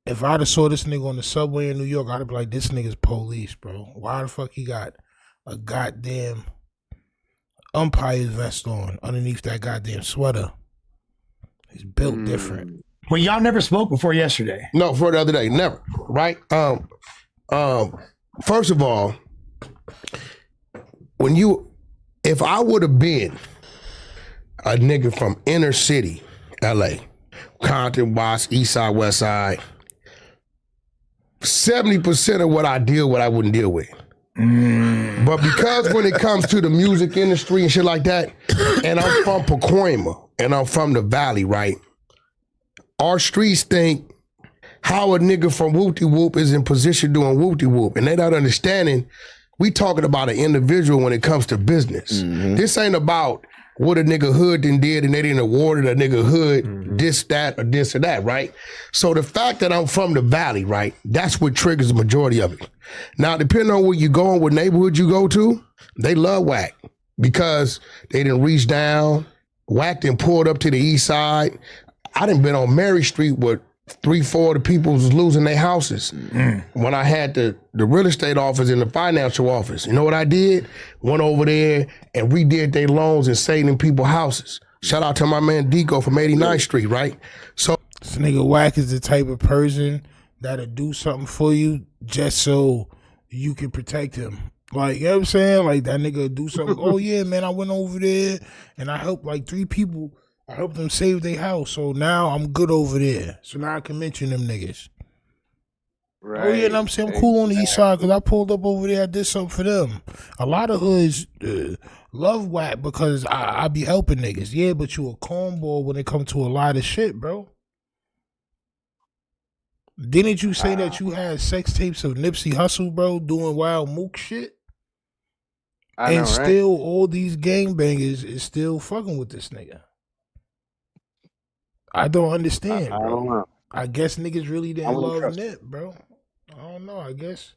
If I'd have saw this nigga on the subway in New York, I'd have been like, this nigga's police, bro. Why the fuck he got a goddamn umpire's vest on underneath that goddamn sweater? He's built different. Well, y'all never spoke before yesterday. No, for the other day, never. Right? First of all, if I would have been a nigga from inner city, LA, Compton, Watts, East Side, West Side, 70% of what I deal with, I wouldn't deal with. But because when it comes to the music industry and shit like that, and I'm from Pacoima, and I'm from the Valley, right? Our streets think how a nigga from Whoop-de-Whoop is in position doing Whoop-de-Whoop, and they not understanding we talking about an individual when it comes to business. This ain't about what a nigga hood did and they didn't awarded a nigga hood this, that, or this or that, right? So the fact that I'm from the Valley, right, that's what triggers the majority of it. Now, depending on where you going, what neighborhood you go to, they love Wack because they didn't reach down, Wack done pulled up to the east side. I done been on Mary Street with 3-4 of the people was losing their houses. When I had the real estate office and the financial office, you know what I did? Went over there and redid their loans and saved them people's houses. Shout out to my man Dico from 89th Street, right? So this nigga Wack is the type of person that'll do something for you just so you can protect him. Like, you know what I'm saying? Like, that nigga do something. Oh yeah, man, I went over there and I helped like 3 people. I helped them save their house, so now I'm good over there. So now I can mention them niggas. Right. Oh yeah, and I'm saying I'm cool on the east side because I pulled up over there, I did something for them. A lot of hoods love Wack because I be helping niggas. Yeah, but you a cornball when it comes to a lot of shit, bro. Didn't you say that you had sex tapes of Nipsey Hussle, bro, doing wild mook shit? I know, And right? still, all these gangbangers is still fucking with this nigga. I don't understand, I bro. don't know. I guess niggas really I didn't wouldn't love trust Nip, bro. I don't know. I guess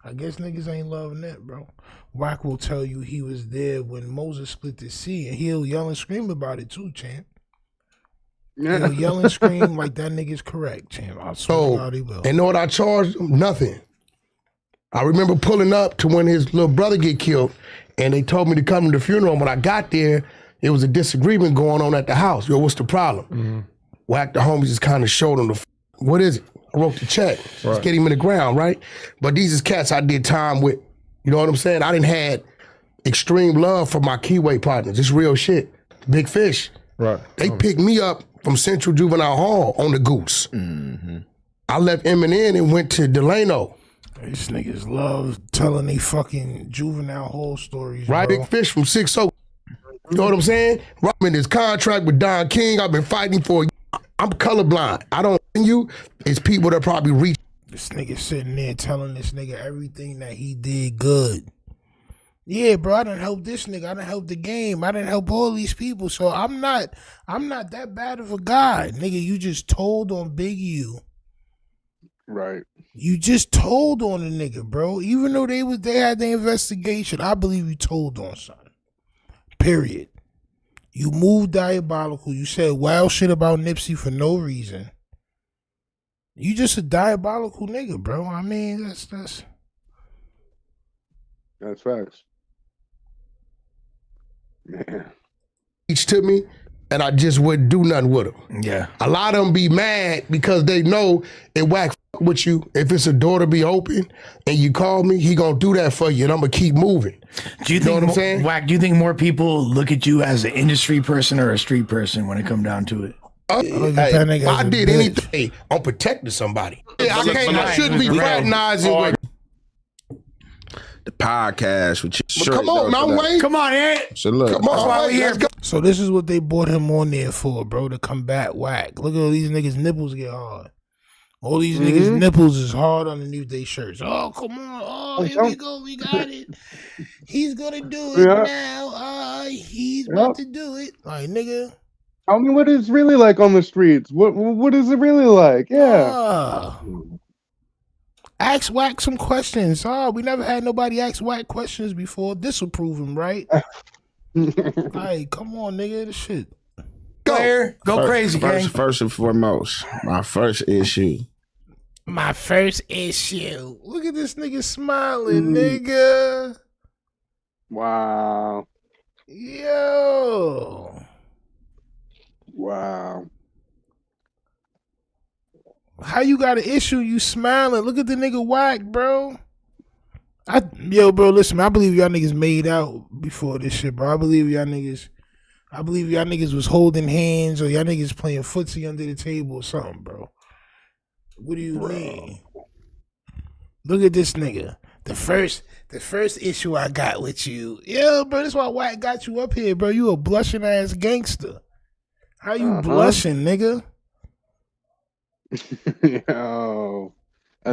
niggas ain't love Nip, bro. Wack will tell you he was there when Moses split the sea, and he'll yell and scream about it too, champ. He'll yell and scream like that nigga's correct, champ. I swear to God he will. And know what I charged him? Nothing. I remember pulling up to when his little brother get killed, and they told me to come to the funeral. And when I got there, there was a disagreement going on at the house. Yo, what's the problem? Wack the homies just kind of showed him what is it? I wrote the check. Let's get him in the ground, right? But these is cats I did time with. You know what I'm saying? I didn't had extreme love for my keyway partners. It's real shit. Big Fish. Right. They picked me up from Central Juvenile Hall on the Goose. I left Eminem and went to Delano. These niggas love telling they fucking Juvenile Hall stories, Right, bro. Big Fish from 6-0. You know what I'm saying? I'm in this contract with Don King. I've been fighting for a year. I'm colorblind. I don't you. It's people that probably reach. This nigga sitting there telling this nigga everything that he did good. Yeah, bro, I done help this nigga. I done help the game. I done help all these people. So I'm not that bad of a guy. Nigga, you just told on Big U. Right. You just told on the nigga, bro. Even though they had the investigation, I believe you told on something. Period. You moved diabolical. You said wild shit about Nipsey for no reason. You just a diabolical nigga, bro. I mean, that's facts. Man. Reach to me, and I just wouldn't do nothing with them. Yeah. A lot of them be mad because they know it Wack with you. If it's a door to be open and you call me, he gonna do that for you, and I'm gonna keep moving. Do you think, know what I'm saying? Wack, do you think more people look at you as an industry person or a street person when it come down to it? If I did anything, I'm protecting somebody. Yeah, I shouldn't be fraternizing with. The podcast with your Come on, man, wait. Come on, Ed. So look, Come on, that's why we here. So this is what they brought him on there for, bro, to combat Wack. Look at all these niggas' nipples get hard. All these niggas' nipples is hard underneath their shirts. Oh, come on. Oh, here we go. We got it. He's gonna do it now. He's about to do it. Like, nigga. Tell me what it's really like on the streets. What is it really like? Yeah. Ask Wack some questions. We never had nobody ask Wack questions before. This will prove him right. Like, come on, nigga. This shit. Go crazy, gang. First and foremost, my first issue. My first issue. Look at this nigga smiling, nigga. Wow. Yo. Wow. How you got an issue? You smiling? Look at the nigga Wack, bro. Bro, listen, man, I believe y'all niggas made out before this shit, bro. I believe y'all niggas was holding hands, or y'all niggas playing footsie under the table or something, bro. What do you mean? Look at this nigga. The first issue I got with you. Yeah, bro, that's why Wack got you up here, bro. You a blushing ass gangster. How you blushing, nigga? Yo,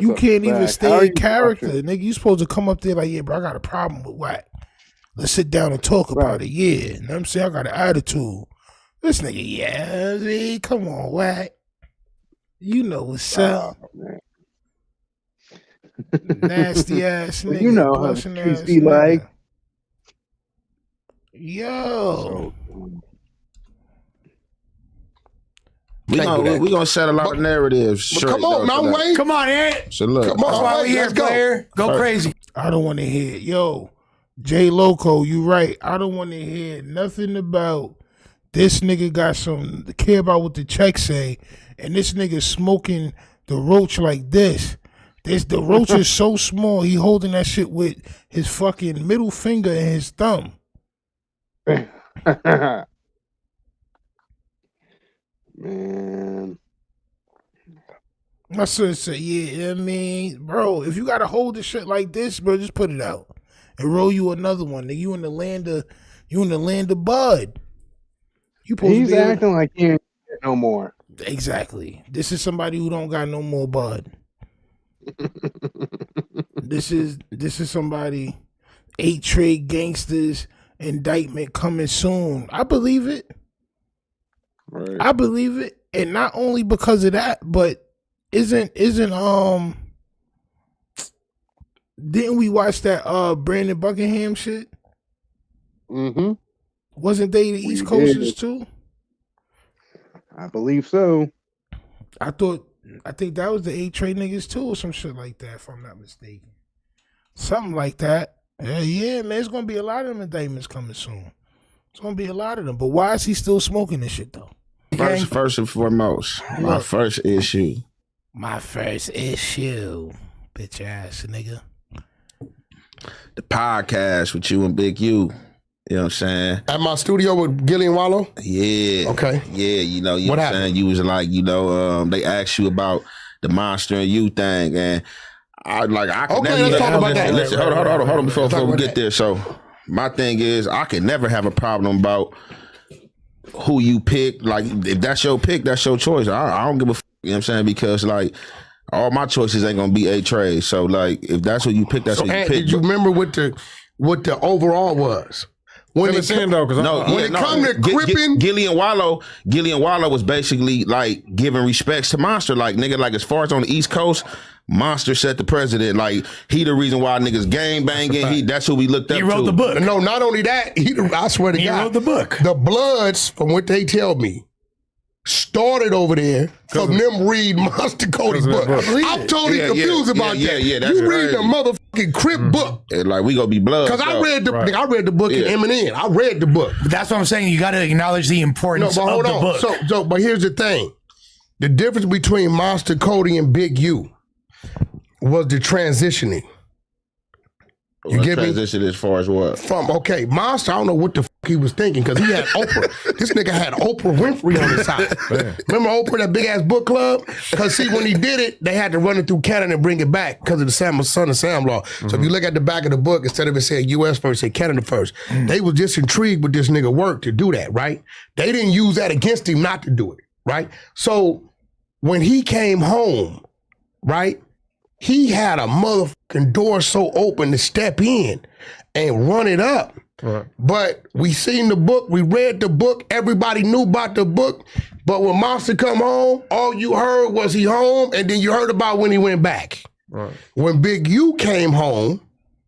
you can't even stay in character, nigga. You supposed to come up there like, yeah, bro, I got a problem with Wack. Let's sit down and talk about it. Yeah, you know what I'm saying? I got an attitude. This nigga, yeah, man, come on, Wack. You know what's up. Nasty ass nigga. You know how the be like. Yo. We gonna set a lot of narratives. Come on, man, wait. Come on, Ed. So look, come on, that's why we here, player. Go crazy. I don't want to hear, yo, J Loco, you right. I don't want to hear nothing about this nigga got some to care about what the check say, and this nigga smoking the roach like this. The roach is so small, he holding that shit with his fucking middle finger and his thumb. Man. My son said, yeah, I mean, bro, if you gotta hold the shit like this, bro, just put it out and roll you another one. Nigga, you in the land of bud. He's acting like he ain't no more. Exactly. This is somebody who don't got no more bud. This is somebody. 8 trade gangsters indictment coming soon. I believe it. Right. I believe it, and not only because of that, but isn't didn't we watch that Brandon Buckingham shit? Mm-hmm. Wasn't they the East Coasters too? I believe so. I think that was the 8 trade niggas too, or some shit like that, if I'm not mistaken. Something like that. Yeah, man, it's gonna be a lot of them indictments coming soon. It's gonna be a lot of them. But why is he still smoking this shit though? First and foremost, my first issue. My first issue, bitch ass nigga. The podcast with you and Big U. You know what I'm saying? At my studio with Gilly and Wallow? Yeah. Okay. Yeah, you know what I'm saying? You was like, they asked you about the Monster and You thing, and I can never. Let's talk about that. Listen, hold on before we get there. So my thing is, I can never have a problem about who you pick. Like, if that's your pick, that's your choice. I don't give a you know what I'm saying? Because like all my choices ain't gonna be A-Trade. So like if that's what you pick, that's what you pick. Did you remember what the overall was? When it come to cripping, Gilly and Wallow was basically like giving respects to Monster. Like nigga, like as far as on the East Coast, Monster set the president. Like he the reason why niggas gang banging. That's who we looked up to. He wrote the book. No, not only that, I swear to God, he wrote the book. The Bloods, from what they tell me, started over there from them read Monster Cody's book. I'm totally confused about that. Yeah, that's you read the motherfucking Crip book. And like we gonna be blood. Because I read the book in Eminem. I read the book. But that's what I'm saying. You got to acknowledge the importance of the book. But here's the thing: the difference between Monster Cody and Big U was the transitioning. You get me? Transition as far as what? Monster, I don't know what the fuck he was thinking because he had Oprah. This nigga had Oprah Winfrey on his side. Remember Oprah, that big ass book club? Because see, when he did it, they had to run it through Canada and bring it back because of the Son of Sam law. So if you look at the back of the book, instead of it saying U.S. first, it said Canada first. They was just intrigued with this nigga work to do that, right? They didn't use that against him not to do it, right? So when he came home, right, he had a motherfucking door so open to step in and run it up. Right. But we seen the book, we read the book, everybody knew about the book. But when Monster come home, all you heard was he home, and then you heard about when he went back. Right. When Big U came home,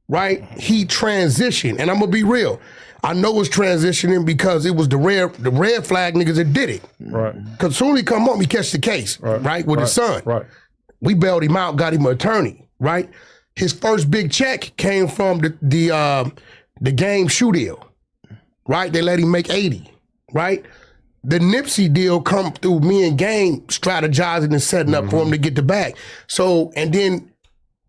right, he transitioned. And I'm gonna be real. I know it's transitioning because it was the red flag niggas that did it. Right. Because soon he come home, he catch the case, right, with his son. Right. We bailed him out, got him an attorney, right? His first big check came from the Game shoe deal, right? They let him make 80, right? The Nipsey deal come through me and Game strategizing and setting up for him to get the bag. So, and then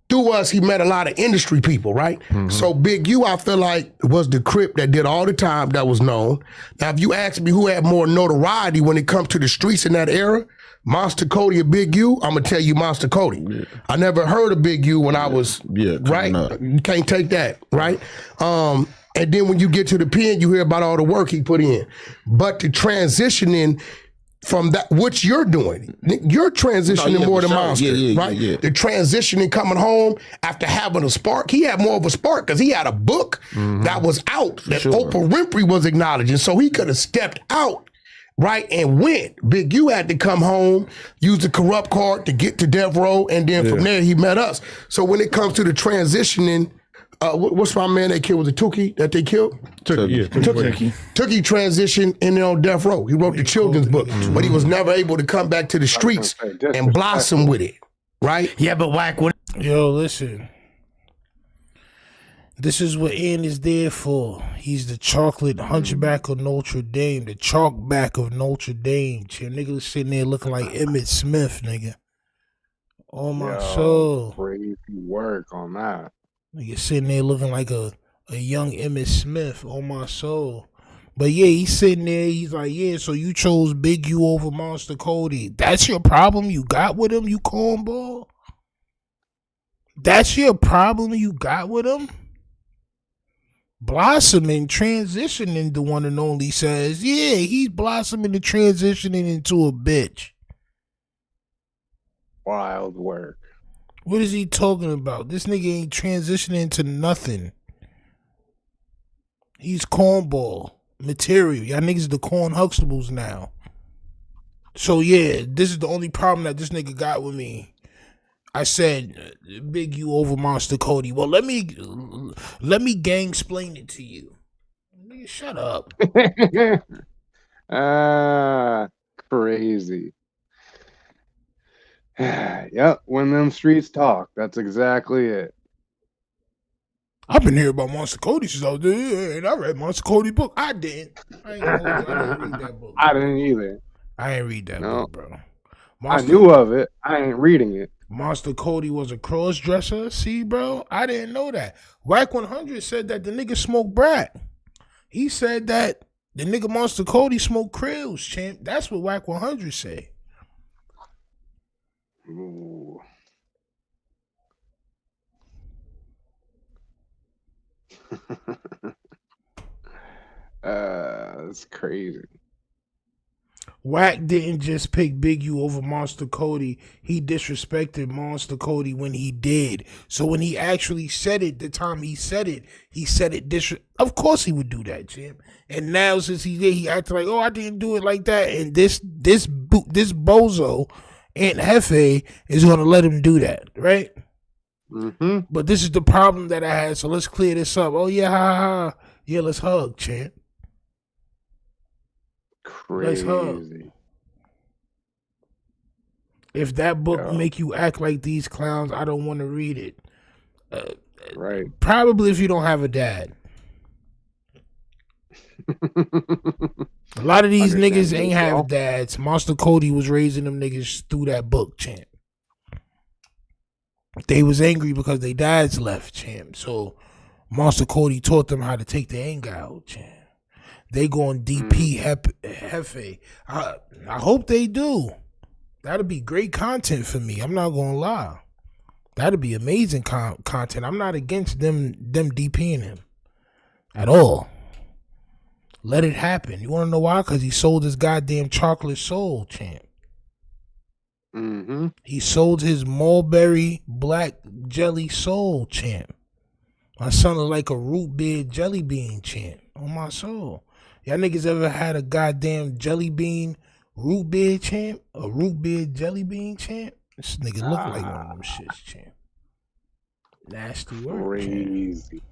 through us, he met a lot of industry people, right? So Big U, I feel like, was the Crip that did all the time that was known. Now, if you ask me who had more notoriety when it comes to the streets in that era, Monster Cody or Big U, I'm gonna tell you Monster Cody. Yeah. I never heard of Big U when I was right. You can't take that, right? And then when you get to the pen, you hear about all the work he put in. But the transitioning from that, what you're doing, you're transitioning more than Monster, right? Yeah. The transitioning coming home after having a spark, he had more of a spark because he had a book that was out that Oprah Winfrey was acknowledging, so he could have stepped out. Right, and went. Big U had to come home, use the corrupt card to get to Death Row, and then from there he met us. So when it comes to the transitioning, what's my man they killed? Was it Tookie that they killed? Tookie transitioned in there on Death Row. He wrote the children's book, but he was never able to come back to the streets and blossom with it. Right? Yeah, but Wack, what? Yo, listen. This is what Ian is there for. He's the chocolate hunchback of Notre Dame, the chalkback of Notre Dame. Your nigga sitting there looking like Emmett Smith, nigga. Oh my soul. Crazy work on that. Nigga sitting there looking like a young Emmett Smith. Oh my soul. But yeah, he's sitting there. He's like, yeah, so you chose Big U over Monster Cody. That's your problem you got with him, you cornball? That's your problem you got with him? Blossoming, transitioning, the one and only says, yeah, he's blossoming and transitioning into a bitch. Wild work. What is he talking about? This nigga ain't transitioning to nothing. He's cornball material. Y'all niggas the corn Huxtables now. So yeah, this is the only problem that this nigga got with me. I said, Big U over Monster Cody. Well, let me gang explain it to you. Nigga, shut up. Crazy. Yep, when them streets talk, that's exactly it. I've been hearing about Monster Cody since I was there, and I read Monster Cody book. I didn't. I ain't gonna hold you. I didn't read that book. I didn't either. I ain't read that book, bro. I knew of it. I ain't reading it. Monster Cody was a cross dresser. See, bro, I didn't know that. Wack 100 said that the nigga smoked Bricc. He said that the nigga Monster Cody smoked Krills, champ. That's what Wack 100 say. Ooh. That's crazy. Wack didn't just pick Big U over Monster Cody. He disrespected Monster Cody when he did. So when he actually said it, the time he said it Of course he would do that, champ. And now since he did, he acted like, oh, I didn't do it like that. And this bozo, Aunt Hefe, is gonna let him do that, right? Mm-hmm. But this is the problem that I had. So let's clear this up. Oh yeah, ha ha. Yeah, let's hug, champ. Crazy. Let's hug. If that book make you act like these clowns, I don't want to read it. Right. Probably if you don't have a dad. A lot of these niggas ain't have dads. Monster Cody was raising them niggas through that book, champ. They was angry because their dads left, champ. So Monster Cody taught them how to take the anger out, champ. They going DP Hefe. I hope they do. That'd be great content for me. I'm not gonna lie. That'd be amazing content. I'm not against them DPing him at all. Let it happen. You want to know why? Because he sold his goddamn chocolate soul, champ. Mm-hmm. He sold his mulberry black jelly soul, champ. My son look like a root beer jelly bean, champ. On my soul. Y'all niggas ever had a goddamn jelly bean root beer, champ? A root beer jelly bean, champ? This nigga look like one of them shits, champ. Nasty work, crazy. Champ.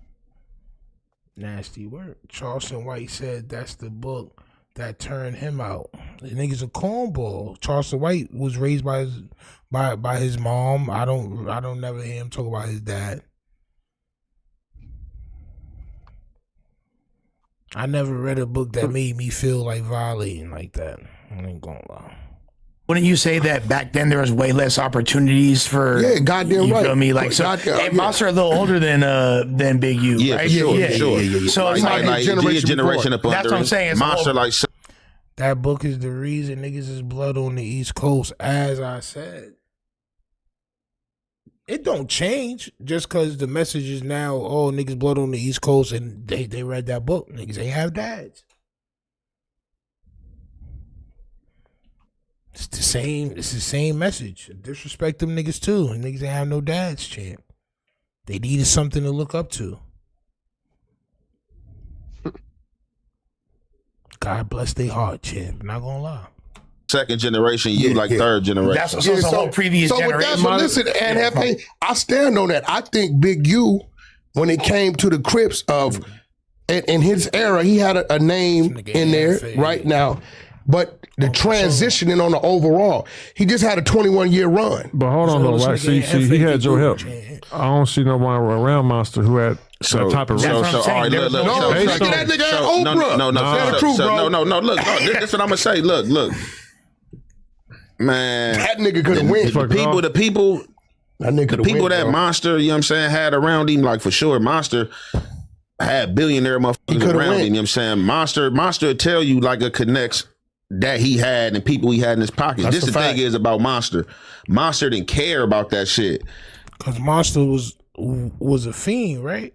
Nasty work. Charleston White said that's the book that turned him out. The nigga's a cornball. Charleston White was raised by his mom. I don't never hear him talk about his dad. I never read a book that made me feel like violating like that. I ain't gonna lie. Wouldn't you say that back then there was way less opportunities for? Yeah, goddamn right. You feel me? Like, so, hey, Monster a little older than Big U, yeah, right? Sure. So it's like generation up under. That's what I'm saying. It's Monster like that book is the reason niggas is blood on the East Coast. As I said, it don't change just because the message is now, oh, niggas blood on the East Coast and they read that book. Niggas ain't have dads. It's the same message. Disrespect them niggas too. And niggas ain't have no dads, champ. They needed something to look up to. God bless their heart, champ. Not gonna lie. Second generation, you like third generation. That's the whole previous generation. So listen, and Hefe, I stand on that. I think Big U, when it came to the Crips of, in his era, he had a name in there right now. But the transitioning on the overall, he just had a 21-year run. But hold on, though, right? See, he had your help. I don't see nobody around Monster who had that type of. All right, look. That nigga had Oprah. No. Look, this is what I'm gonna say. Look, man, that nigga could have win. The people that Monster, you know what I'm saying, had around him, like for sure, Monster had billionaire motherfuckers around him. You know what I'm saying, Monster would tell you like a connects that he had and people he had in his pockets. That's this the thing is about Monster. Monster didn't care about that shit. Cause Monster was a fiend, right?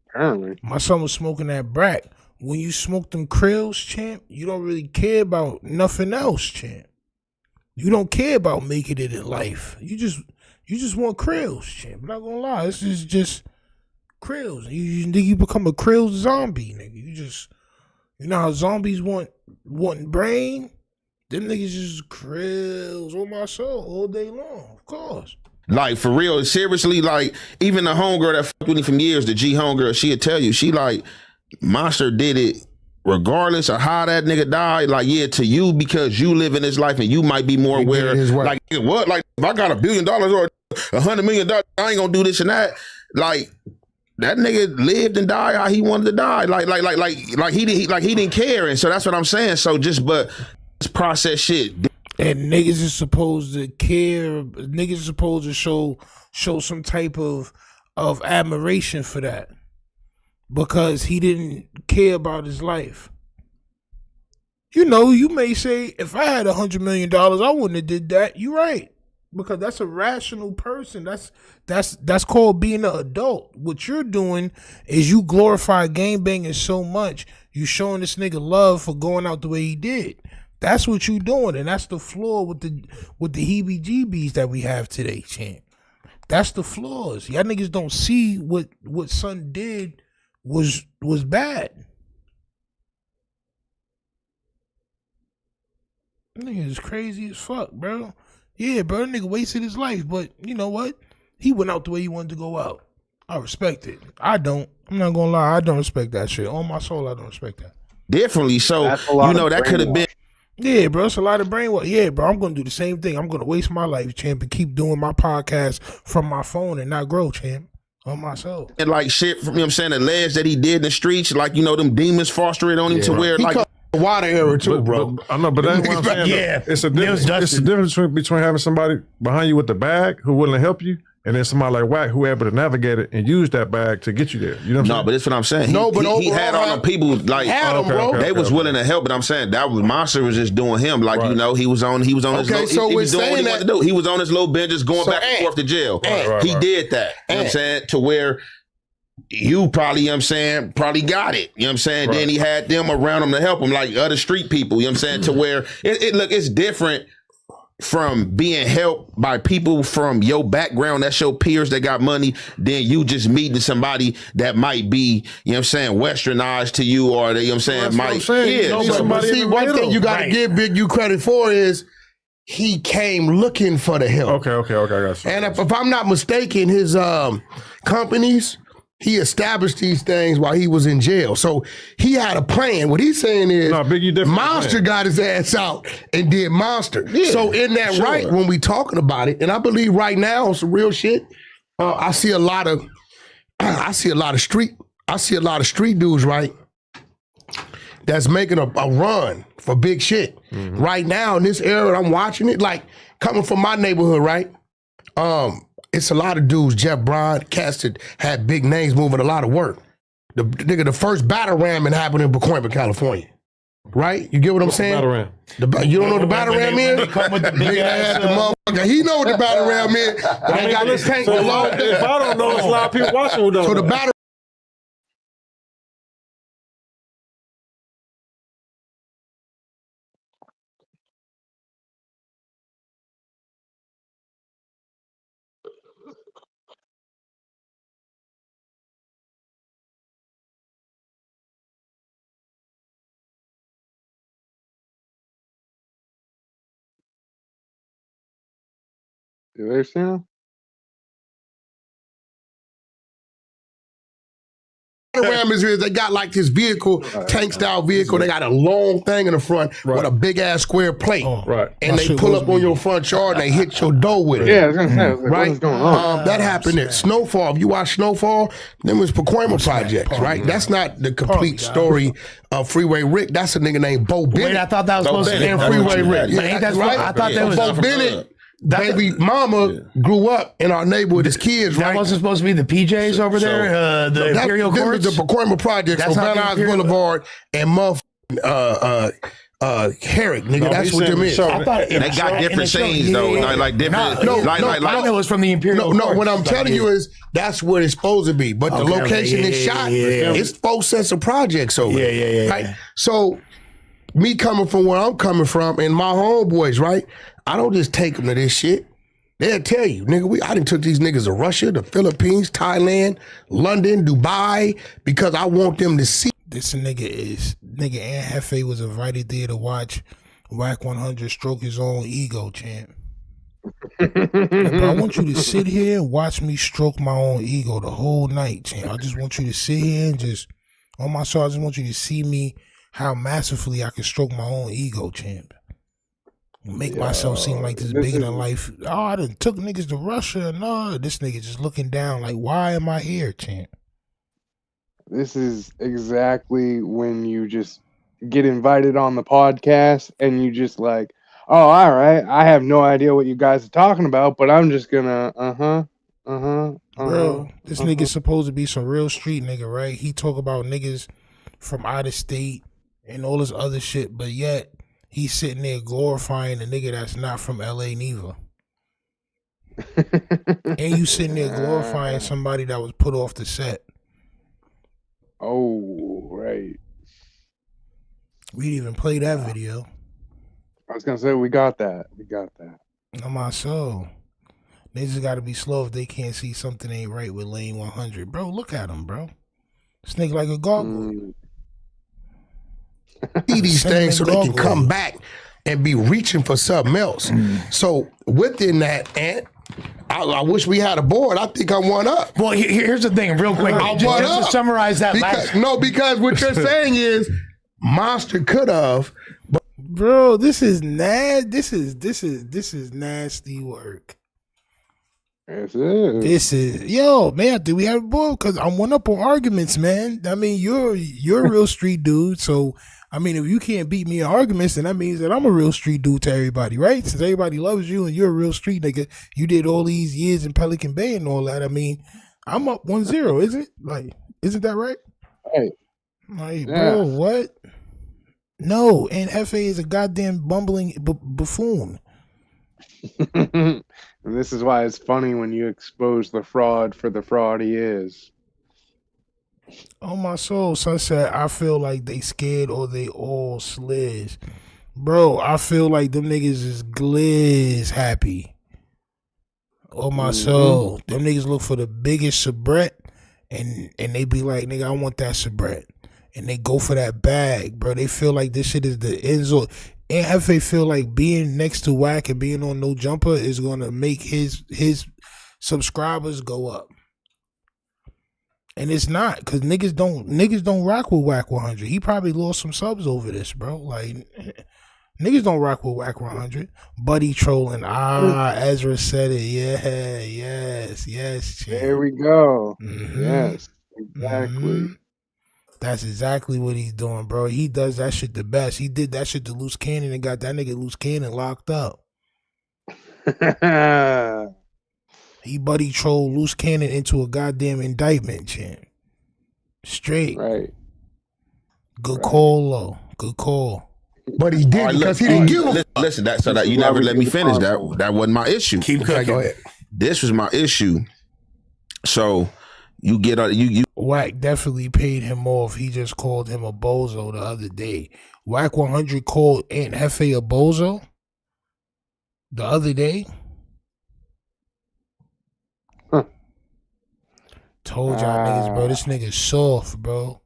Apparently. My son was smoking that Bricc. When you smoke them Krills, champ, you don't really care about nothing else, champ. You don't care about making it in life. You just want krills. Shit, I'm not gonna lie. This is just krills. You become a krill zombie, nigga. You know how zombies want brain? Them niggas just krills on my soul all day long, of course. Like, for real, seriously, like, even the homegirl that fucked with me from years, the G homegirl, she'll tell you, she like, Monster did it regardless of how that nigga died. Like, yeah, to you, because you live in this life and you might be more aware. Like, what? Like, if I got $1 billion or $100 million, I ain't gonna do this and that. Like, that nigga lived and died how he wanted to die. Like he didn't care. And so that's what I'm saying. So but process shit. And niggas is supposed to care. Niggas is supposed to show some type of admiration for that, because he didn't care about his life. You know, you may say, if I had $100 million, I wouldn't have did that. You're right, because that's a rational person. That's called being an adult. What you're doing is you glorify gangbanging so much, you showing this nigga love for going out the way he did. That's what you doing, and that's the flaw with the heebie-jeebies that we have today, champ. That's the flaws. Y'all niggas don't see what son did was bad. Nigga is crazy as fuck, bro. Yeah, bro, that nigga wasted his life, but you know what? He went out the way he wanted to go out. I respect it. I don't. I'm not gonna lie. I don't respect that shit. On my soul, I don't respect that. Differently, so you know that could have been. Yeah, bro, it's a lot of brainwash. Yeah, bro, I'm gonna do the same thing. I'm gonna waste my life, champ, and keep doing my podcast from my phone and not grow, champ, on myself. And like shit, from, you know what I'm saying, the ledge that he did in the streets, like, you know, them demons foster it on him to where, he like, the water era too, bro. I know, but that's what I'm saying. Yeah, it's a difference between having somebody behind you with the bag who willing to help you, and then somebody like Wack who able to navigate it and use that bag to get you there. You know what I'm saying? No, but that's what I'm saying. He had all the people like they was willing to help, but I'm saying that was Monster was just doing him. Like, you know, he was on his little, he was doing what he wanted to do. He was on his little bench just going back and forth to jail. He did that. You know what I'm saying? To where you probably, you know what I'm saying, probably got it. You know what I'm saying? Then he had them around him to help him, like other street people. You know what I'm saying? To where look, it's different from being helped by people from your background, that's your peers that got money, then you just meeting somebody that might be, you know what I'm saying, westernized to you, or they, you know what I'm saying, but see, one thing you got to give Big U credit for is he came looking for the help. Okay, I got you. And if I'm not mistaken, his companies, he established these things while he was in jail. So he had a plan. What he's saying is Monster got his ass out and did Monster. Yeah, so in that right, when we talking about it, and I believe right now on some real shit, I see a lot of street dudes, right, that's making a run for big shit. Right now in this era, I'm watching it, like coming from my neighborhood, right? It's a lot of dudes, Jeff Bryan, cats that had big names moving a lot of work. The first battle ramming happened in Pacoima, California. Right? You get what I'm saying? Battle ram. You don't know what the battle ram is? He know what the battle ram is. They got this tank. If I don't know, it's a lot of people watching who don't know. So the battle. You understand? Ram is they got like this vehicle, tank style vehicle. They got a long thing in the front with a big ass square plate. And they pull up on your front yard and they hit your door with it. Yeah, I was gonna say, right? What's going on? That happened at Snowfall. If you watch Snowfall, them was Pacoima projects, right? That's not the complete story of Freeway Rick. That's a nigga named Bo Bennett. Wait, I thought that was supposed to be and Freeway Rick. Right? I thought that was Bo Bennett. Baby mama grew up in our neighborhood as kids, right? That wasn't supposed to be the PJs over there, the Imperial Courts? The Pacoima projects on Van Nuys Boulevard and Herrick, nigga. That's what them is. I thought they got different scenes though, like different. I know it's from the Imperial. No, what I'm telling you is that's what it's supposed to be. But the location is shot. It's 4 sets of projects over there. Right? So me coming from where I'm coming from and my homeboys, right? I don't just take them to this shit. They'll tell you, nigga, I done took these niggas to Russia, the Philippines, Thailand, London, Dubai, because I want them to see. This nigga and Hefe was invited there to watch Wack 100 stroke his own ego, champ. Like, bro, I want you to sit here and watch me stroke my own ego the whole night, champ. I just want you to sit here and just, on my soul, I just want you to see me how masterfully I can stroke my own ego, champ. Make myself seem like this bigger than life. Oh, I done took niggas to Russia. No, this nigga just looking down like, why am I here, champ? This is exactly when you just get invited on the podcast and you just like, oh, all right, I have no idea what you guys are talking about, but I'm just gonna, Bro, this nigga's supposed to be some real street nigga, right? He talk about niggas from out of state and all this other shit, but yet he's sitting there glorifying a nigga that's not from LA neither. And you sitting there glorifying somebody that was put off the set. Oh, right. We didn't even play that video. I was gonna say we got that. We got that. On my soul. They just gotta be slow if they can't see something ain't right with Lane 100. Bro, look at him, bro. Snake like a gargoyle. See these things so they can come back and be reaching for something else. So within that, Ant, I wish we had a board. I think I'm one up. Well, here's the thing, real quick. Just to summarize that because what you're saying is Monster could have. Bro, this is this is nasty work. Yes, it is. This is yo, man. Do we have a board? Because I'm one up on arguments, man. I mean, you're a real street dude. So I mean, if you can't beat me in arguments, then that means that I'm a real street dude to everybody, right? Since everybody loves you and you're a real street nigga, you did all these years in Pelican Bay and all that. I mean, I'm up 1-0, isn't it? Like, isn't that right? Hey, like, bro, what? No, and Hefe is a goddamn bumbling buffoon. And this is why it's funny when you expose the fraud for the fraud he is. Oh my soul, Sunset, I feel like they scared or they all sliz. Bro, I feel like them niggas is glizz happy. Oh my soul. Them niggas look for the biggest soubrette and they be like, nigga, I want that soubrette. And they go for that bag, bro. They feel like this shit is the end zone. And Hefe feel like being next to Wack and being on No Jumper is gonna make his subscribers go up. And it's not, cause niggas don't rock with Wack 100. He probably lost some subs over this, bro. Like niggas don't rock with Wack 100. Buddy trolling. Ezra said it. Yeah, yes. Champ. There we go. Yes, exactly. That's exactly what he's doing, bro. He does that shit the best. He did that shit to Luce Cannon and got that nigga Luce Cannon locked up. He buddy trolled Luce Cannon into a goddamn indictment, champ. Straight. Right. Good call, though. Good call. But he did because he didn't give him. Listen, that you never let me finish. That wasn't my issue. Keep cooking. Go ahead. This was my issue. So you get on you. Wack definitely paid him off. He just called him a bozo the other day. Wack 100 called Aunt Hefe a bozo the other day. Told y'all niggas, bro, this nigga's soft, bro.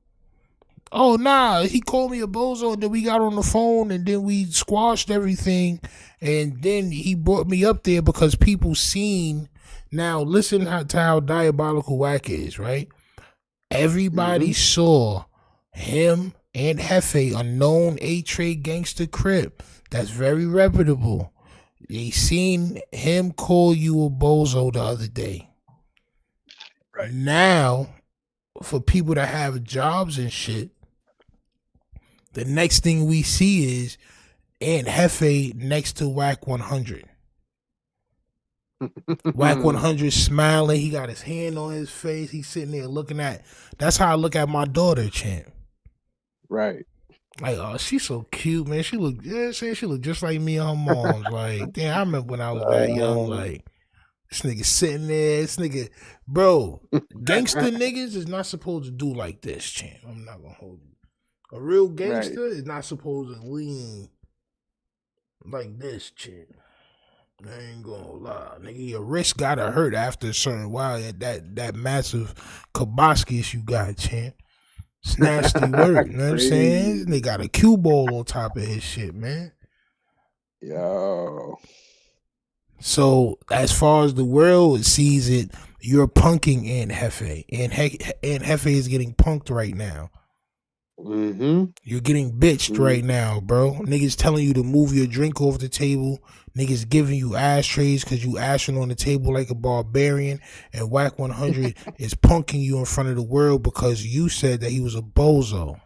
Oh, nah, he called me a bozo, and then we got on the phone, and then we squashed everything, and then he brought me up there because people seen. Now, listen to how diabolical Wack is, right? Everybody saw him and Hefe, a known A-Trade gangster crip that's very reputable. They seen him call you a bozo the other day. Right now, for people that have jobs and shit, the next thing we see is Aunt Hefe next to Wack 100. Wack 100 smiling. He got his hand on his face. He's sitting there looking at. That's how I look at my daughter, champ. Right. Like, oh, she's so cute, man. She look, she look just like me and her mom's. Like, damn, I remember when I was that young. Like, this nigga sitting there. This nigga, bro, gangster niggas is not supposed to do like this, champ. I'm not gonna hold you. A real gangster is not supposed to lean like this, chick. I ain't gonna lie, nigga. Your wrist gotta hurt after a certain while. That massive kaboscus you got, champ. It's nasty work. You know what I'm saying? They got a cue ball on top of his shit, man. Yo. So as far as the world sees it, you're punking Aunt Hefe. Aunt Hefe is getting punked right now. Mm-hmm. You're getting bitched right now, bro. Niggas telling you to move your drink off the table. Niggas giving you ashtrays because you ashing on the table like a barbarian. And Wack 100 is punking you in front of the world because you said that he was a bozo.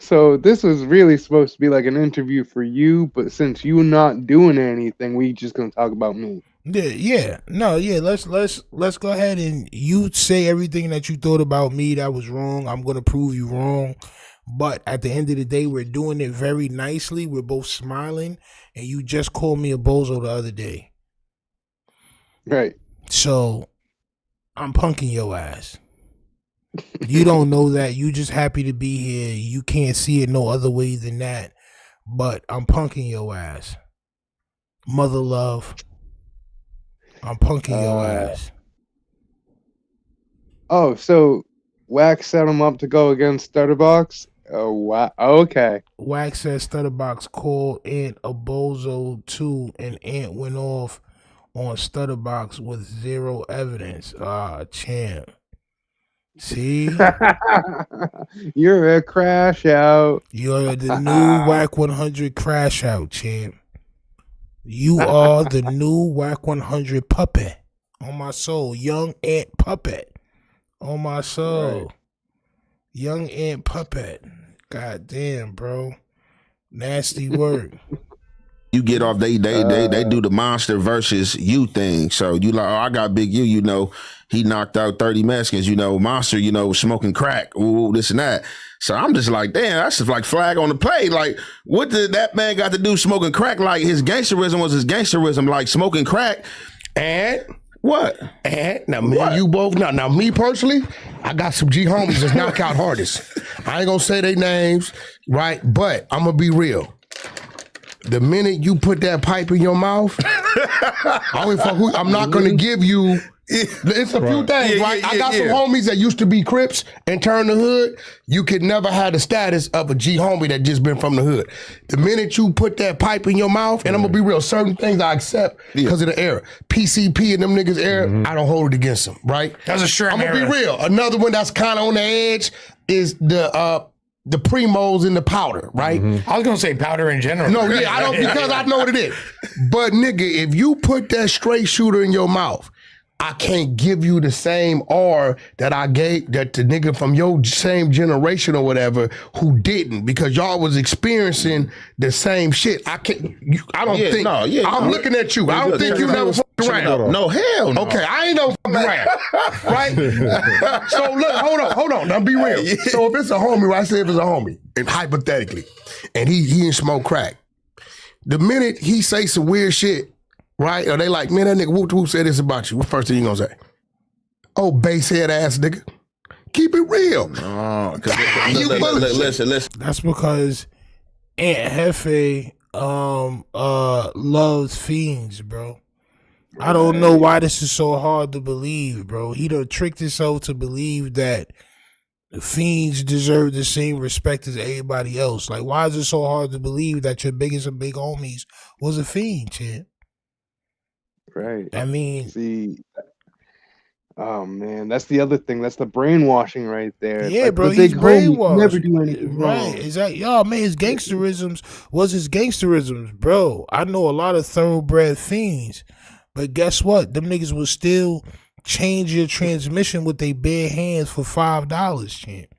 So this was really supposed to be like an interview for you, but since you're not doing anything, we just gonna talk about me. Let's go ahead and you say everything that you thought about me that was wrong. I'm gonna prove you wrong. But at the end of the day, we're doing it very nicely. We're both smiling, and you just called me a bozo the other day. Right. So I'm punking your ass. You don't know that. You just happy to be here. You can't see it no other way than that. But I'm punking your ass. Mother love. I'm punking your ass. Oh, so Wack set him up to go against Stutterbox? Oh, wow. Okay. Wack said Stutterbox called Ant a bozo too, and Ant went off on Stutterbox with zero evidence. Champ. See? You're a crash out. You're the new Wack 100 crash out, champ. You are the new Wack 100 puppet. On my soul. Young Ant puppet. On my soul. Right. Young Ant puppet. God damn, bro. Nasty work. You get off, they do the monster versus you thing. So you like, oh, I got Big U, you know, he knocked out 30 Mexicans, you know, Monster, you know, smoking crack, ooh, this and that. So I'm just like, damn, that's just like flag on the play. Like, what did that man got to do smoking crack? Like, his gangsterism was his gangsterism, like smoking crack. And what? And now me and you both now me personally, I got some G homies that's knockout hardest. I ain't gonna say their names, right? But I'm gonna be real. The minute you put that pipe in your mouth, I'm not gonna give you. It's a few things, right? I got some homies that used to be Crips and turned the hood. You could never have the status of a G homie that just been from the hood. The minute you put that pipe in your mouth, and I'm gonna be real, certain things I accept because of the era. PCP and them niggas era, I don't hold it against them, right? That's a sure. I'm gonna be real. Another one that's kind of on the edge is the Primos and the powder, right? I was gonna say powder in general. No, yeah, I don't, because I know what it is. But nigga, if you put that straight shooter in your mouth, I can't give you the same R that I gave that the nigga from your same generation or whatever who didn't, because y'all was experiencing the same shit. I can't. I'm looking at you. I don't think you never fucked around. No, hell no. Okay, I ain't no fucking around, right? So look, hold on. Now be real. So if it's a homie, right? I say if it's a homie, and hypothetically, and he didn't smoke crack, the minute he say some weird shit, right? Or they like, man, that nigga whoop said this about you. What first thing you gonna say? Oh, bass head ass nigga. Keep it real. No, listen. That's because Aunt Hefe loves fiends, bro. I don't know why this is so hard to believe, bro. He done tricked himself to believe that the fiends deserve the same respect as everybody else. Like, why is it so hard to believe that your biggest of big homies was a fiend, champ? Right. I mean, see, oh man, that's the other thing. That's the brainwashing right there. Yeah, like, bro, he's brainwashed. Never do anything wrong. Right, exactly. Y'all, man, his gangsterisms was his gangsterisms, bro. I know a lot of thoroughbred fiends, but guess what? Them niggas will still change your transmission with their bare hands for $5, champ.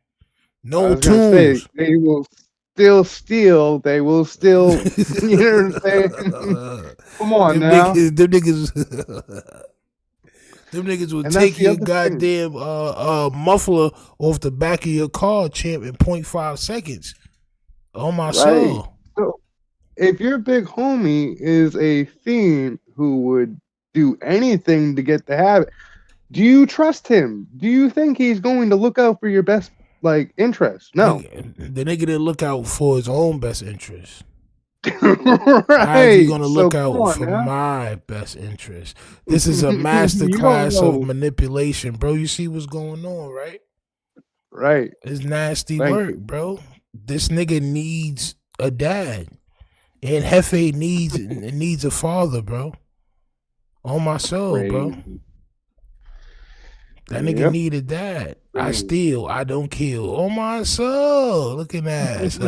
No tools. They will still steal. They will still. You know what I'm saying? Come on now. Them niggas will take your goddamn muffler off the back of your car, champ, in 0.5 seconds. Oh my soul. So if your big homie is a fiend who would do anything to get the habit, do you trust him? Do you think he's going to look out for your best like interest. No. The nigga didn't look out for his own best interest. Right. How is he gonna look So, out come on, for man. my best interest? This is a master You don't class know. of manipulation, bro. You see what's going on, right? Right. It's nasty Thank work, you. bro. This nigga needs a dad. And Hefe needs a father, bro. On my soul, bro. Crazy. That nigga Yep. needed that. I steal, I don't kill. On my soul. Looking ass.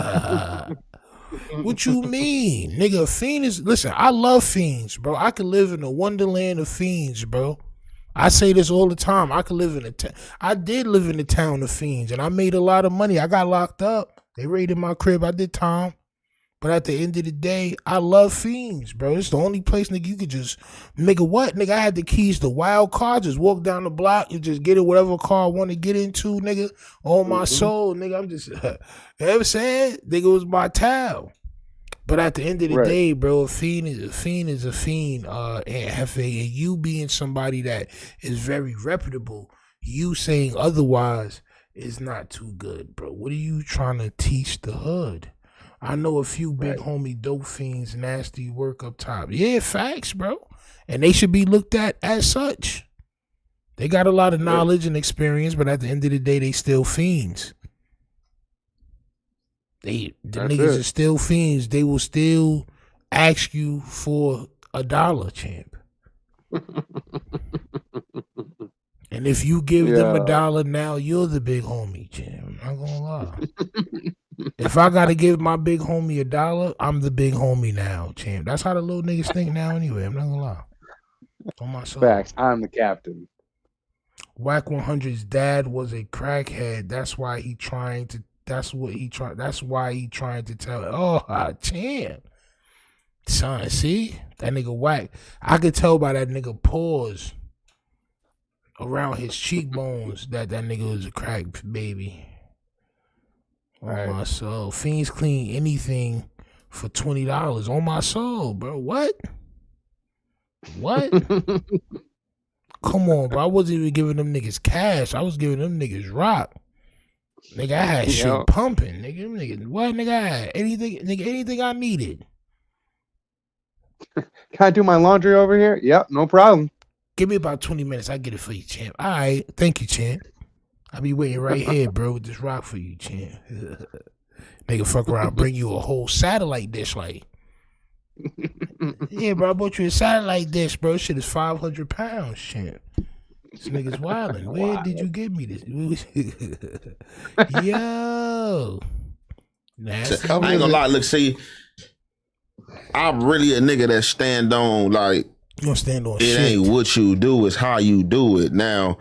What you mean? Nigga, fiend is... Listen, I love fiends, bro. I could live in a wonderland of fiends, bro. I say this all the time. I could live in a... I did live in the town of fiends, and I made a lot of money. I got locked up. They raided my crib. I did time. But at the end of the day, I love fiends, bro. It's the only place, nigga, you could just... Nigga, what? Nigga, I had the keys to wild car. Just walk down the block and just get in whatever car I want to get into, nigga. On my soul, nigga. I'm just... You know what I'm saying? Nigga, it was my town. But at the end of the day, bro, a fiend is a fiend. And Hefe, and you being somebody that is very reputable, you saying otherwise is not too good, bro. What are you trying to teach the hood? I know a few big homie dope fiends, nasty work up top. Yeah, facts, bro. And they should be looked at as such. They got a lot of knowledge and experience, but at the end of the day, they still fiends. The niggas are still fiends. They will still ask you for $1, champ. And if you give them $1 now, you're the big homie, champ. I'm not gonna lie. If I gotta give my big homie $1, I'm the big homie now, champ. That's how the little niggas think now anyway. I'm not gonna lie. On my soul. Facts. I'm the captain. Wack 100's dad was a crackhead. That's why he trying to That's why he trying to tell. Oh, champ. Son, see? That nigga Wack. I could tell by that nigga pause around his cheekbones that nigga was a crack baby. On my soul. Fiends clean anything for $20. On my soul, bro. What? What? Come on, bro. I wasn't even giving them niggas cash. I was giving them niggas rock. Nigga, I had shit pumping. Nigga, what? Nigga, I had anything I needed. Can I do my laundry over here? Yep, no problem. Give me about 20 minutes. I get it for you, champ. All right. Thank you, champ. I'll be waiting right here, bro, with this rock for you, champ. Nigga, fuck around, bring you a whole satellite dish, like. Yeah, bro, I bought you a satellite dish, bro. Shit is 500 pounds, champ. This nigga's wildin'. Where did you get me this? Yo. Nasty. I ain't gonna lie. Look, see, I'm really a nigga that stand on, like, you don't stand on it shit. ain't what you do, it's how you do it. Now,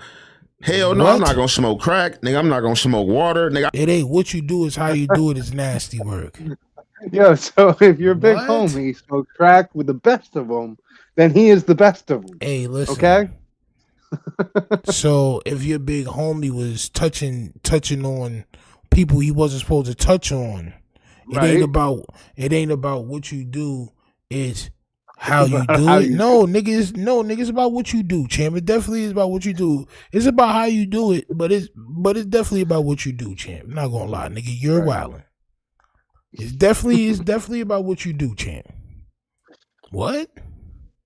hell no, I'm not gonna smoke crack, nigga. I'm not gonna smoke water, nigga. It ain't what you do, is how you do it. Is nasty work. Yo, so if your big homie smoked crack with the best of them, then he is the best of them. Hey, listen. Okay? So if your big homie was touching on people he wasn't supposed to touch on, it ain't about what you do, it's how you do it. No, nigga, it's about what you do, champ. It definitely is about what you do. It's about how you do it, but it's definitely about what you do, champ. I'm not gonna lie, nigga, you're wildin'. It's definitely about what you do, champ. What?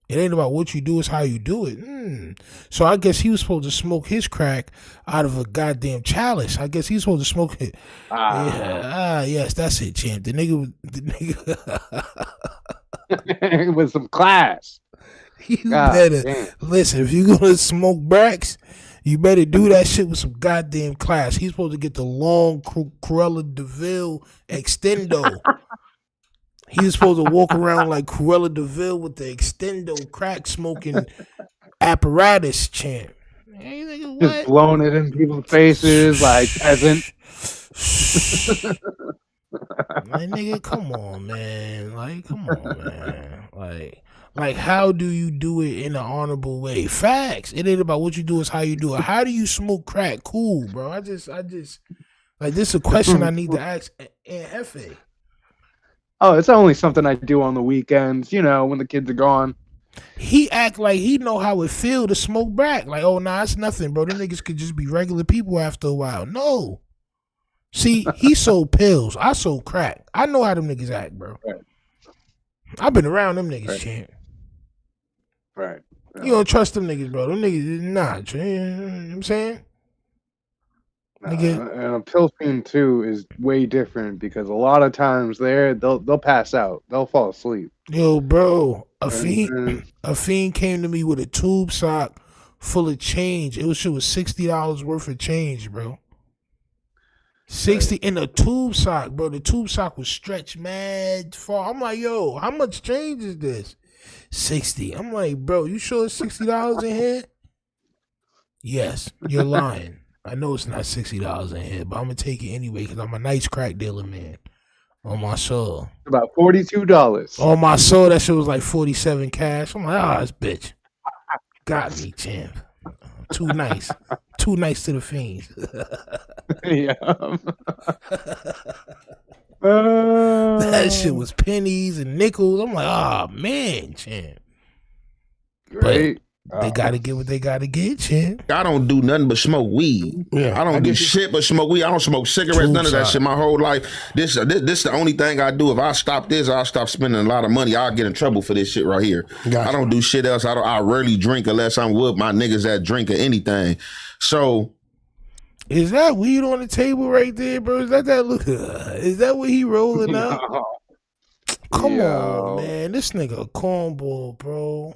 It ain't about what you do, it's how you do it. So I guess he was supposed to smoke his crack out of a goddamn chalice. I guess he's supposed to smoke it. Yes, that's it, champ. The nigga with some class. You better listen, if you gonna smoke Briccs, you better do that shit with some goddamn class. He's supposed to get the long Cruella DeVille extendo. He's supposed to walk around like Cruella DeVille with the extendo crack smoking apparatus, champ. Hey, nigga, what? Just blowing it in people's faces like peasant. Like, nigga, come on, man. Like, how do you do it in an honorable way? Facts. It ain't about what you do, it's how you do it. How do you smoke crack? Cool, bro. I just like, this is a question I need to ask Hefe. Oh, it's only something I do on the weekends, you know, when the kids are gone. He act like he know how it feel to smoke crack. Like, oh, nah, it's nothing, bro. Them niggas could just be regular people after a while. No. See, he sold pills. I sold crack. I know how them niggas act, bro. Right. I've been around them niggas, Right. champ. Right. You don't trust them niggas, bro. Them niggas, nah, champ. You know what I'm saying? Nigga. And a pill fiend too is way different because a lot of times they'll pass out, they'll fall asleep. Yo, bro, a fiend came to me with a tube sock full of change. It was $60 worth of change, bro. 60 in a tube sock, bro. The tube sock was stretched mad far. I'm like, yo, how much change is this? 60. I'm like, bro, you sure it's $60 in here? Yes, you're lying. I know it's not $60 in here, but I'm gonna take it anyway because I'm a nice crack dealer, man. On my soul. About $42. On my soul, that shit was like 47 cash. I'm like, this bitch got me, champ. Too nice. Too nice to the fiends. Yeah. That shit was pennies and nickels. I'm like, man, champ. Right. But they gotta get what they gotta get, champ. I don't do nothing but smoke weed. Yeah, I don't do shit but smoke weed. I don't smoke cigarettes, none of that shit my whole life. This the only thing I do. If I stop this, I'll stop spending a lot of money. I'll get in trouble for this shit right here. I don't do shit else. I rarely drink unless I'm with my niggas that drink or anything. So is that weed on the table right there, bro? Is that look? Is that what he rolling out? Come on, man. This nigga a cornball, bro.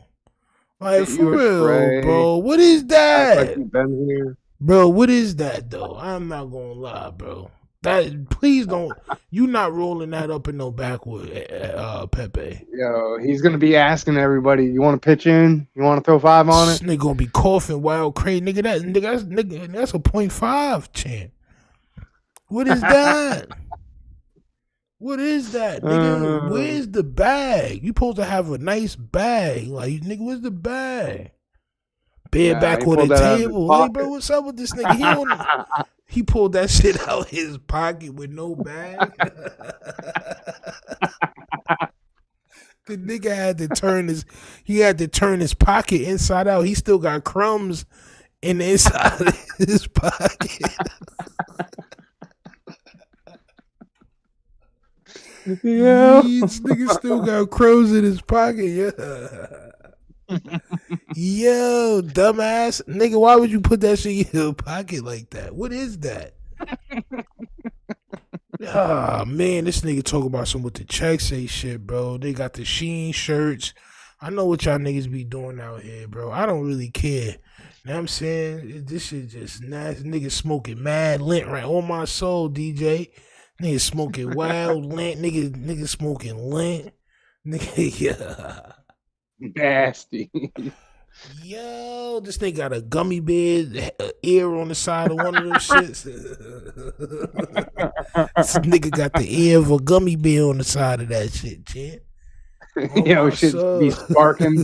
Like, for real, bro. What is that? Like you've been here. Bro, what is that, though? I'm not gonna lie, bro. Please don't. You not rolling that up in no backwood, Pepe. Yo, he's gonna be asking everybody, you want to pitch in? You want to throw 5 on it? This nigga gonna be coughing wild crazy. Nigga, that's a 0.5 champ. What is that? What is that, nigga? Where's the bag? You supposed to have a nice bag. Like, nigga, where's the bag? Back on the table. Hey, bro, what's up with this nigga? He pulled that shit out his pocket with no bag. The nigga had to turn his pocket inside out. He still got crumbs in the inside of his pocket. Yeah. This nigga still got crows in his pocket. Yeah. Yo, dumbass. Nigga, why would you put that shit in your pocket like that? What is that? Man, this nigga talk about some with the checks say shit, bro. They got the Sheen shirts. I know what y'all niggas be doing out here, bro. I don't really care. You know what I'm saying? This shit just nasty. Niggas smoking mad lint right on my soul, DJ. Niggas smoking wild lint. Niggas smoking lint. Nigga, yeah. Nasty. Yo, this nigga got a gummy bear, ear on the side of one of those shits. This nigga got the ear of a gummy bear on the side of that shit, champ. Yo, shit be sparking.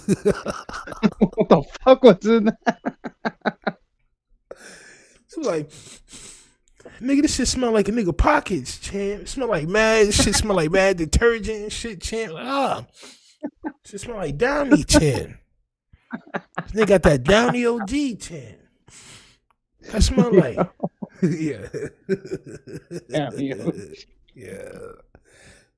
What the fuck was in that? It's like, nigga, this shit smell like a nigga pockets, champ. It smell like mad. This shit smell like mad detergent and shit, champ. Like, shit smell like Downy, champ. This nigga got that Downy OG, champ. That smell like, yeah. Yeah.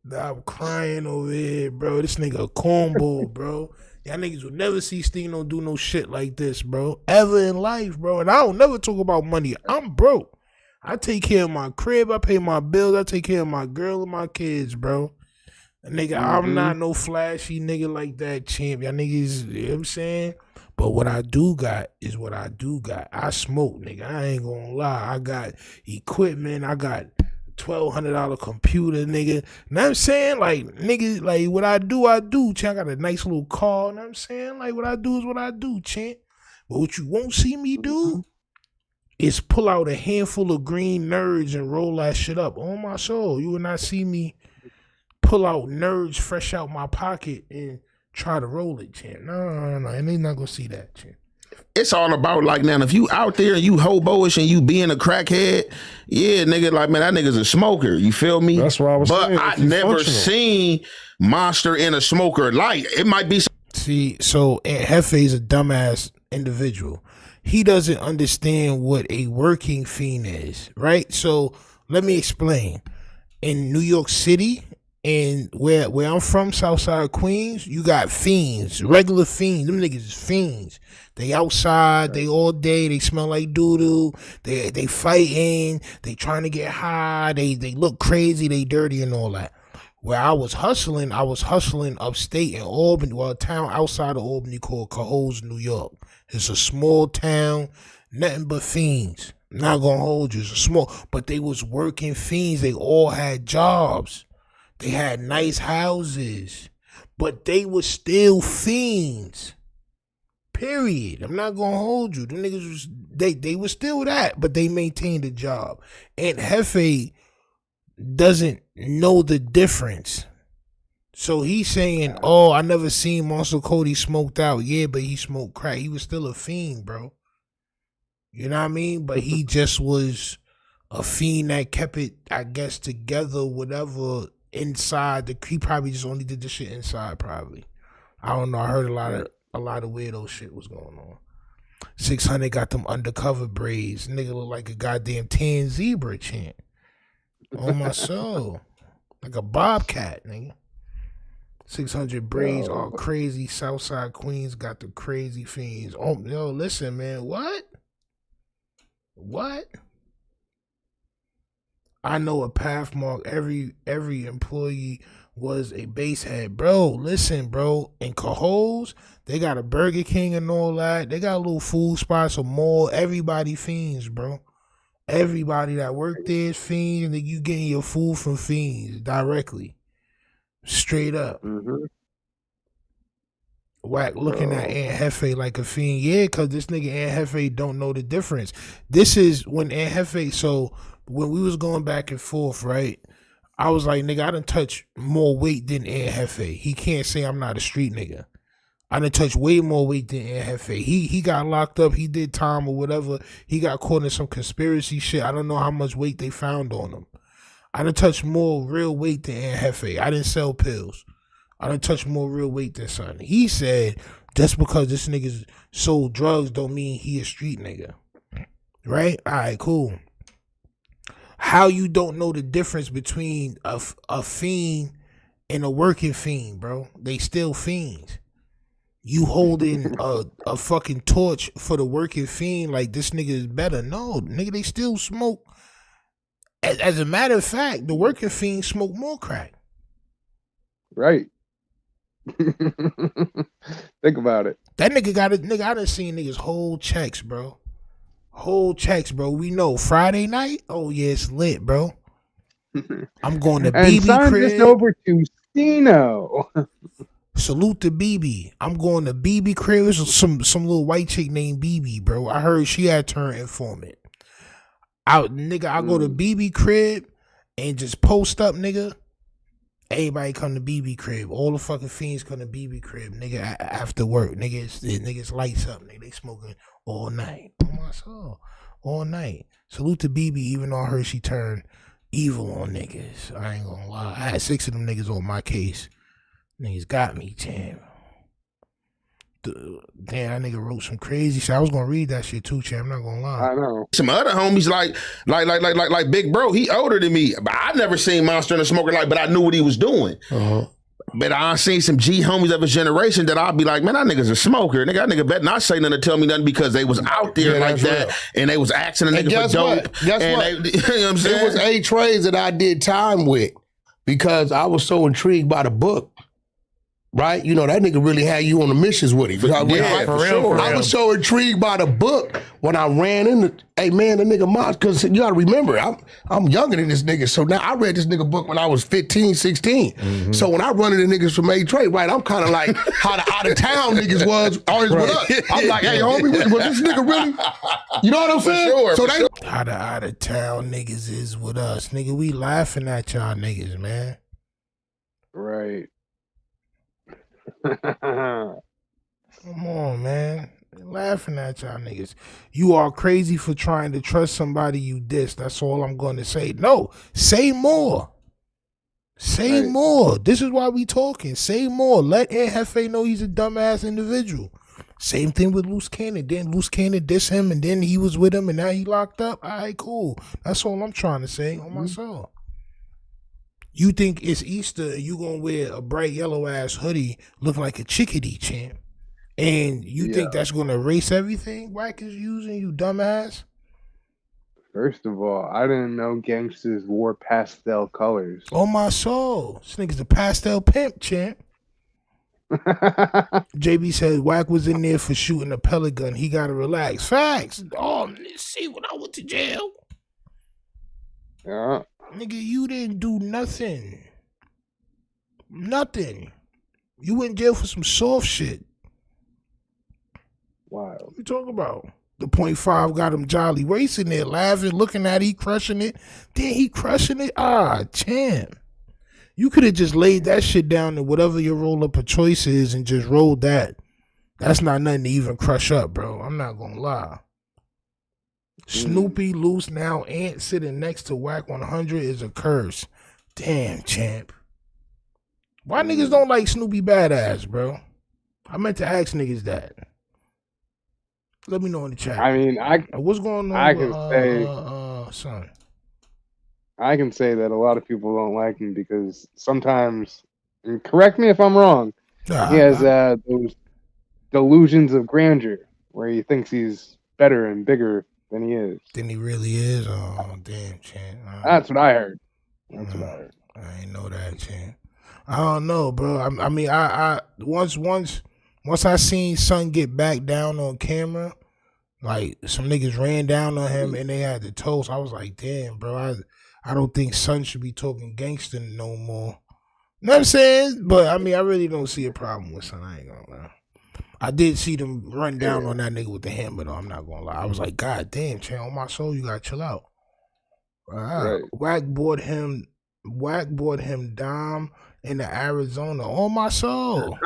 Nah, I'm crying over here, bro. This nigga a cornball, bro. Y'all niggas will never see Stino do no shit like this, bro. Ever in life, bro. And I don't never talk about money. I'm broke. I take care of my crib. I pay my bills. I take care of my girl and my kids, bro. Nigga, I'm not no flashy nigga like that, champ. Y'all niggas, you know what I'm saying? But what I do got is what I do got. I smoke, nigga. I ain't gonna lie. I got equipment. I got $1,200 computer, nigga. Know what I'm saying? Like, nigga, like, what I do, champ. I got a nice little car, know what I'm saying? Like, what I do is what I do, champ. But what you won't see me do is pull out a handful of green nerds and roll that shit up. On my soul, you will not see me pull out nerds fresh out my pocket and try to roll it, champ. No. And they not gonna see that, champ. It's all about, like, now, if you out there and you hoboish and you being a crackhead, yeah, nigga, like, man, that nigga's a smoker. You feel me? That's what I was saying. But I never seen Monster in a smoker light. It might be. See, so Hefe's a dumbass individual. He doesn't understand what a working fiend is, right? So let me explain. In New York City, and where I'm from, Southside Queens, you got fiends, regular fiends. Them niggas is fiends. They outside, they all day, they smell like doo-doo, they fighting, they trying to get high, they look crazy, they dirty and all that. Where I was hustling upstate in Albany, well, a town outside of Albany called Cohoes, New York. It's a small town, nothing but fiends. I'm not gonna hold you, it's a small, but they was working fiends, they all had jobs. They had nice houses, but they were still fiends. Period. I'm not gonna hold you. The niggas was they were still that, but they maintained a job. And Hefe doesn't know the difference. So he's saying, "Oh, I never seen Monster Cody smoked out." Yeah, but he smoked crack. He was still a fiend, bro. You know what I mean? But he just was a fiend that kept it, I guess, together, whatever. Inside he probably just only did the shit inside. Probably, I don't know. I heard a lot of weirdo shit was going on. 600 got them undercover braids. Nigga look like a goddamn tan zebra chant. On my soul, like a bobcat, nigga. 600 braids, all crazy. Southside Queens got the crazy fiends. Oh, yo, listen, man. What? I know a Pathmark. Every employee was a base head. Bro, listen, bro. In Cohoes, they got a Burger King and all that. They got little food spots, a mall. Everybody fiends, bro. Everybody that work there is fiends, and you getting your food from fiends directly. Straight up. Wack looking at Aunt Hefe like a fiend. Yeah, because this nigga Aunt Hefe don't know the difference. This is when Aunt Hefe, so when we was going back and forth, right? I was like, nigga, I done touch more weight than Aunt Hefe. He can't say I'm not a street nigga. I done touch way more weight than Aunt Hefe. He got locked up. He did time or whatever. He got caught in some conspiracy shit. I don't know how much weight they found on him. I done touch more real weight than Aunt Hefe. I didn't sell pills. I done touch more real weight than son. He said, just because this nigga sold drugs don't mean he a street nigga. Right? All right, cool. How you don't know the difference between a fiend and a working fiend, bro? They still fiends. You holding a fucking torch for the working fiend like this nigga is better. No, nigga, they still smoke. As a matter of fact, the working fiends smoke more crack. Right. Think about it. That nigga got it. Nigga, I done seen niggas whole checks, bro. Whole checks, bro. We know Friday night. Oh yeah, it's lit, bro. I'm going to BB crib. Just over to Sino. Salute to BB. I'm going to BB crib. There's some little white chick named BB, bro. I heard she had turned informant. I go to BB crib and just post up, nigga. Everybody come to BB crib. All the fucking fiends come to BB crib, nigga. After work, niggas lights up, nigga. They smoking all night. Oh my soul, all night. Salute to BB, even though I heard she turned evil on niggas. I ain't gonna lie. I had 6 of them niggas on my case. Niggas got me, champ. Damn, that nigga wrote some crazy shit. I was gonna read that shit too, champ. I'm not gonna lie. I know. Some other homies like Big Bro, he older than me. But I never seen Monster in a smoker light, but I knew what he was doing. But I seen some G homies of his generation that I'll be like, man, that nigga's a smoker. That nigga better not say nothing to tell me nothing because they was out there like that and they was asking a nigga for dope. Guess what? They, you know what I'm saying? It was 8 trades that I did time with because I was so intrigued by the book. Right? You know, that nigga really had you on the missions with him. I was so intrigued by the book when I ran into, hey man, the nigga Moss, because you gotta remember, I'm younger than this nigga. So now I read this nigga book when I was 15, 16. So when I run into niggas from A-Trade, right, I'm kind of like how the out of town niggas was always with us. I'm like, hey homie, was this nigga really? You know what I'm saying? How the out of town niggas is with us. Nigga, we laughing at y'all niggas, man. Right. Come on, man. They're laughing at y'all niggas. You are crazy for trying to trust somebody you diss. That's all I'm going to say. No, say more. Say more. This is why we talking. Say more. Let Aunt Hefe know he's a dumbass individual. Same thing with Luce Cannon. Then Luce Cannon diss him, and then he was with him, and now he locked up. All right, cool. That's all I'm trying to say on my soul. You think it's Easter and you gonna wear a bright yellow ass hoodie looking like a chickadee, champ, and you think that's gonna erase everything Wack is using, you dumbass? First of all, I didn't know gangsters wore pastel colors. On my soul. This nigga's a pastel pimp, champ. JB said Wack was in there for shooting a pellet gun. He gotta relax. Facts. Oh, see, when I went to jail. Yeah. Nigga, you didn't do nothing. Nothing. You went in jail for some soft shit. Wow. What you talking about? The .5 got him jolly racing there, laughing, looking at it, he crushing it. Then he crushing it. Ah, champ. You could have just laid that shit down to whatever your roll up of choice is and just rolled that. That's not nothing to even crush up, bro. I'm not gonna lie. Snoopy, Luce, now Ant sitting next to Wack 100 is a curse. Damn, champ. Why niggas don't like Snoopy badass, bro? I meant to ask niggas that. Let me know in the chat. I mean, what's going on? I can son. I can say that a lot of people don't like him because sometimes, and correct me if I'm wrong, he has those delusions of grandeur where he thinks he's better and bigger than he is. Than he really is? Oh, damn, champ. That's what I heard. That's what I heard. I ain't know that, champ. I don't know, bro. I mean, I once I seen Son get back down on camera, like some niggas ran down on him and they had to toast. I was like, damn, bro. I don't think Son should be talking gangster no more. You know what I'm saying? But I mean, I really don't see a problem with Son. I ain't gonna lie. I did see them run down on that nigga with the hammer, though. I'm not gonna lie. I was like, God damn, champ, on my soul, you gotta chill out. Right. Wack bought him Dom in the Arizona. On my soul.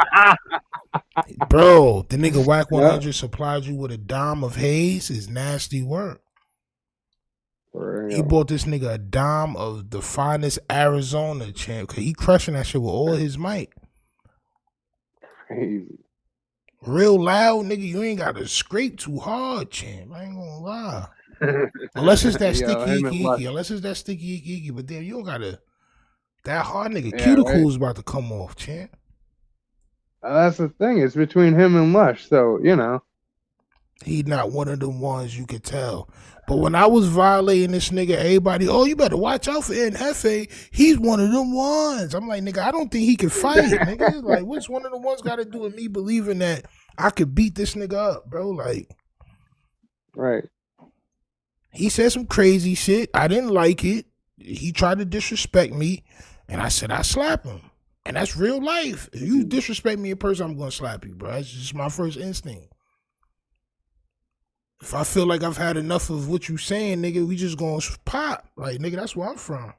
Bro, the nigga Wack 100 supplied you with a Dom of Haze is nasty work. He bought this nigga a Dom of the finest Arizona, champ, because he crushing that shit with all his might. Crazy. Real loud, nigga, you ain't got to scrape too hard, champ. I ain't gonna lie. Unless it's that sticky icky. Unless it's that sticky icky. But damn, you don't got to. That hard nigga cuticle's about to come off, champ. That's the thing. It's between him and Lush, so, you know. He not one of them ones you could tell. But when I was violating this nigga, everybody, oh, you better watch out for N Hefe. He's one of them ones. I'm like, nigga, I don't think he can fight, nigga. Like, what's one of the ones got to do with me believing that I could beat this nigga up, bro? Like, right. He said some crazy shit. I didn't like it. He tried to disrespect me, and I said I slap him. And that's real life. If you disrespect me in person, I'm going to slap you, bro. That's just my first instinct. If I feel like I've had enough of what you saying, nigga, we just gonna pop. Like, nigga, that's where I'm from.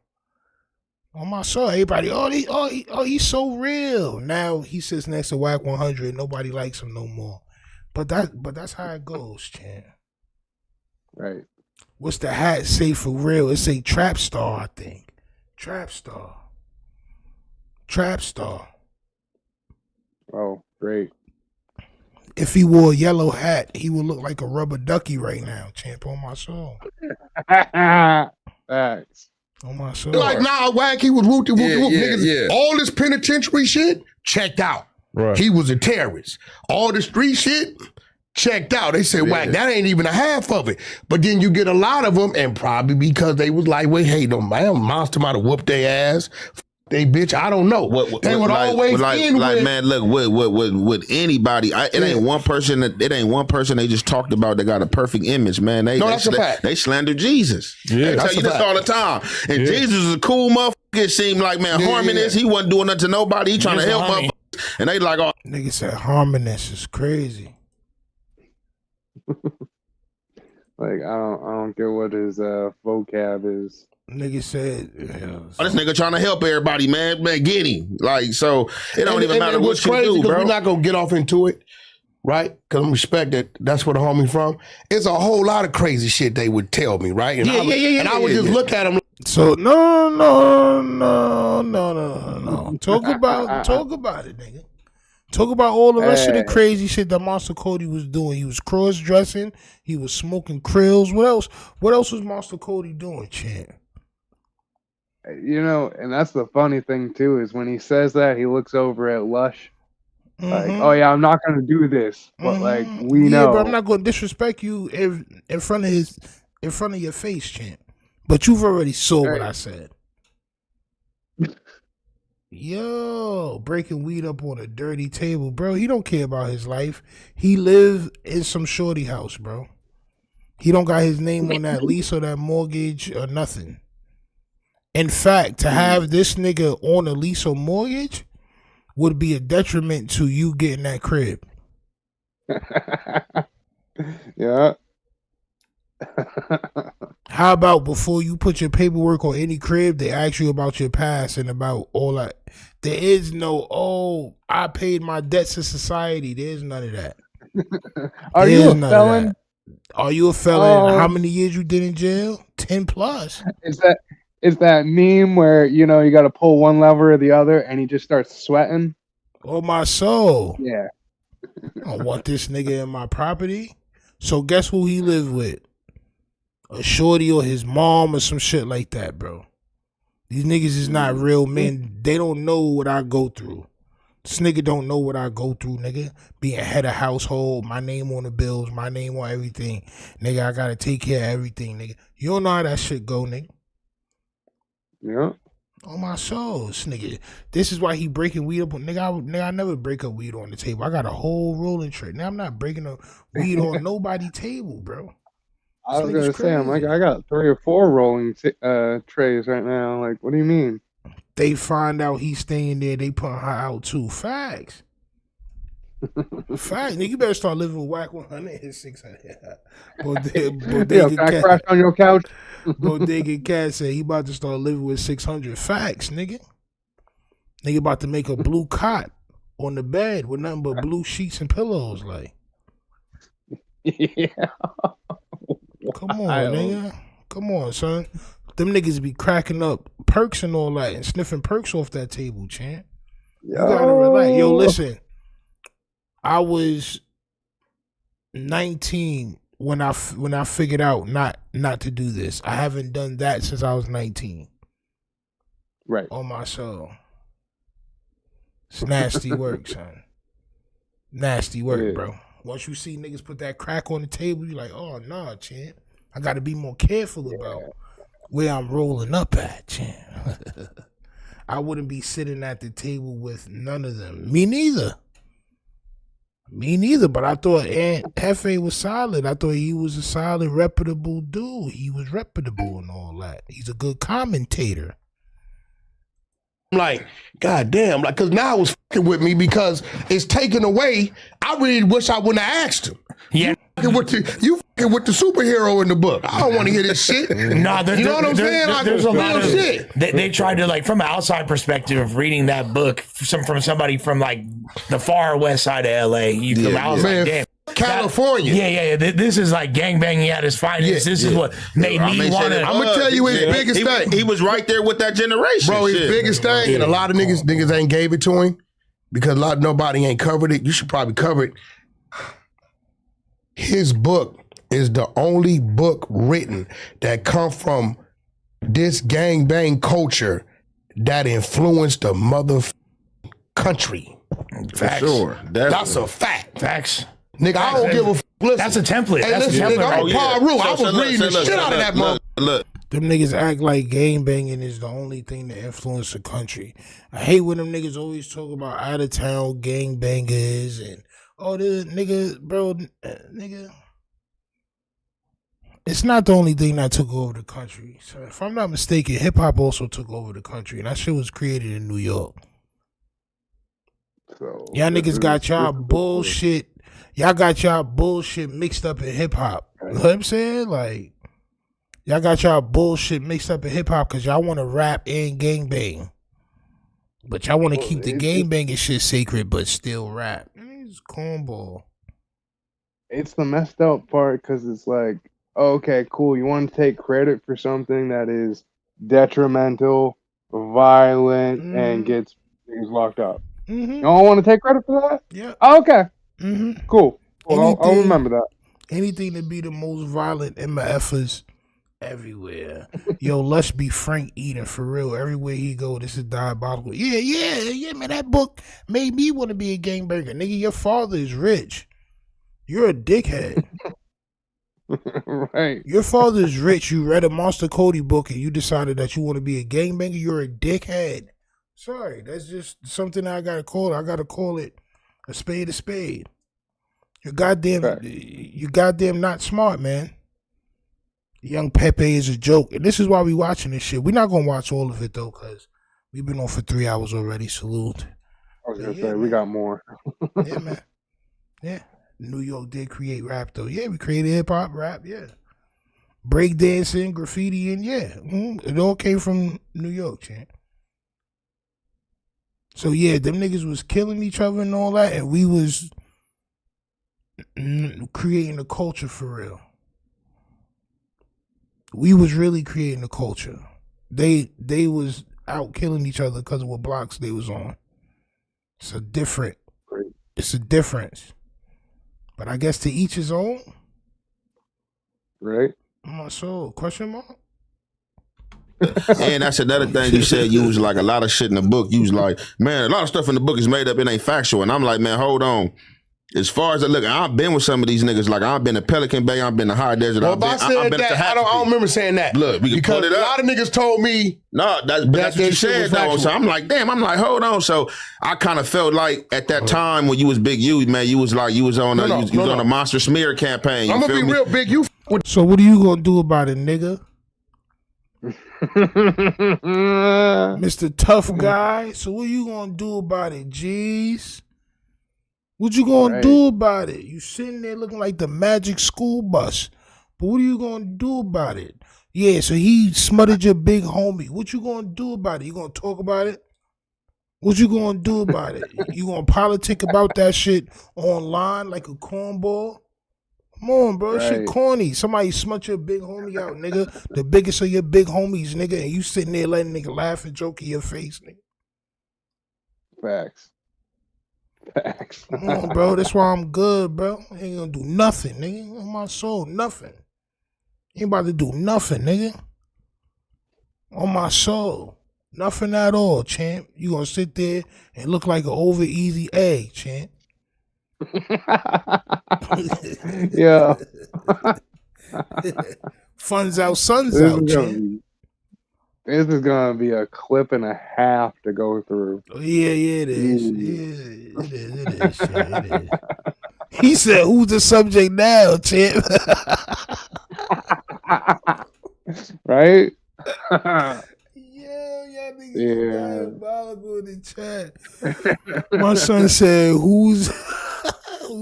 On my soul, everybody, he's so real. Now he sits next to Wack 100. Nobody likes him no more. But that's how it goes, champ. Right. What's the hat say for real? It say Trap Star, I think. Trap Star. Oh, great. If he wore a yellow hat, he would look like a rubber ducky right now, champ, on my soul. Facts. On my soul. Like, nah, Wack, he was whoop. Niggas, all this penitentiary shit, checked out. Right. He was a terrorist. All the street shit, checked out. They said, Wack, that ain't even a half of it. But then you get a lot of them, and probably because they was like, wait, hey, no, man, monster might have whooped their ass. They bitch, I don't know. They would always end with, man. Look, with anybody, it ain't one person. They just talked about that got a perfect image, man. That's a fact. They slander Jesus. Yeah, they tell you this all the time. And Jesus is a cool motherfucker. It seemed like, man, Harmonious. He wasn't doing nothing to nobody. He trying to help motherfuckers. And they like, oh, nigga said Harmonious is crazy. Like, I don't get what his vocab is. Nigga said, oh, this nigga trying to help everybody, man. Man, get him. Like, so it don't even matter what you do, bro. We're not gonna get off into it, right? Because I respect that. That's where the homie from. It's a whole lot of crazy shit they would tell me, right? And I would just look at them. So no. Talk about it, nigga. Talk about all the rest of the crazy shit that Monster Cody was doing. He was cross dressing. He was smoking krills. What else? What else was Monster Cody doing, champ? You know, and that's the funny thing too, is when he says that, he looks over at Lush, like, "Oh yeah, I'm not gonna do this," but like we know. But I'm not gonna disrespect you in front of your face, champ. But you've already saw what I said. Yo, breaking weed up on a dirty table, bro. He don't care about his life. He live in some shorty house, bro. He don't got his name on that lease or that mortgage or nothing. In fact, to have this nigga on a lease or mortgage would be a detriment to you getting that crib. Yeah. How about before you put your paperwork on any crib, they ask you about your past and about all that. There is no, oh, I paid my debts to society. There's none of that. Are you a felon? Are you a felon? How many years you did in jail? 10 plus. Is that meme where, you know, you got to pull one lever or the other and he just starts sweating? Oh, my soul. Yeah. I don't want this nigga in my property. So guess who he live with? A shorty or his mom or some shit like that, bro. These niggas is not real men. They don't know what I go through. This nigga don't know what I go through, nigga. Being head of household, my name on the bills, my name on everything. Nigga, I gotta take care of everything, nigga. You don't know how that shit go, nigga. Yeah. On my soul, this nigga. This is why he breaking weed up. Nigga, I never break up weed on the table. I got a whole rolling tray. Now I'm not breaking up weed on nobody's table, bro. I was gonna say, I'm like, I got 3 or 4 rolling trays right now. Like, what do you mean? They find out he's staying there, they put her out too. Facts. Facts. Nigga, you better start living with Wack 100 and 600. Can I crash on your couch? Bodega Cat said he about to start living with 600. Facts, nigga. Nigga about to make a blue cot on the bed with nothing but blue sheets and pillows, like. Yeah. Come on, nigga. Come on, son. Them niggas be cracking up perks and all that and sniffing perks off that table, champ. You gotta relax. Yo, listen. I was 19 when I figured out not to do this. I haven't done that since I was 19. Right. On my soul. It's nasty work, son. Nasty work, bro. Once you see niggas put that crack on the table, you like, oh, nah, champ. I got to be more careful about where I'm rolling up at, champ. I wouldn't be sitting at the table with none of them. Me neither. But I thought Aunt Hefe was solid. I thought he was a solid, reputable dude. He was reputable and all that. He's a good commentator. I'm like, God damn, like, cause now it's fucking with me because it's taken away. I really wish I wouldn't have asked him. Yeah. You fucking with the superhero in the book. I don't want to hear this shit. Nah, you know what I'm saying? Like, there's a lot of shit. They tried to, like, from an outside perspective of reading that book from somebody from like the far west side of LA. I was like, damn. California. Yeah. This is like gangbanging at its finest. This is what made me want to. I'm gonna tell you his biggest thing. He was right there with that generation, bro. His biggest thing, and a lot of niggas ain't gave it to him because nobody ain't covered it. You should probably cover it. His book is the only book written that come from this gangbang culture that influenced the mother country. For sure. That's a fact. Facts. Nigga, I don't give a listen. That's a template. Hey, That's listen, a template. nigga, I'm Paru. I was reading the shit out of that mother. Look. Them niggas act like gang banging is the only thing that influence the country. I hate when them niggas always talk about out of town gang bangers and this nigga, bro, nigga. It's not the only thing that took over the country. So if I'm not mistaken, hip hop also took over the country, and that shit was created in New York. So y'all niggas got y'all bullshit. Y'all got y'all bullshit mixed up in hip hop. You know what I'm saying? Like, y'all got y'all bullshit mixed up in hip hop because y'all want to rap and gangbang. But y'all want to keep the gangbanging shit sacred, but still rap. It's cornball. It's the messed up part because it's like, okay, cool. You want to take credit for something that is detrimental, violent, and gets things locked up. You don't want to take credit for that? Yeah. Oh, okay. Mm-hmm. Cool. I'll remember that. Anything to be the most violent MFers everywhere. Yo, let's be Frank Eden for real. Everywhere he go, this is diabolical. Yeah, man. That book made me want to be a gangbanger. Nigga, your father is rich. You're a dickhead. Right. Your father is rich. You read a Monster Cody book and you decided that you want to be a gangbanger. You're a dickhead. Sorry, that's just something I gotta call it. I gotta call it a spade a spade. You're goddamn not smart, man. Young Pepe is a joke. And this is why we watching this shit. We're not gonna watch all of it though, because we've been on for 3 hours already. Salute. I was gonna say we got more. Yeah, man. Yeah. New York did create rap though. Yeah, we created hip hop, rap, yeah. Breakdancing, graffiti, and yeah. It all came from New York, champ. So yeah, them niggas was killing each other and all that, and we was creating a culture for real. We was really creating a culture. They was out killing each other because of what blocks they was on. It's a difference. But I guess to each his own. Right. So, question mark? And that's another thing you said. You was like a lot of shit in the book. You was like, man, a lot of stuff in the book is made up. It ain't factual. And I'm like, man, hold on. As far as I look, I've been with some of these niggas. Like I've been to Pelican Bay. I've been to High Desert. Well, if I said that, I don't remember saying that. Look, we can because pull it up. A lot of niggas told me. No, that's what you said though. So I'm like, damn. I'm like, hold on. So I kind of felt like at that time when you was Big U, man, you was on a monster smear campaign. I'm gonna be real Big U. So what are you gonna do about it, nigga? Mr. Tough Guy. So what you gonna do about it, G's? What you gonna do about it? You sitting there looking like the magic school bus. But what are you gonna do about it? Yeah, so he smothered your big homie. What you gonna do about it? You gonna talk about it? What you gonna do about it? You gonna politic about that shit online like a cornball? Come on, bro. Shit corny. Somebody smut your big homie out, nigga. The biggest of your big homies, nigga. And you sitting there letting nigga laugh and joke in your face, nigga. Facts. Come on, bro. That's why I'm good, bro. I ain't gonna do nothing, nigga. On my soul, nothing. Ain't about to do nothing, nigga. On my soul. Nothing at all, champ. You gonna sit there and look like an over easy egg, champ. Yeah. Funds out, suns out, champ. This is gonna be a clip and a half to go through. Yeah, it is. Yeah, it is, champ. It is. He said, "Who's the subject now, champ?" Right? Yeah. Diabolical in the chat. My son said, "Who's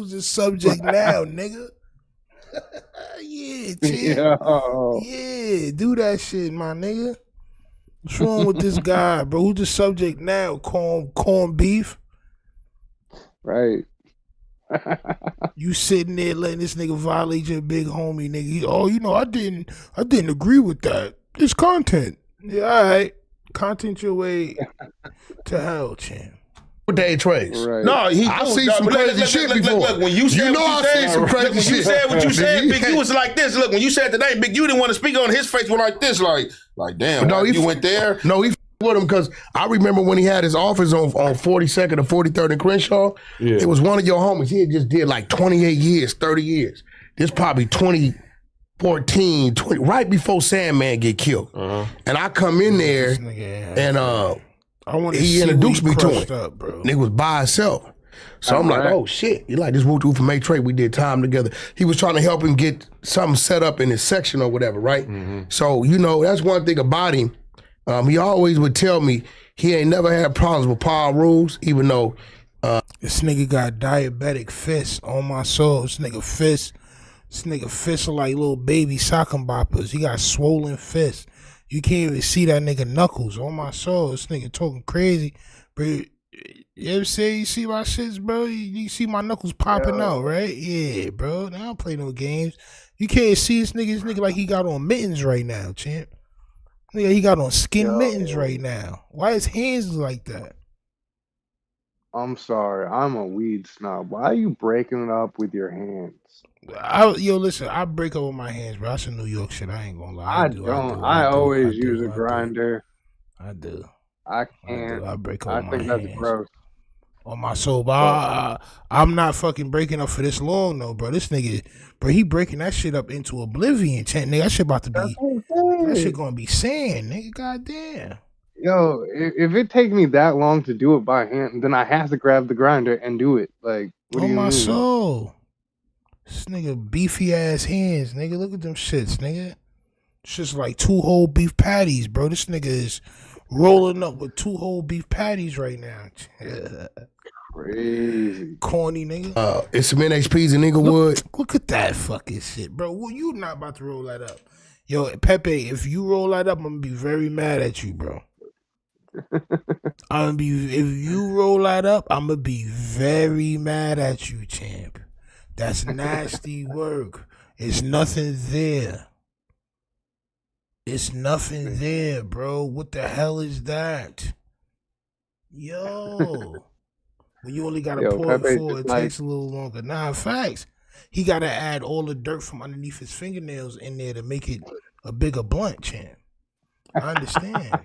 the subject now, nigga?" Yeah, champ. Yeah, do that shit, my nigga. What's wrong with this guy, bro? Who's the subject now? Corn beef? Right. You sitting there letting this nigga violate your big homie, nigga. I didn't agree with that. It's content. Yeah, all right. Content your way to hell, champ. Day trades. Right. No, I've seen some crazy shit before. Look, when you said I've seen some crazy when shit. you said what you said, Big U was like this. Look, when you said the name, Big U didn't want to speak on his face was like this, like damn. No, you went there. No, he with him because I remember when he had his office on 42nd and 43rd and Crenshaw. Yeah. It was one of your homies. He had just did like 28 years, 30 years. This probably 2014, right before Sandman get killed. And I come in there and he introduced me to him. Nigga was by himself. So I'm like, oh shit. He like this Woo from May Trey. We did time together. He was trying to help him get something set up in his section or whatever, right? So, that's one thing about him. He always would tell me he ain't never had problems with power rules, even though this nigga got diabetic fists on my soul. This nigga fists are like little baby sock and boppers. He got swollen fists. You can't even see that nigga knuckles on my soul. This nigga talking crazy. Bro, you ever say you see my shits, bro? You see my knuckles popping out, right? Yeah, bro. I don't play no games. You can't see this nigga like he got on mittens right now, champ. Nigga, he got on skin mittens right now. Why his hands like that? I'm sorry. I'm a weed snob. Why are you breaking it up with your hands? Listen, I break up with my hands, bro. That's some New York shit. I ain't gonna lie. I don't. I always use a grinder. I do. I can't. I break up I with my think that's hands. gross. On my soul, but I'm not fucking breaking up for this long though, bro. This nigga, bro, he breaking that shit up into oblivion, nigga. That shit about to be, that shit gonna be sand, nigga. Goddamn. Yo, if it takes me that long to do it by hand, then I have to grab the grinder and do it. Like, what do you On my mean? soul, this nigga beefy ass hands, nigga. Look at them shits, nigga. It's just like 2 whole beef patties, bro. This nigga is rolling up with 2 whole beef patties right now. Crazy. Corny nigga. It's some NHPs in Inglewood. Look at that fucking shit, bro. Well, you not about to roll that up. Yo, Pepe, if you roll that up, I'm gonna be very mad at you, bro. If you roll that up, I'm gonna be very mad at you, champ. That's nasty work. It's nothing there. It's nothing there, bro. What the hell is that? Yo. When you only gotta pour it forward, it takes a little longer. Nah, facts. He gotta add all the dirt from underneath his fingernails in there to make it a bigger blunt, champ. I understand.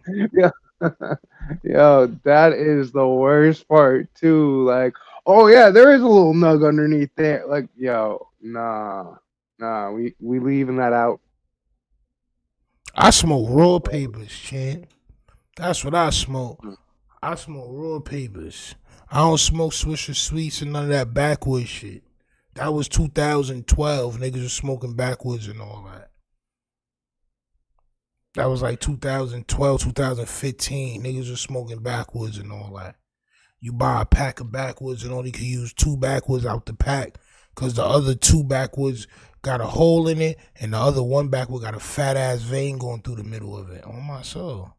Yo, that is the worst part too. Like, oh yeah, there is a little nug underneath there. Like, yo, nah, we leaving that out. I smoke raw papers, champ. That's what I smoke. I smoke raw papers. I don't smoke Swisher Sweets and none of that backwoods shit. That was 2012. Niggas was smoking backwoods and all that. That was like 2012, 2015. Niggas was smoking backwoods and all that. You buy a pack of backwoods and only can use 2 backwoods out the pack because the other 2 backwoods got a hole in it and the other 1 backwood got a fat ass vein going through the middle of it. Oh my soul.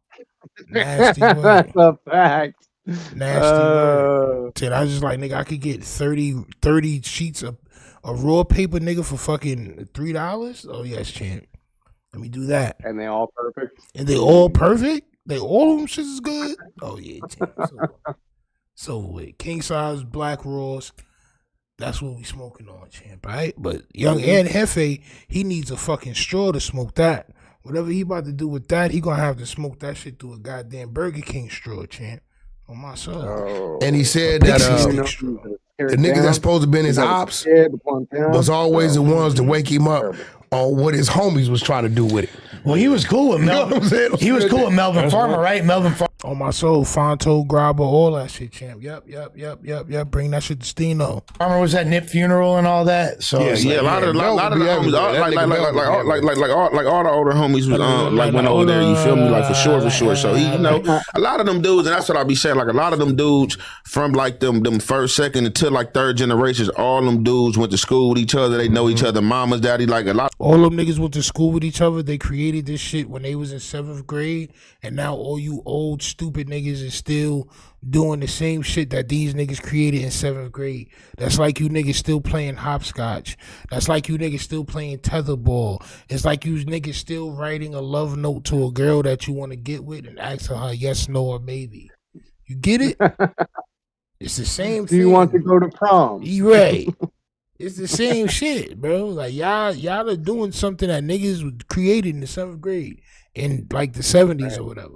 Nasty word. That's a fact. Nasty word. I was just like, nigga, I could get 30 sheets of raw paper, nigga, for fucking $3. Oh yes, champ. Let me do that. And they all perfect. And they all perfect? They all of them shits is good? Oh yeah, champ. So with king size black raws, that's what we smoking on, champ, right? But young Ed Hefe, he needs a fucking straw to smoke that. Whatever he about to do with that, he gonna have to smoke that shit through a goddamn Burger King straw, champ. On my soul. And he said that the niggas that's supposed to be in his ops was always the ones to wake him up on what his homies was trying to do with it. Well, he was cool with Melvin. He was cool with Melvin Farmer, right? Melvin Farmer. On my soul, Fonto, Grabber, all that shit, champ. Yep. Bring that shit to Steno. Farmer was at Nip funeral and all that. So a lot of the homies, like all the older homies was like went over there. You feel me? Like for sure. So he, you know, a lot of them dudes, and that's what I be saying. Like a lot of them dudes from like them first, second until like third generations. All them dudes went to school with each other. They know each other, mamas, daddy. Like a lot. All them niggas went to school with each other. They created this shit when they was in 7th grade, and now all you old stupid niggas is still doing the same shit that these niggas created in 7th grade. That's like you niggas still playing hopscotch. That's like you niggas still playing tetherball. It's like you niggas still writing a love note to a girl that you want to get with and asking her yes, no, or maybe. You get it? It's the same thing. Do you want to go to prom? You right. It's the same shit, bro. Like y'all are doing something that niggas created in the 7th grade in like the 70s or whatever.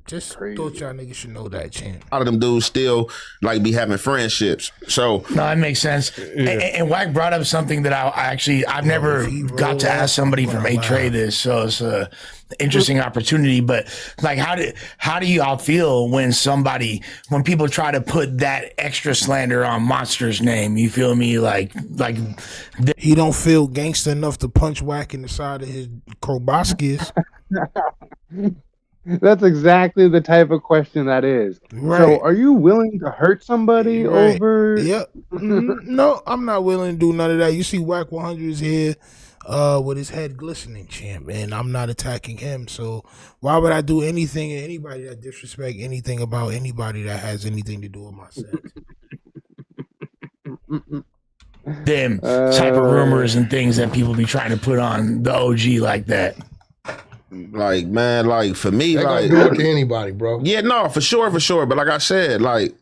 Just thought y'all niggas should know that, champ. A lot of them dudes still like be having friendships. So no, that makes sense. Yeah. And Wack brought up something that I've never got to ask somebody from A-Tray this, so it's a interesting opportunity. But like, how do y'all feel when people try to put that extra slander on Monster's name? You feel me? Like he don't feel gangster enough to punch Wack in the side of his proboscis. That's exactly the type of question that is. Right. So, are you willing to hurt somebody over? Yep. No, I'm not willing to do none of that. You see, Wack 100 is here with his head glistening, champ, and I'm not attacking him. So, why would I do anything to anybody that disrespect anything about anybody that has anything to do with my sex? Them type of rumors and things that people be trying to put on the OG like that. Like, man, like for me, They like gonna do it to anybody, bro. Yeah, no, for sure. But like I said, like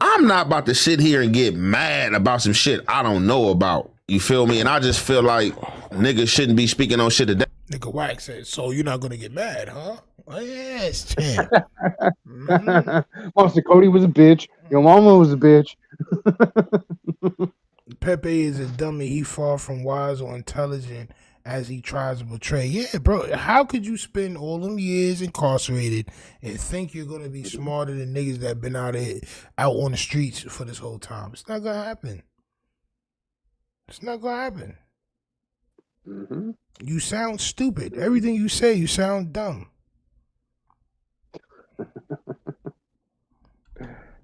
I'm not about to sit here and get mad about some shit I don't know about. You feel me? And I just feel like niggas shouldn't be speaking on shit today. Nigga Wack said, so you're not gonna get mad, huh? Oh, yes, champ. Monster Cody was a bitch. Your mama was a bitch. Pepe is a dummy. He far from wise or intelligent as he tries to portray. Yeah, bro. How could you spend all them years incarcerated and think you're gonna be smarter than niggas that been out on the streets for this whole time? It's not gonna happen. It's not gonna happen. Mm-hmm. You sound stupid. Everything you say, you sound dumb.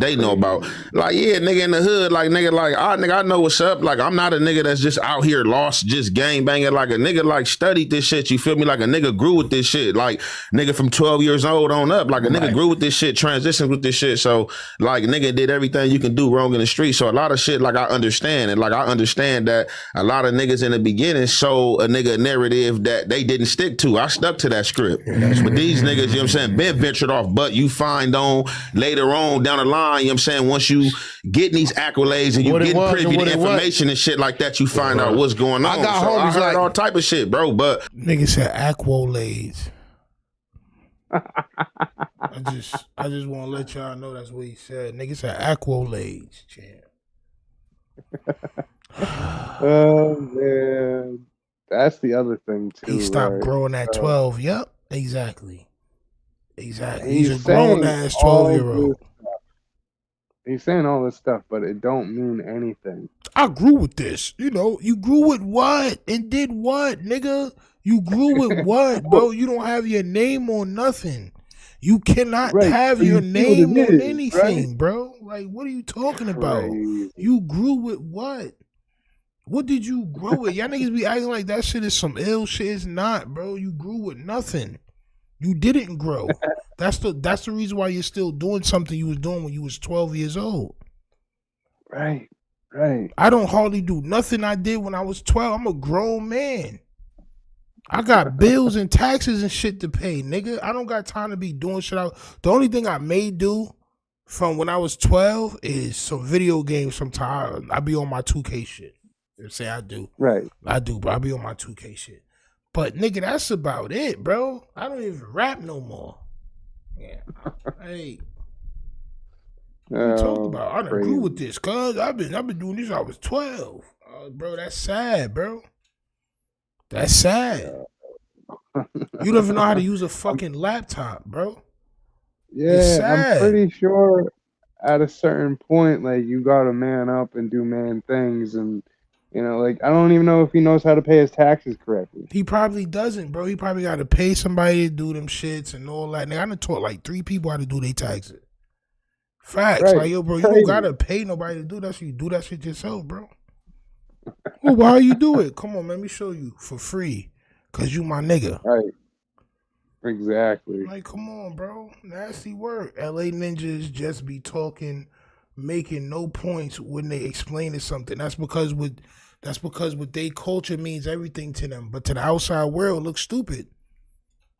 They know about, like, yeah, nigga in the hood, like, nigga, like, nigga, I know what's up. Like, I'm not a nigga that's just out here lost, just gang banging. Like, a nigga, like, studied this shit, you feel me? Like, a nigga grew with this shit. Like, nigga from 12 years old on up. Like, a nigga grew with this shit, transitioned with this shit. So, like, nigga did everything you can do wrong in the street. So, a lot of shit, like, I understand. And, like, I understand that a lot of niggas in the beginning show a nigga narrative that they didn't stick to. I stuck to that script. But these niggas, you know what I'm saying, been ventured off. But you find on later on down the line, you know what I'm saying, once you getting these accolades and you getting privy to information and shit like that, you find out what's going on. I got so homies I heard like all type of shit, bro. But nigga said accolades. I just want to let y'all know that's what he said. Nigga said accolades, champ. Oh man, that's the other thing too. He stopped growing at 12. Yep, exactly. He's a grown ass 12-year-old. He's saying all this stuff, but it don't mean anything. I grew with this. You know, you grew with what and did what, nigga? You grew with what, bro? You don't have your name on nothing. You cannot have your name on anything, bro. Like, what are you talking about? You grew with what? What did you grow with? Y'all niggas be acting like that shit is some ill shit. It's not, bro. You grew with nothing. You didn't grow. That's the reason why you're still doing something you was doing when you was 12 years old. Right. I don't hardly do nothing I did when I was 12. I'm a grown man. I got bills and taxes and shit to pay, nigga. I don't got time to be doing shit. The only thing I may do from when I was 12 is some video games sometimes. I be on my 2K shit. Say I do. Right. I do, but I be on my 2K shit. But nigga, that's about it, bro. I don't even rap no more. Yeah. Hey. What you talking about? I done grew with this, cuz I've been doing this since I was 12. Bro, that's sad, bro. That's sad. You don't even know how to use a fucking laptop, bro. Yeah, I'm pretty sure at a certain point, like, you gotta man up and do man things, and you know, like, I don't even know if he knows how to pay his taxes correctly. He probably doesn't, bro. He probably got to pay somebody to do them shits and all that. Nigga, I done taught like 3 people how to do their taxes. Facts. Right. Like, yo, bro, you don't got to pay nobody to do that shit. You do that shit yourself, bro. Well, why you do it? Come on, let me show you for free. Because you my nigga. Right. Exactly. Like, come on, bro. Nasty work. LA ninjas just be talking, making no points when they explain something. That's because what they culture means everything to them. But to the outside world, looks stupid.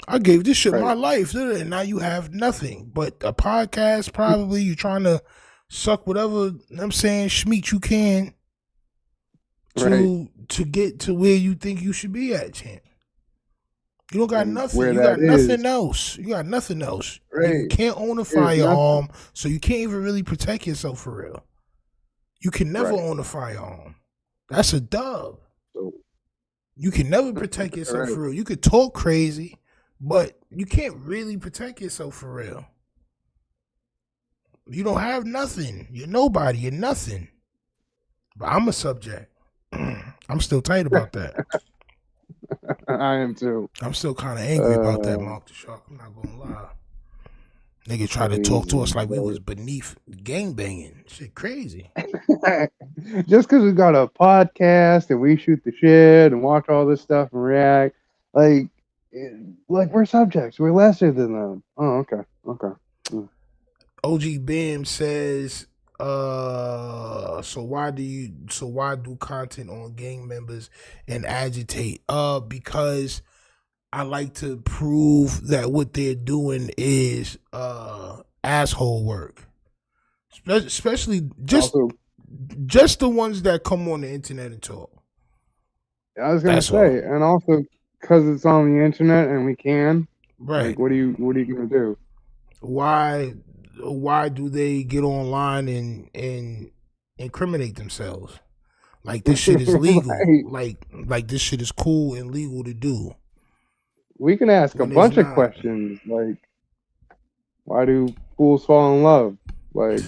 I gave this shit my life, and now you have nothing. But a podcast, probably, you trying to suck whatever, I'm saying, schmeat you can to get to where you think you should be at, champ. You don't got nothing. You got nothing else. You got nothing else. Right. You can't own a firearm, so you can't even really protect yourself for real. You can never own a firearm. That's a dub. You can never protect yourself for real. You could talk crazy, but you can't really protect yourself for real. You don't have nothing. You're nobody. You're nothing. But I'm a subject. I'm still tight about that. I am too. I'm still kind of angry about that, Mark the Shark. I'm not gonna lie. Nigga tried to talk to us like we was beneath gangbanging. Shit crazy. Just because we got a podcast and we shoot the shit and watch all this stuff and react, like we're subjects. We're lesser than them. Oh, okay. OG Bam says, so why do content on gang members and agitate? Because I like to prove that what they're doing is asshole work. Especially just the ones that come on the internet and talk. I was gonna say, and also because it's on the internet and we can. Right. Like, what are you gonna do? Why do they get online and incriminate themselves? Like this shit is legal. Right. Like this shit is cool and legal to do. We can ask a bunch of questions like, why do fools fall in love? Like,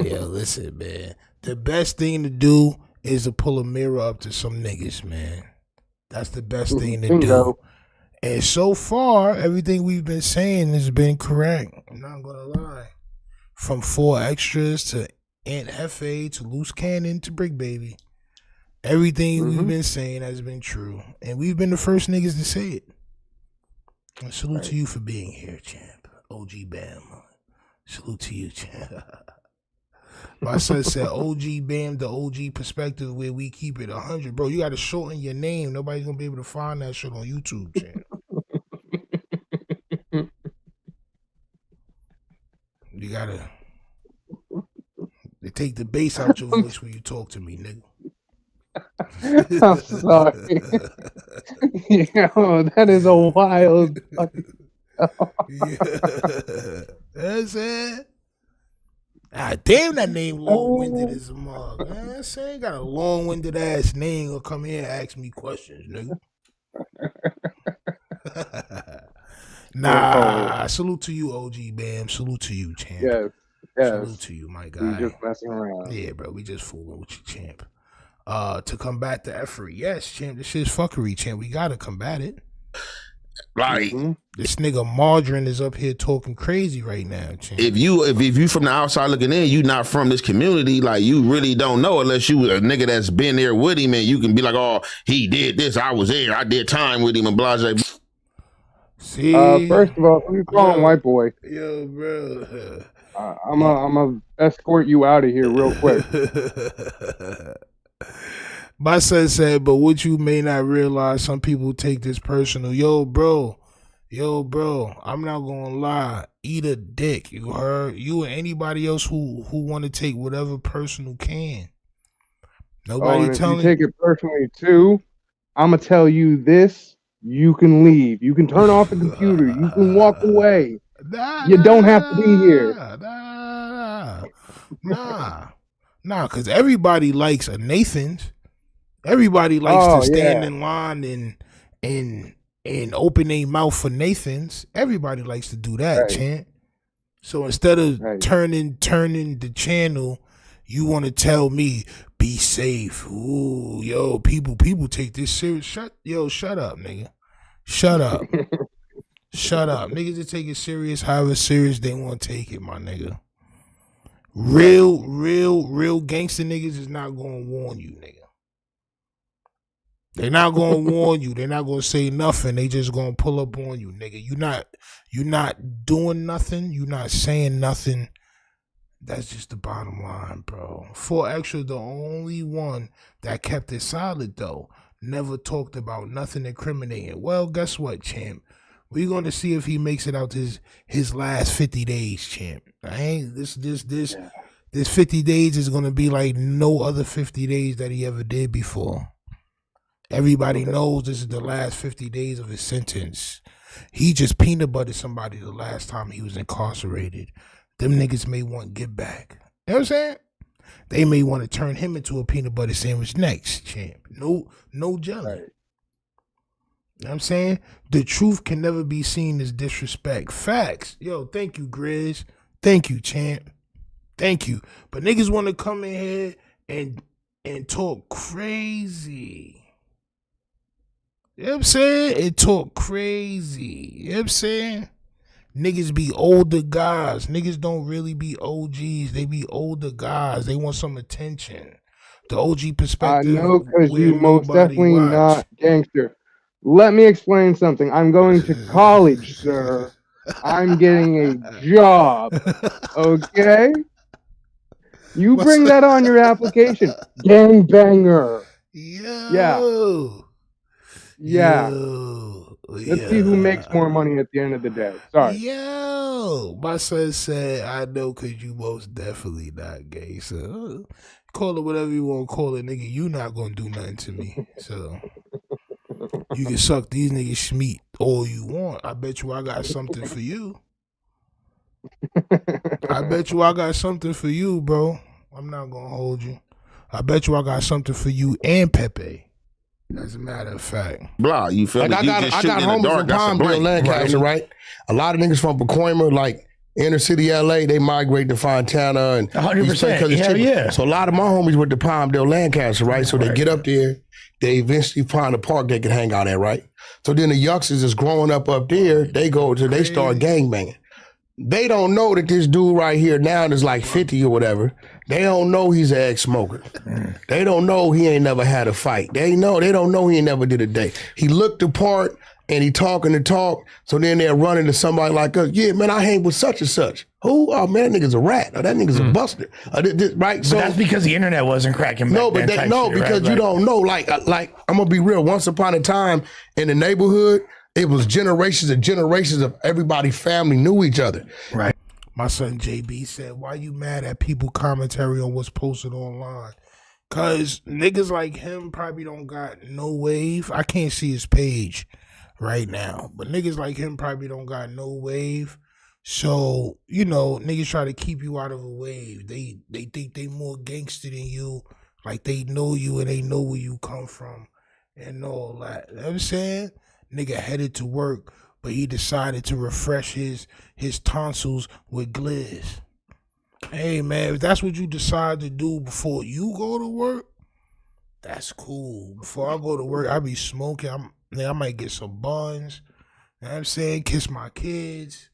yeah, listen, man. The best thing to do is to pull a mirror up to some niggas, man. That's the best thing to do. And so far, everything we've been saying has been correct. I'm not gonna lie. From 4 Extras to Aunt Hefe to Loose Cannon to Bricc Baby. Everything we've been saying has been true. And we've been the first niggas to say it. And salute to you for being here, champ. OG Bam. Salute to you, champ. My son said OG Bam, the OG perspective where we keep it 100. Bro, you got to shorten your name. Nobody's going to be able to find that shit on YouTube, champ. You got to take the bass out your voice when you talk to me, nigga. I'm sorry. Yo, that is a wild That's it. Ah, damn, that name long-winded as a mug. Man, I say, got a long-winded ass name. Will come here and ask me questions, nigga. Nah, salute to you, OG Bam. Salute to you, champ. Yes. Salute to you, my guy. We just messing around. Yeah, bro, we just fooling with you, champ. To combat the effort, yes, champ. This shit's fuckery, champ. We gotta combat it. Like this nigga Margarine is up here talking crazy right now, champ. If you from the outside looking in, you not from this community, like you really don't know unless you a nigga that's been there with him and you can be like, oh, he did this, I was there, I did time with him and blah blah. See, first of all, who you calling white boy? Yo, bro. I'm a escort you out of here real quick. My son said, but what you may not realize, some people take this personal. Yo, bro, I'm not gonna lie. Eat a dick, you heard? You and anybody else who want to take whatever personal can. Nobody telling you. Take it personally too. I'm gonna tell you this. You can leave. You can turn off the computer. You can walk away. You don't have to be here. Nah, because everybody likes a Nathan's. Everybody likes to stand in line and open their mouth for Nathan's. Everybody likes to do that, champ. So instead of turning the channel, you want to tell me, be safe. Ooh, yo, people take this serious. Shut up, nigga. Shut up. Shut up. Niggas that take it serious, however serious they want to take it, my nigga. Real gangster niggas is not going to warn you, nigga. They're not going to warn you. They're not going to say nothing. They just going to pull up on you, nigga. You're not doing nothing. You're not saying nothing. That's just the bottom line, bro. 4 Extra, the only one that kept it solid, though. Never talked about nothing incriminating. Well, guess what, champ? We're going to see if he makes it out his last 50 days, champ. This 50 days is going to be like no other 50 days that he ever did before. Everybody knows this is the last 50 days of his sentence. He just peanut buttered somebody the last time he was incarcerated. Them niggas may want to get back. You know what I'm saying? They may want to turn him into a peanut butter sandwich next, champ. No jelly. Right. You know what I'm saying? The truth can never be seen as disrespect. Facts. Yo, thank you, Grizz. Thank you, champ. Thank you. But niggas want to come in here and talk crazy. You know what I'm saying? And talk crazy. You know what I'm saying? Niggas be older guys. Niggas don't really be OGs. They be older guys. They want some attention. The OG perspective. I know, because you most definitely not gangster. Let me explain something. I'm going to college, sir. I'm getting a job. Okay? You bring that on your application. Gangbanger. Yo. Yeah. Yeah. Yo, Let's see who makes more money at the end of the day. Sorry. Yo, my son said, I know because you most definitely not gay. So call it whatever you want to call it, nigga. You not going to do nothing to me. So you can suck these niggas schmeat all you want. I bet you I got something for you. I bet you I got something for you, bro. I'm not going to hold you. I bet you I got something for you and Pepe. As a matter of fact. Blah, you feel like me? I got homies from Palmdale, Lancaster, right? A lot of niggas from Pacoima, like inner city LA, they migrate to Fontana and 100%. Hell yeah. So a lot of my homies went to Palmdale, Lancaster, right? So they get up there, they eventually find a park they can hang out at, right? So then the youngsters is growing up there, they start gangbanging. They don't know that this dude right here now is like 50 or whatever. They don't know he's an ex-smoker. They don't know he ain't never had a fight. They don't know he ain't never did a day. He looked the part and he talking the talk. So then they're running to somebody like us. Yeah, man, I hang with such and such. Who? Oh man, that nigga's a rat. Oh, that nigga's a buster. Right? So that's because the internet wasn't cracking back then. Because you don't know. Like I'm gonna be real. Once upon a time in the neighborhood, it was generations and generations of everybody's family knew each other. Right. My son JB said, why you mad at people commentary on what's posted online? Cause niggas like him probably don't got no wave. I can't see his page right now, but niggas like him probably don't got no wave. So, you know, niggas try to keep you out of a wave. They think they more gangster than you. Like they know you and they know where you come from and all that. You know what I'm saying? Nigga headed to work, but he decided to refresh his tonsils with Gliz. Hey man, if that's what you decide to do before you go to work, that's cool. Before I go to work, I be smoking. I might get some buns. You know what I'm saying? Kiss my kids,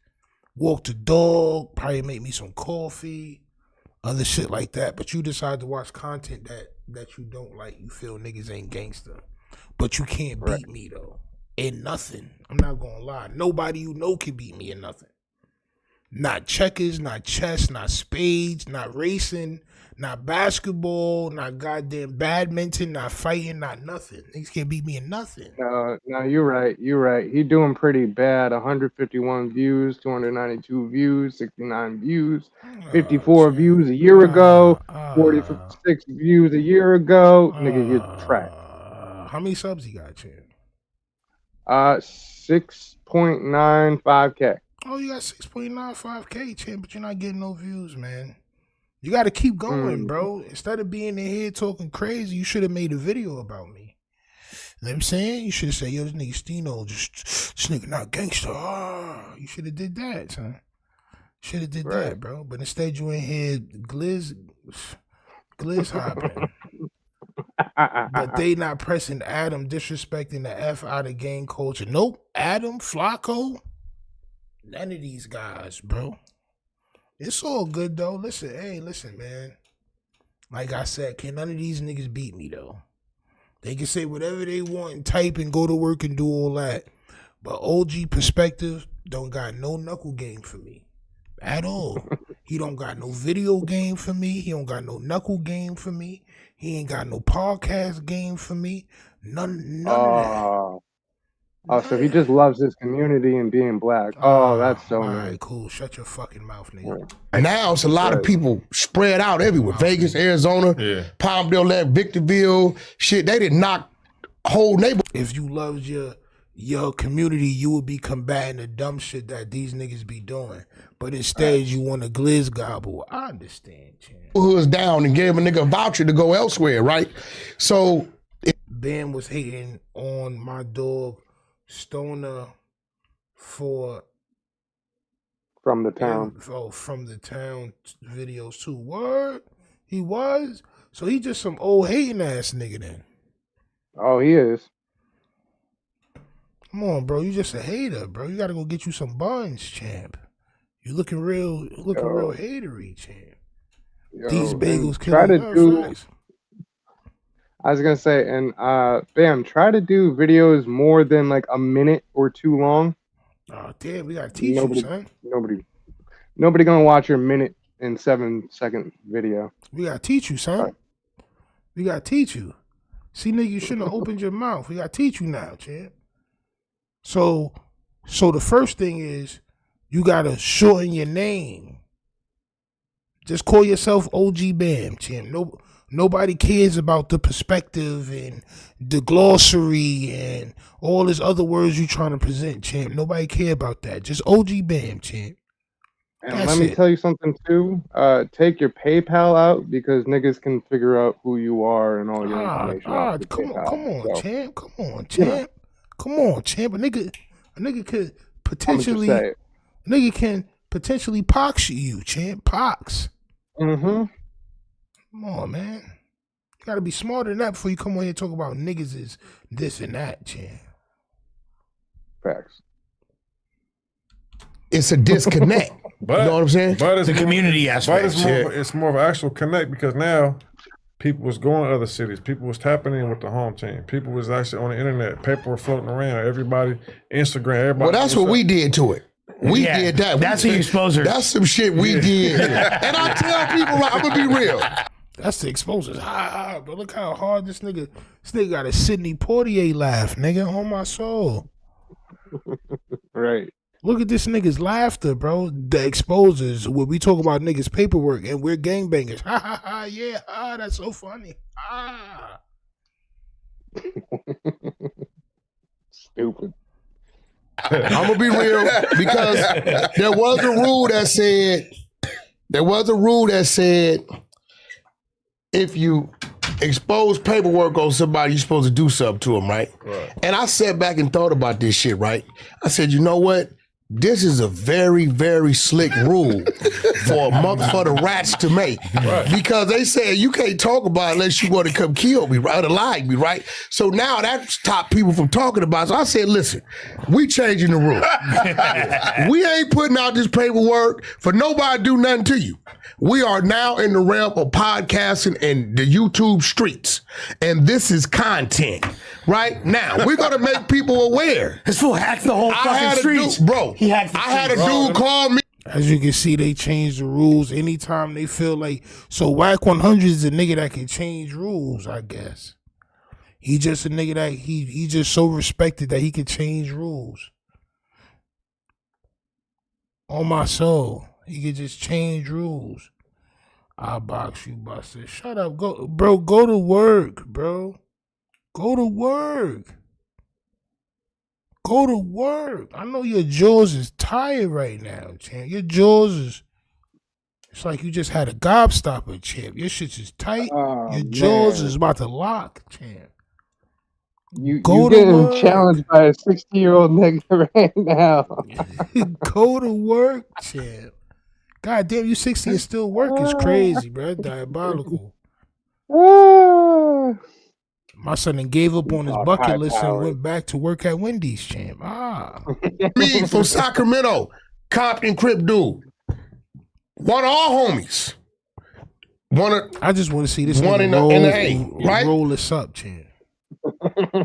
walk the dog, probably make me some coffee, other shit like that. But you decide to watch content that you don't like. You feel niggas ain't gangster. But you can't beat me though. In nothing. I'm not gonna lie. Nobody you know can beat me in nothing. Not checkers, not chess, not spades, not racing, not basketball, not goddamn badminton, not fighting, not nothing. Niggas can't beat me in nothing. No, you're right. You're right. He doing pretty bad. 151 views, 292 views, 69 views, 54 views a year ago, 46 views a year ago. Nigga, you're trash. How many subs you got, champ? 6.95K. Oh, you got 6.95K, champ, but you're not getting no views, man. You got to keep going, bro. Instead of being in here talking crazy, you should have made a video about me. You know what I'm saying? You should have said, yo, this nigga Stino, this nigga not gangster. Oh, you should have did that, son. Should have did that, bro. But instead you in here Gliz hopping. But they not pressing Adam, disrespecting the F out of gang culture. Nope. Adam, Flacco, none of these guys, bro. It's all good though. Listen, man. Like I said, can none of these niggas beat me though? They can say whatever they want and type and go to work and do all that. But OG Perspective don't got no knuckle game for me. At all. He don't got no video game for me. He don't got no knuckle game for me. He ain't got no podcast game for me. None of that. Oh, so he just loves his community and being black. Oh, that's so nice. All right, cool. Shut your fucking mouth, nigga. And now it's a lot of people spread out everywhere. Vegas, Arizona, Palmdale, Victorville. Shit, they did knock whole neighborhood. If you loved your community, you would be combating the dumb shit that these niggas be doing. But instead, you want a glizz gobble. I understand, champ. Who's down and gave a nigga a voucher to go elsewhere, right? So Ben was hating on my dog Stoner for from the town. From the town videos too. Word? He was? So he just some old hating ass nigga then. Oh, he is. Come on, bro. You just a hater, bro. You gotta go get you some buns, champ. You looking real hatery, champ. These bagels try to do. I was gonna say, and Bam, try to do videos more than like a minute or too long. Oh damn, we gotta teach you, son. Nobody gonna watch your minute and 7 second video. We gotta teach you, son. We gotta teach you. See, nigga, you shouldn't have opened your mouth. We got to teach you now, champ. So the first thing is you got to shorten your name. Just call yourself OG Bam, champ. Nobody cares about the perspective and the glossary and all these other words you trying to present, champ. Nobody care about that. Just OG Bam, champ. And let me tell you something too. Take your PayPal out because niggas can figure out who you are and all your information. Come on, champ. Come on, champ. Come on, champ. A nigga could potentially, can potentially pox you, champ. Pox. Mm-hmm. Come on, man. You gotta be smarter than that before you come on here and talk about niggas is this and that, champ. Facts. It's a disconnect. But, you know what I'm saying? But it's the community aspect. It's more of an actual connect because now people was going to other cities. People was tapping in with the home team. People was actually on the internet. Paper were floating around. Everybody, Instagram, everybody. Well, that's what we did to it. We did that. That's the exposure. That's some shit we did. And I tell people, I'm going to be real. That's the exposure. But look how hard this nigga got a Sidney Poitier laugh, nigga, on my soul. Right. Look at this nigga's laughter, bro. The exposures where we talk about niggas' paperwork and we're gangbangers. Ha ha ha, yeah, that's so funny. Stupid. I'm gonna be real because there was a rule that said if you expose paperwork on somebody, you're supposed to do something to them, right? And I sat back and thought about this shit, right? I said, you know what? This is a very, very slick rule for the rats to make. Right. Because they said you can't talk about it unless you want to come kill me, right? Or lie me, right? So now that stopped people from talking about it. So I said, listen, we changing the rule. We ain't putting out this paperwork for nobody to do nothing to you. We are now in the realm of podcasting and the YouTube streets. And this is content. Right? Now, we're going to make people aware. This fool hacked the whole fucking streets. He hacked the streets. I had a dude call me. As you can see, they change the rules anytime they feel like. So Wack 100 is a nigga that can change rules, I guess. He just a nigga that he just so respected that he can change rules. On my soul. He could just change rules. I'll box you, Buster. Shut up. Go to work, bro. Go to work. Go to work. I know your jaws is tired right now, champ. Your jaws is, it's like you just had a gobstopper, champ. Your shit is tight. Your jaws is about to lock, champ. You getting challenged by a 60-year-old nigga right now. Go to work, champ. God damn, you 60 and still work is crazy, bro. That's diabolical. My son then gave up on his bucket list and went back to work at Wendy's, champ. Me from Sacramento, Compton Crip dude. One of our homies. I just want to see this one in the A, right? Roll this up, champ.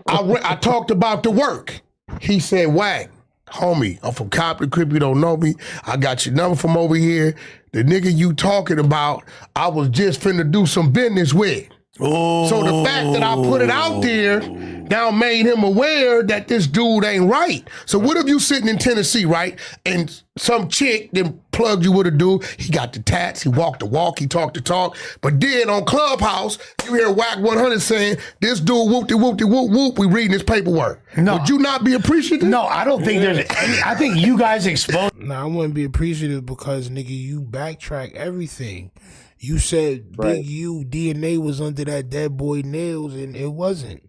I talked about the work. He said, Wack, homie, I'm from Compton Crip, you don't know me. I got your number from over here. The nigga you talking about, I was just finna do some business with. So the fact that I put it out there now made him aware that this dude ain't right. So what if you sitting in Tennessee, right? And some chick then plugged you with a dude. He got the tats, he walked the walk, he talked the talk. But then on Clubhouse, you hear Wack 100 saying, this dude whoop-de-whoop-de-whoop-whoop, we reading his paperwork. No. Would you not be appreciative? No, I don't think there's any, I think you guys exposed. Nah, I wouldn't be appreciative because, nigga, you backtrack everything. You said Big U DNA was under that dead boy nails, and it wasn't.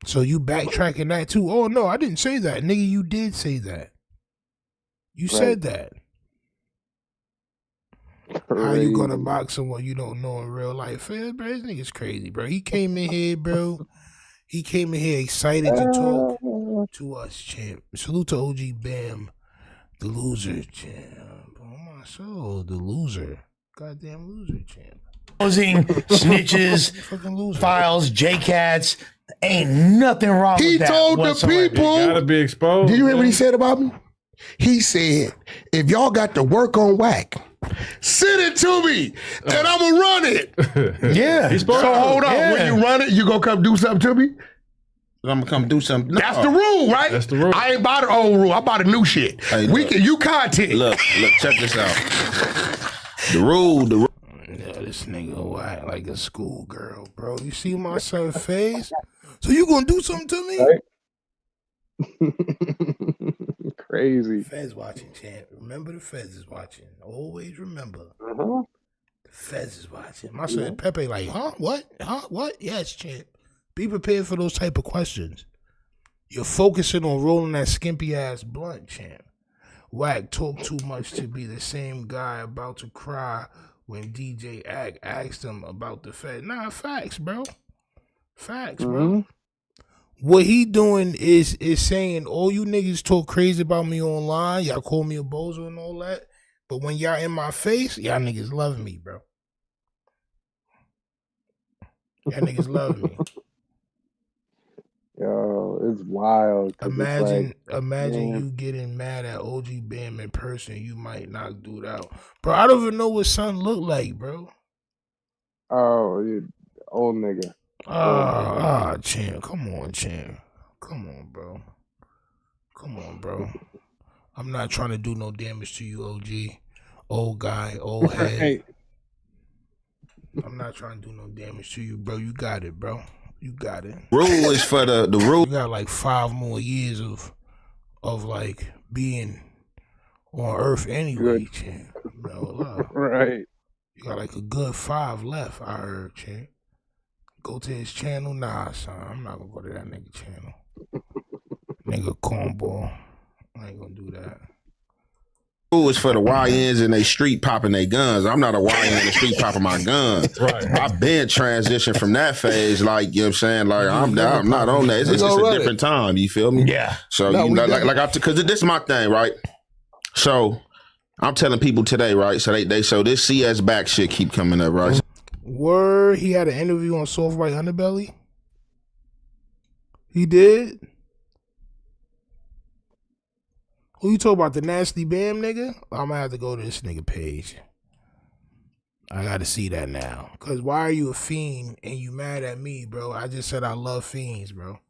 So you backtracking that too. Oh no, I didn't say that. Nigga, you did say that. You said that. Crazy. How you gonna box someone you don't know in real life? Bro, this nigga's crazy, bro. He came in here, bro. He came in here excited to talk to us, champ. Salute to OG Bam, the loser, champ. Oh my soul, the loser. Goddamn loser, champ. Exposing snitches, files, J-Cats. Ain't nothing wrong with that. He told the people. You gotta be exposed. Did you hear what he said about me? He said, if y'all got to work on Wack, Send it to me, and I'm gonna run it. Yeah. So hold on. Yeah. When you run it, you gonna come do something to me? I'm gonna come do something. That's the rule, right? That's the rule. I ain't about the old rule. I about the new shit. Hey, You content. Look, check this out. The rule. Yeah, this nigga Wack like a schoolgirl, bro. You see my son's face? So you gonna do something to me? Right? Crazy. Feds watching, champ. Remember the feds is watching. Always remember. Uh-huh. The feds is watching. My son Pepe like, huh? What? Huh? What? Yes, champ. Be prepared for those type of questions. You're focusing on rolling that skimpy ass blunt, champ. Wack talk too much to be the same guy about to cry when DJ Ack asked him about the Fed. Nah, facts, bro. Facts, bro. What he doing is saying, all you niggas talk crazy about me online. Y'all call me a bozo and all that. But when y'all in my face, y'all niggas love me, bro. Y'all niggas love me. Yo, it's wild. Imagine man. you getting mad at OG Bam in person. You might knock dude out. Bro, I don't even know what son look like, bro. Oh, old nigga. Champ. Come on, champ. Come on, bro. Come on, bro. I'm not trying to do no damage to you, OG. Old guy, old head. Right. I'm not trying to do no damage to you, bro. You got it, bro. You got it. Rule is for the rule. You got like 5 more years of like being on Earth anyway, champ. Right. You got like a good 5 left, I heard, champ. Go to his channel? Nah, son. I'm not gonna go to that nigga channel. Nigga cornball. I ain't gonna do that. Rule is for the YNs and they street popping their guns. I'm not a YN in the street popping my gun. Right. I've been transitioned from that phase, like, you know what I'm saying? Like, I'm not on that. It's a different time, you feel me? Yeah. So, because this is my thing, right? So, I'm telling people today, right? So, so this CS back shit keep coming up, right? Word, he had an interview on Soft White Underbelly. He did. Who you talking about? The Nasty Bam nigga? I'm gonna have to go to this nigga page. I gotta see that now. Cause why are you a fiend and you mad at me, bro? I just said I love fiends, bro.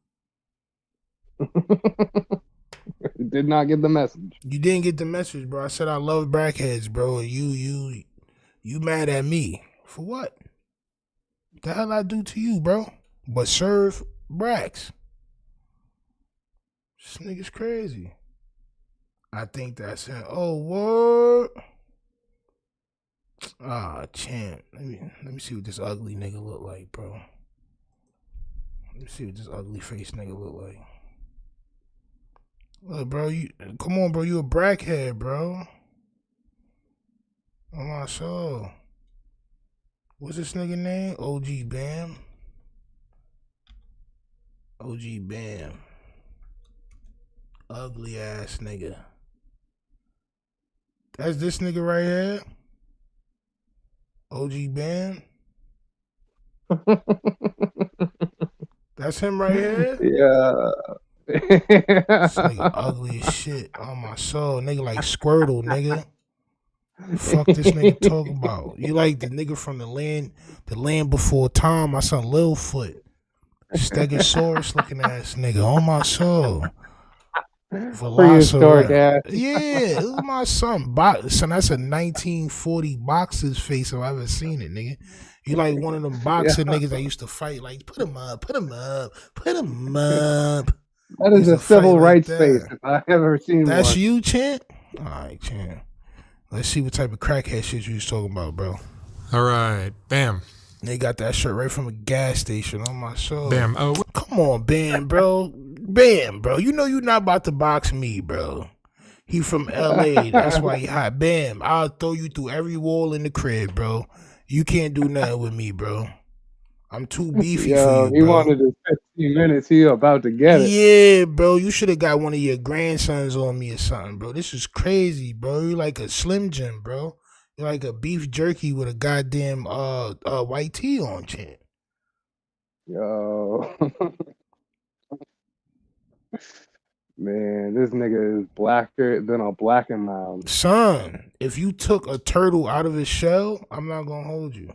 Did not get the message. You didn't get the message, bro. I said I love brackheads, bro. You mad at me for what? The hell I do to you, bro? But serve bracks. This nigga's crazy. I think that's it. Oh, word. Champ. Let me see what this ugly nigga look like, bro. Let me see what this ugly face nigga look like. Look, bro, come on, bro. You a brackhead, bro. On my soul. What's this nigga name? OG Bam. OG Bam. Ugly ass nigga. That's this nigga right here. OG Bam. That's him right here? Yeah. This nigga ugly as shit. On my soul. Nigga like Squirtle, nigga. Fuck this nigga talking about. You like the nigga from the land before time. My son Littlefoot. Stegosaurus looking ass nigga. On my soul. Prehistoric ass. Yeah, this is my son. Son, that's a 1940 boxer's face if I ever seen it, nigga. You like one of them boxer niggas that used to fight, like, put him up, put him up, put him up. That is a civil rights face if I've ever seen That's one. you, Champ? All right, Champ. Let's see what type of crackhead shit you was talking about, bro. All right, Bam. They got that shirt right from a gas station on my show. Bam. Oh, come on, Bam, bro. Bam, bro. You know you're not about to box me, bro. He from LA. That's why he hot. Bam. I'll throw you through every wall in the crib, bro. You can't do nothing with me, bro. I'm too beefy for you, bro. He wanted his 15 minutes. He about to get it. Yeah, bro. You should have got one of your grandsons on me or something, bro. This is crazy, bro. You like a Slim Jim, bro. You're like a beef jerky with a goddamn white tee on, Champ. Yo. Man, this nigga is blacker than a black and mild. Son, if you took a turtle out of his shell, I'm not gonna hold you.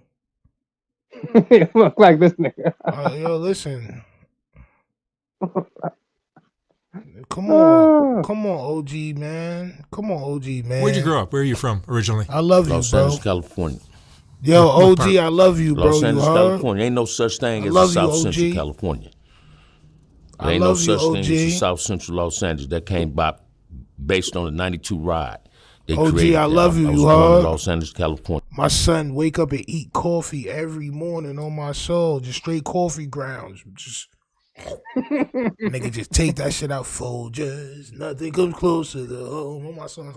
It look like this nigga. Yo, listen. Come on, OG man. Come on, OG man. Where'd you grow up? Where are you from originally? I love you, Los bro. Angeles, California. Yo, OG, I love you, bro. Los Angeles, you California. Ain't no such thing as love South you, Central OG. California. I There ain't no love you, such thing as OG. South Central Los Angeles. That came by based on the 92 ride. They OG, created I that. love you, I was you born heard? in Los Angeles, California. My son wake up and eat coffee every morning on my soul. Just straight coffee grounds. Just nigga just take that shit out. Folgers. Nothing comes close to the home. On my son.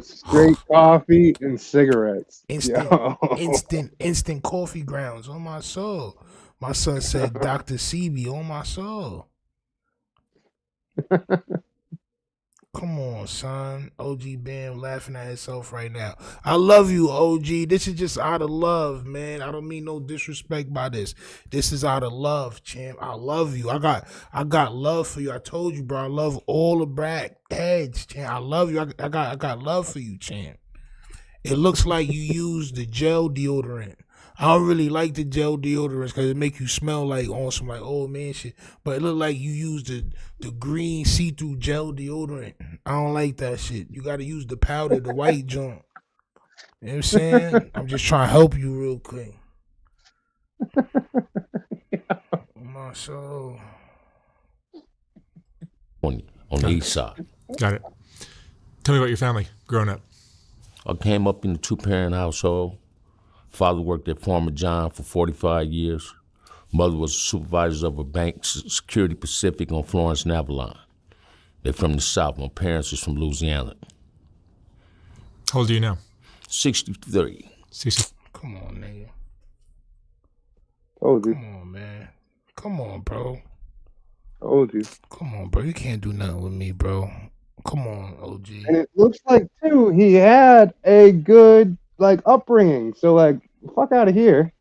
Straight coffee and cigarettes. Instant coffee grounds on my soul. My son said Dr. CB on my soul. Come on, son. OG Bam laughing at himself right now. I love you, OG. This is just out of love, man. I don't mean no disrespect by this. This is out of love, champ. I love you. I got love for you. I told you, bro. I love all the black heads, champ. I love you. I got love for you, champ. It looks like you use the gel deodorant. I don't really like the gel deodorants because it make you smell like on some like old man shit. But it look like you use the green see-through gel deodorant. I don't like that shit. You got to use the powder, the white joint. You know what I'm saying? I'm just trying to help you real quick. My soul. On the east side. Got it. Tell me about your family growing up. I came up in a 2-parent household. Father worked at Farmer John for 45 years. Mother was a supervisor of a bank, Security Pacific on Florence and Avalon. They're from the South. My parents is from Louisiana. How old are you now? 63. 60. Come on, nigga. Told you. Come on, man. Come on, bro. Told you. Come on, bro. You can't do nothing with me, bro. Come on, OG. And it looks like too he had a good upbringing. So fuck out of here.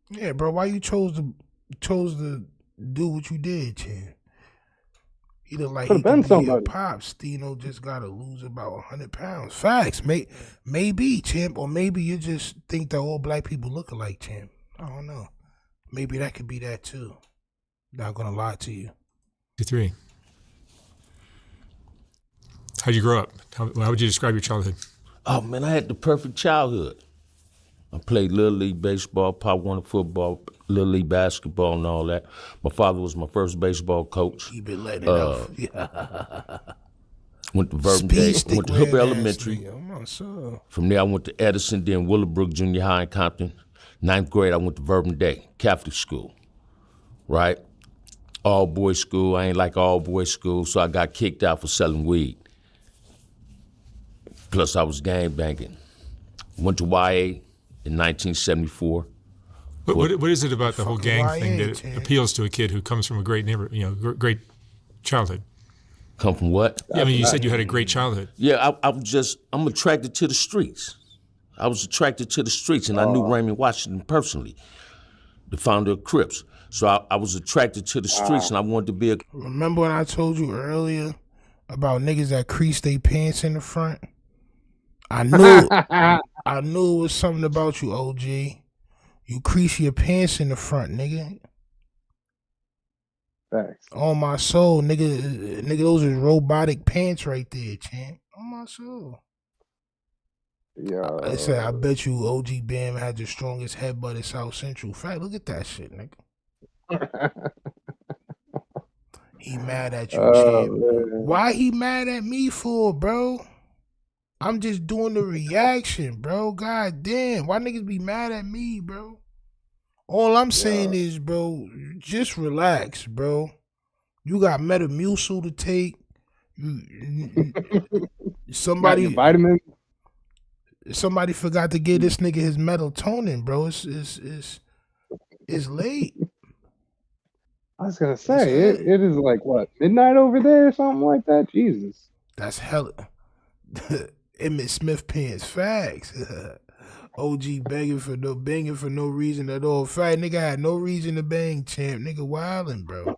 Yeah, bro. Why you chose to do what you did, champ? He look like he could be your pops. Stino just gotta lose about 100 pounds. Facts. Maybe, champ, or maybe you just think that all black people look alike, champ. I don't know. Maybe that could be that too. Not gonna lie to you. 53. How'd you grow up? How would you describe your childhood? Oh, man, I had the perfect childhood. I played Little League baseball, Pop Warner football, Little League basketball, and all that. My father was my first baseball coach. He been letting it out. Went to Verbum went to Hooper Elementary. Oh, From there, I went to Edison, then Willowbrook Junior High in Compton. 9th grade, I went to Verbum Day, Catholic school, right? All boys school. I ain't like all boys school, so I got kicked out for selling weed. Plus, I was gangbanging. Went to YA in 1974. What is it about the whole gang thing that appeals to a kid who comes from a great neighborhood, great childhood? Come from what? Yeah, I mean, you said you had a great childhood. Yeah, I'm attracted to the streets. I was attracted to the streets, and I knew Raymond Washington personally, the founder of Crips. So I was attracted to the streets, and I wanted to be a... Remember when I told you earlier about niggas that crease their pants in the front? I knew it was something about you, OG. You crease your pants in the front, nigga. Thanks. On my soul, nigga, those is robotic pants right there, champ. On my soul. Yeah. I said, I bet you OG Bam had the strongest headbutt in South Central. Fact, look at that shit, nigga. He mad at you, champ. Man. Why he mad at me for, bro? I'm just doing the reaction, bro. God damn. Why niggas be mad at me, bro? All I'm saying is, bro, just relax, bro. You got Metamucil to take. Somebody vitamin. Somebody forgot to give this nigga his melatonin, bro. It's late. I was gonna say it is like what, midnight over there or something like that. Jesus. That's hella Emmett Smith pants. Facts. OG banging for no reason at all. Fact, nigga had no reason to bang, champ. Nigga wildin', bro.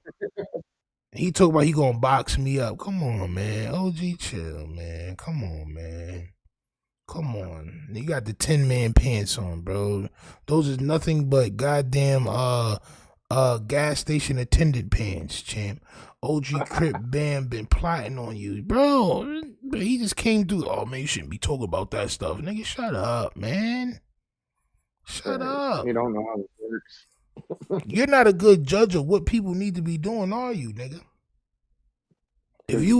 He talk about he gonna box me up. Come on, man. OG, chill, man. Come on, man. Come on. You got the 10-man pants on, bro. Those is nothing but goddamn gas station attendant pants, champ. OG Crip Bam been plotting on you, bro. But he just came through. Oh man, you shouldn't be talking about that stuff, nigga. Shut up, man. Shut up. You don't know how it works. You're not a good judge of what people need to be doing, are you, nigga? If you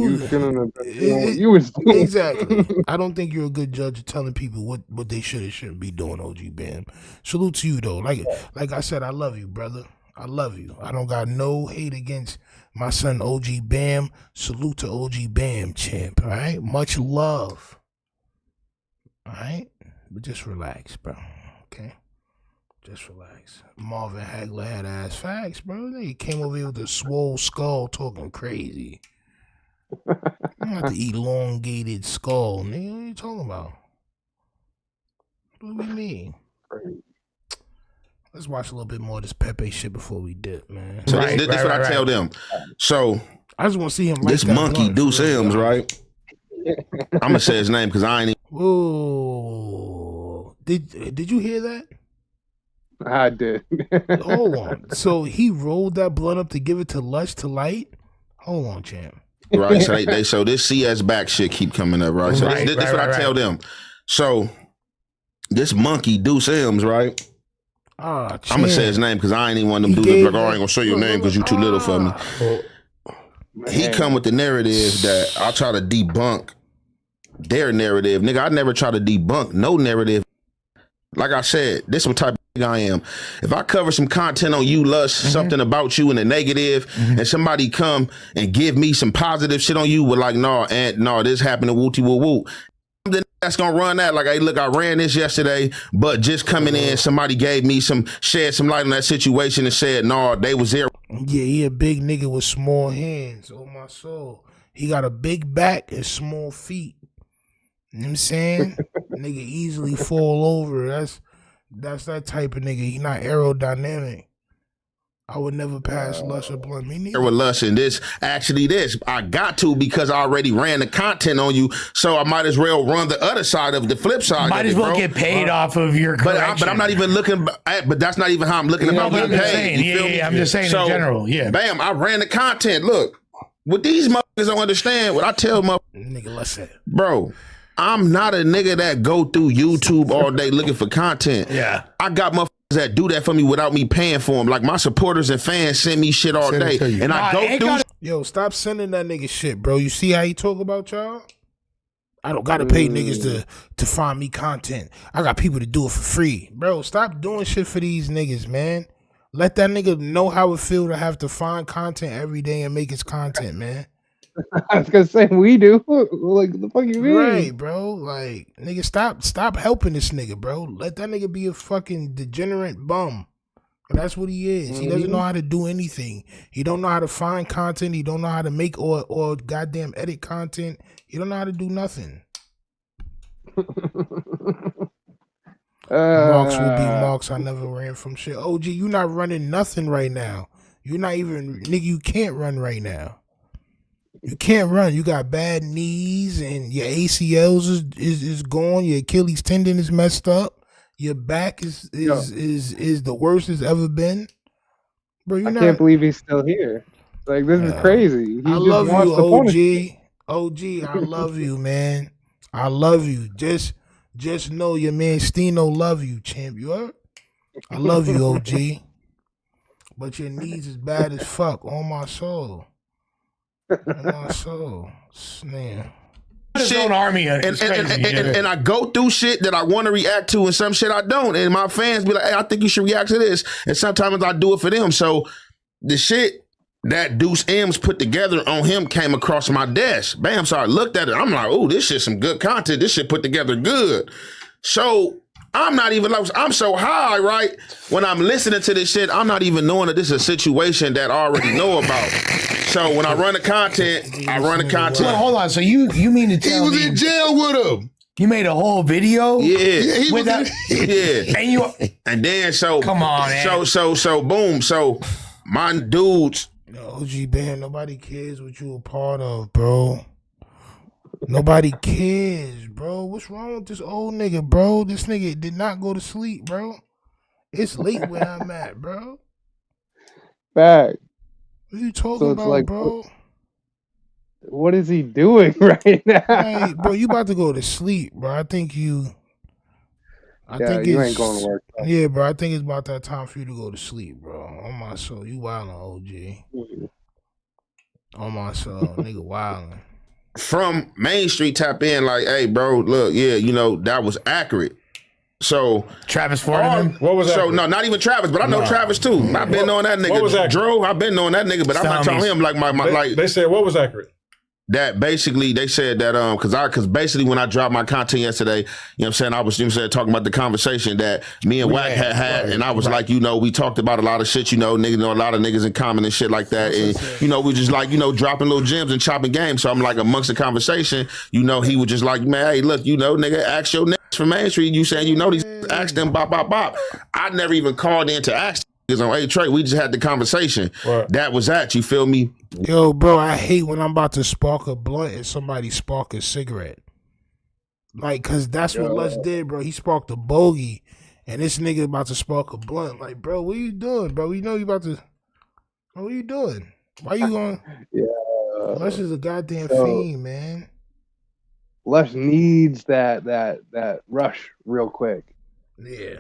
was doing exactly, I don't think you're a good judge of telling people what they should and shouldn't be doing. OG Bam, salute to you though. Like I said, I love you, brother. I love you. I don't got no hate against my son OG Bam. Salute to OG Bam, champ. All right, much love. All right, but just relax, bro. Okay, just relax. Marvin Hagler had ass facts, bro. He came over here with a swole skull, talking crazy. I have to eat elongated skull, nigga. What are you talking about? What do we mean? Let's watch a little bit more of this Pepe shit before we dip, man. So this what I tell them. So I just want to see him. This monkey Deuce M's, right? I'm gonna say his name because I ain't. Whoa! Did you hear that? I did. Hold on. So he rolled that blunt up to give it to Lush to light. Hold on, champ. Right, so this CS back shit keep coming up, right? So this what I tell them. So this monkey Deuce M's, right? I'm gonna say his name because I ain't even one of them dudes like, oh, I ain't gonna say your name because you too little for me. He come with the narrative that I try to debunk their narrative. Nigga, I never try to debunk no narrative. Like I said, this is what type of nigga I am. If I cover some content on you, Lush, something about you in the negative, and somebody come and give me some positive shit on you with like, no, this happened to wooty woo woo. Then that's gonna run that like, hey, look, I ran this yesterday, but just coming in, somebody gave me shed some light on that situation and said, no, they was there. Yeah, he a big nigga with small hands. Oh my soul. He got a big back and small feet. You know what I'm saying? Nigga easily fall over. That's that type of nigga. He not aerodynamic. I would never pass Lush or blunt. Me neither. With Lush and this, I got to because I already ran the content on you, so I might as well run the other side of the flip side. Might as well get paid off of your correction. But I'm not even looking at, but that's not even how I'm looking about getting paid. I'm just saying in general. Yeah. Bam, I ran the content. Look, what these motherfuckers don't understand, what I tell motherfuckers. Nigga, listen. Bro, I'm not a nigga that go through YouTube all day looking for content. Yeah. I got motherfuckers that do that for me without me paying for them. Like my supporters and fans send me shit all day. And I go through. Yo, stop sending that nigga shit, bro. You see how he talk about y'all? I don't gotta pay niggas to find me content. I got people to do it for free. Bro, stop doing shit for these niggas, man. Let that nigga know how it feel to have to find content every day and make his content, man. I was gonna say we do. Like the fuck you mean? Right, bro. Like, nigga, stop helping this nigga, bro. Let that nigga be a fucking degenerate bum. And that's what he is. He doesn't know how to do anything. He don't know how to find content. He don't know how to make or goddamn edit content. He don't know how to do nothing. Marks will be marks. I never ran from shit. OG, you not running nothing right now. You're not even, nigga, you can't run right now. You can't run. You got bad knees and your ACLs is gone. Your Achilles tendon is messed up. Your back is the worst it's ever been. Bro, I can't believe he's still here. Like, this is crazy. I love you, OG. OG, I love you, man. I love you. Just know your man Stino love you, champ. You heard? I love you, OG. But your knees is bad as fuck. On my soul. My soul, man. His own army, and I go through shit that I want to react to, and some shit I don't. And my fans be like, "Hey, I think you should react to this." And sometimes I do it for them. So the shit that Deuce M's put together on him came across my desk. Bam! So I looked at it. I'm like, "Oh, this shit some good content. This shit put together good." So I'm not even like, I'm so high, right? When I'm listening to this shit, I'm not even knowing that this is a situation that I already know about. So when I run the content, I run the content. Well, hold on. So you mean to tell me he was in jail with him? You made a whole video? Yeah. He was and then so come on, man. So boom. So my dudes OG band, nobody cares what you a part of, bro. Nobody cares, bro. What's wrong with this old nigga, bro? This nigga did not go to sleep, bro. It's late where I'm at, bro. Back. What are you talking about, like, bro? What is he doing right now? Hey, bro, you about to go to sleep, bro. I think you ain't going to work. Yeah, bro. I think it's about that time for you to go to sleep, bro. On my soul, you wildin', OG. On my soul, nigga wildin'. From Main Street tap in like, hey, bro, look, yeah, you know, that was accurate. So Travis Ford. What was that? So no, not even Travis, but I know Travis too. I've been knowing that nigga. What was accurate? Dro, I've been knowing that nigga, but I'm not telling him like like. They said what was accurate? That basically they said that because basically when I dropped my content yesterday, you know what I'm saying, I was talking about the conversation that me and Wack had, and I was like, you know, we talked about a lot of shit, you know, niggas know a lot of niggas in common and shit like that, and you know, we just like, you know, dropping little gems and chopping games. So I'm like amongst the conversation, you know, he was just like, man, hey, look, you know, nigga, ask your niggas from Main Street. You saying you know these, ask them, bop bop bop. I never even called in to ask. On hey Trey, we just had the conversation. Right. That was that. You feel me? Yo, bro, I hate when I'm about to spark a blunt and somebody spark a cigarette. Like, cause that's what Luce did, bro. He sparked a bogey, and this nigga about to spark a blunt. Like, bro, what you doing, bro? You know you about to. Bro, what you doing? Why you going? Luce is a goddamn fiend, man. Luce needs that rush real quick. Yeah.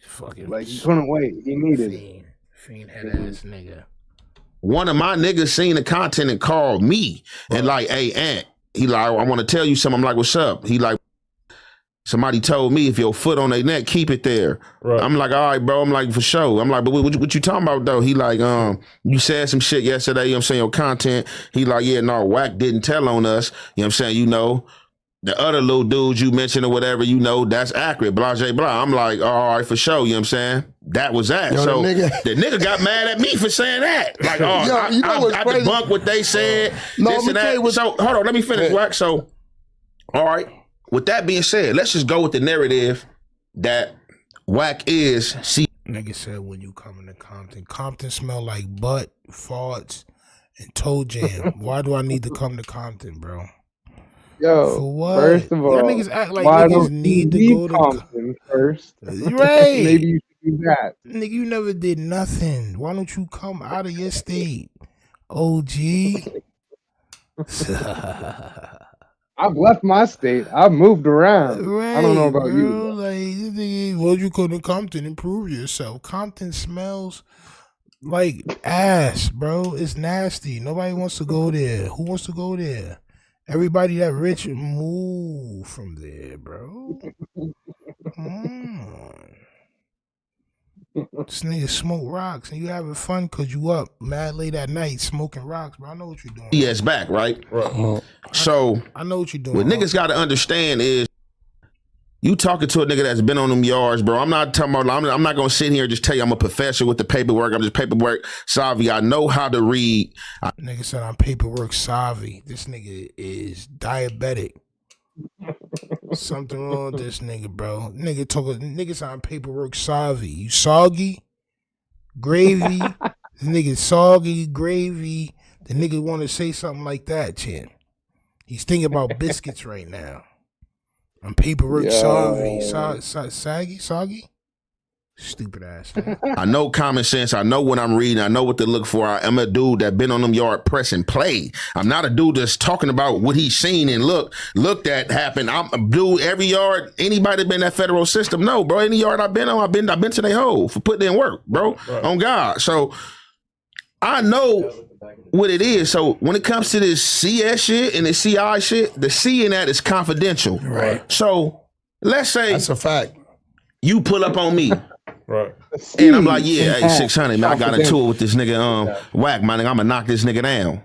Fucking like he couldn't wait. He needed it. Fiend head ass nigga. One of my niggas seen the content and called me and like, hey Ant, he like, I want to tell you something. I'm like, what's up? He like, somebody told me if your foot on their neck, keep it there. Right. I'm like, all right, bro. I'm like, for sure. I'm like, but what you talking about though? He like, you said some shit yesterday. You know what I'm saying? Your content. He like, yeah, no, Wack didn't tell on us. You know what I'm saying? You know. The other little dudes you mentioned or whatever, you know, that's accurate, blah, blah, blah. I'm like, oh, all right, for sure, you know what I'm saying? That was that. Yo, so the nigga got mad at me for saying that. Like, oh, I debunked what they said, this and that. So, hold on, let me finish, Wack. So, all right, with that being said, let's just go with the narrative that Wack is. Nigga said when you come into Compton smell like butt, farts, and toe jam. Why do I need to come to Compton, bro? Yo, for what? First of all, niggas act like niggas need to go to Compton first. Right. Maybe you should do that. Nigga, you never did nothing. Why don't you come out of your state? OG. I've left my state. I've moved around. Right, I don't know about bro. you. Like, well, you go to Compton and prove yourself. Compton smells like ass, bro. It's nasty. Nobody wants to go there. Who wants to go there? Everybody that rich move from there, bro. Come on. This nigga smoke rocks and you having fun because you up mad late at night smoking rocks, bro. I know what you're doing. Yes, back, right? So I know what you're doing. What niggas got to understand is you talking to a nigga that's been on them yards, bro. I'm not talking about, I'm not going to sit here and just tell you I'm a professor with the paperwork. I'm just paperwork savvy. I know how to read. Nigga said I'm paperwork savvy. This nigga is diabetic. Something wrong with this nigga, bro. Nigga said I'm paperwork savvy. You soggy? Gravy? This nigga soggy, gravy. The nigga want to say something like that, Chin. He's thinking about biscuits right now. I'm paperwork savvy. Soggy? Stupid ass. I know common sense. I know what I'm reading. I know what to look for. I'm a dude that been on them yard press and play. I'm not a dude that's talking about what he's seen and looked at happen. I'm a dude, every yard, anybody been in that federal system? No, bro. Any yard I've been on, I've been to their hole for putting in work, bro. Right. On God. So I know what it is. So when it comes to this CS shit and the CI shit, the C in that is confidential. Right. So let's say that's a fact. You pull up on me. Right. And I'm like, yeah, hey, 600, man, I got into it with this nigga, Wack, my nigga, I'm gonna knock this nigga down.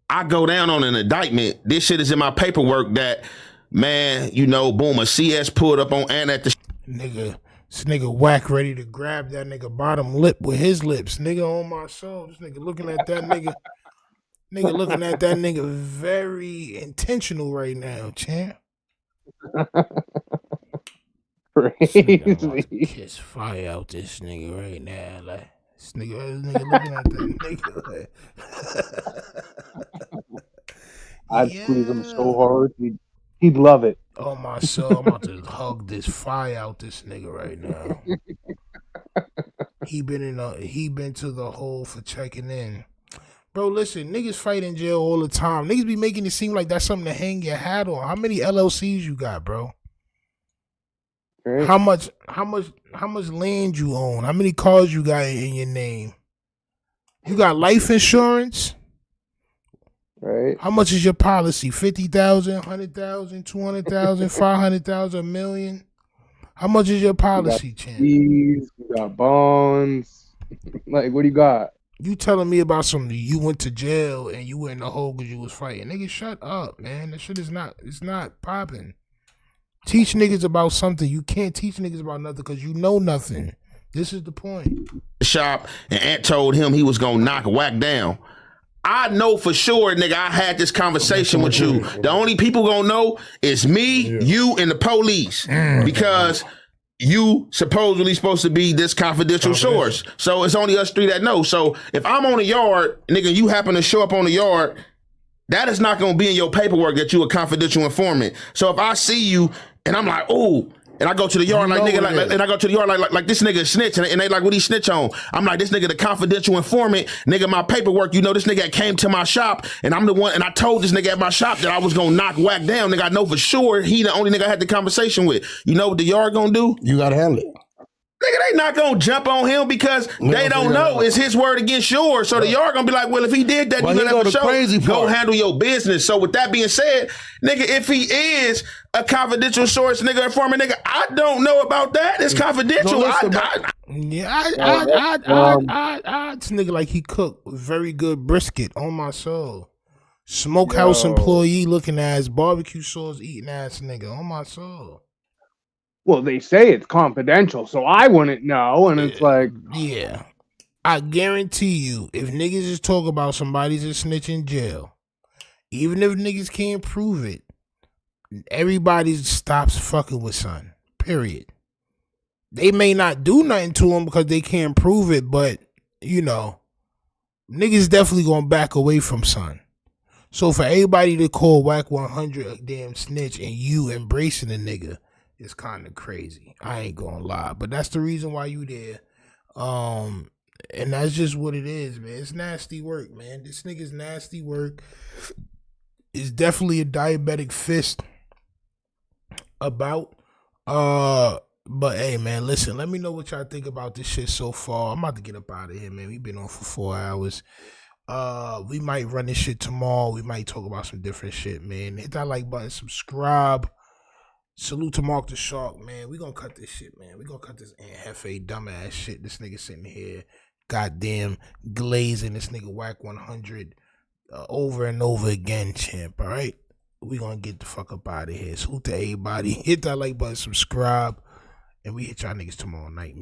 I go down on an indictment. This shit is in my paperwork that, man, you know, boom, a CS pulled up on and at the nigga. This nigga Wack ready to grab that nigga bottom lip with his lips. Nigga on my soul. This nigga looking at that nigga. Nigga looking at that nigga very intentional right now, champ. Crazy. Kiss fire out this nigga right now. Like, This nigga looking at that nigga. I'd squeeze him so hard, he'd love it. Oh my soul, I'm about to hug this fire out this nigga right now. He been to the hole for checking in. Bro, listen, niggas fight in jail all the time. Niggas be making it seem like that's something to hang your hat on. How many LLCs you got, bro? Right. How much land you own? How many cars you got in your name? You got life insurance? Right. How much is your policy? 50,000, 100,000, 200,000, 500,000, $1 million? How much is your policy, Chan? You got bonds. Like, what do you got? You telling me about something? You went to jail and you went in the hole because you was fighting. Nigga, shut up, man. That shit is not. It's not popping. Teach niggas about something. You can't teach niggas about nothing because you know nothing. This is the point. Shop and Ant told him he was gonna knock Wack down. I know for sure, nigga, I had this conversation with you. The only people gonna know is me, you, and the police. Because you supposedly supposed to be this confidential source. So it's only us three that know. So if I'm on the yard, nigga, you happen to show up on the yard, that is not gonna be in your paperwork that you a confidential informant. So if I see you and I'm like, ooh, and I go to the yard like nigga, and I go to the yard like this nigga snitch, and they like, what he snitch on? I'm like, this nigga the confidential informant, nigga. My paperwork, you know, this nigga came to my shop, and I'm the one, and I told this nigga at my shop that I was gonna knock Wack down, nigga. I know for sure he the only nigga I had the conversation with. You know what the yard gonna do? You gotta handle it. Nigga, they not gonna jump on him because they don't know it's his word against yours. So the yard gonna be like, well, if he did that, you gonna have to show. Go handle your business. So with that being said, nigga, if he is a confidential source, nigga, informant, nigga, I don't know about that. It's confidential. This nigga like he cooked very good brisket on my soul. Smokehouse employee looking ass, barbecue sauce eating ass nigga on my soul. Well, they say it's confidential, so I wouldn't know, and it's like... Yeah. I guarantee you, if niggas is talk about somebody's a snitch in jail, even if niggas can't prove it, everybody stops fucking with son. Period. They may not do nothing to him because they can't prove it, but, you know, niggas definitely gonna back away from son. So for everybody to call Wack 100 a damn snitch and you embracing the nigga, it's kind of crazy. I ain't gonna lie, but that's the reason why you there. And that's just what it is, man. It's nasty work, man. This nigga's nasty work. It's definitely a diabetic fist about. But hey, man, listen. Let me know what y'all think about this shit so far. I'm about to get up out of here, man. We've been on for 4 hours. We might run this shit tomorrow. We might talk about some different shit, man. Hit that like button, subscribe. Salute to Mark the Shark, man. We gonna cut this shit, man. We gonna cut this Hefe dumbass shit. This nigga sitting here, goddamn glazing this nigga Wack 100 over and over again, champ. All right, we gonna get the fuck up out of here. Salute to everybody. Hit that like button, subscribe, and we hit y'all niggas tomorrow night, man.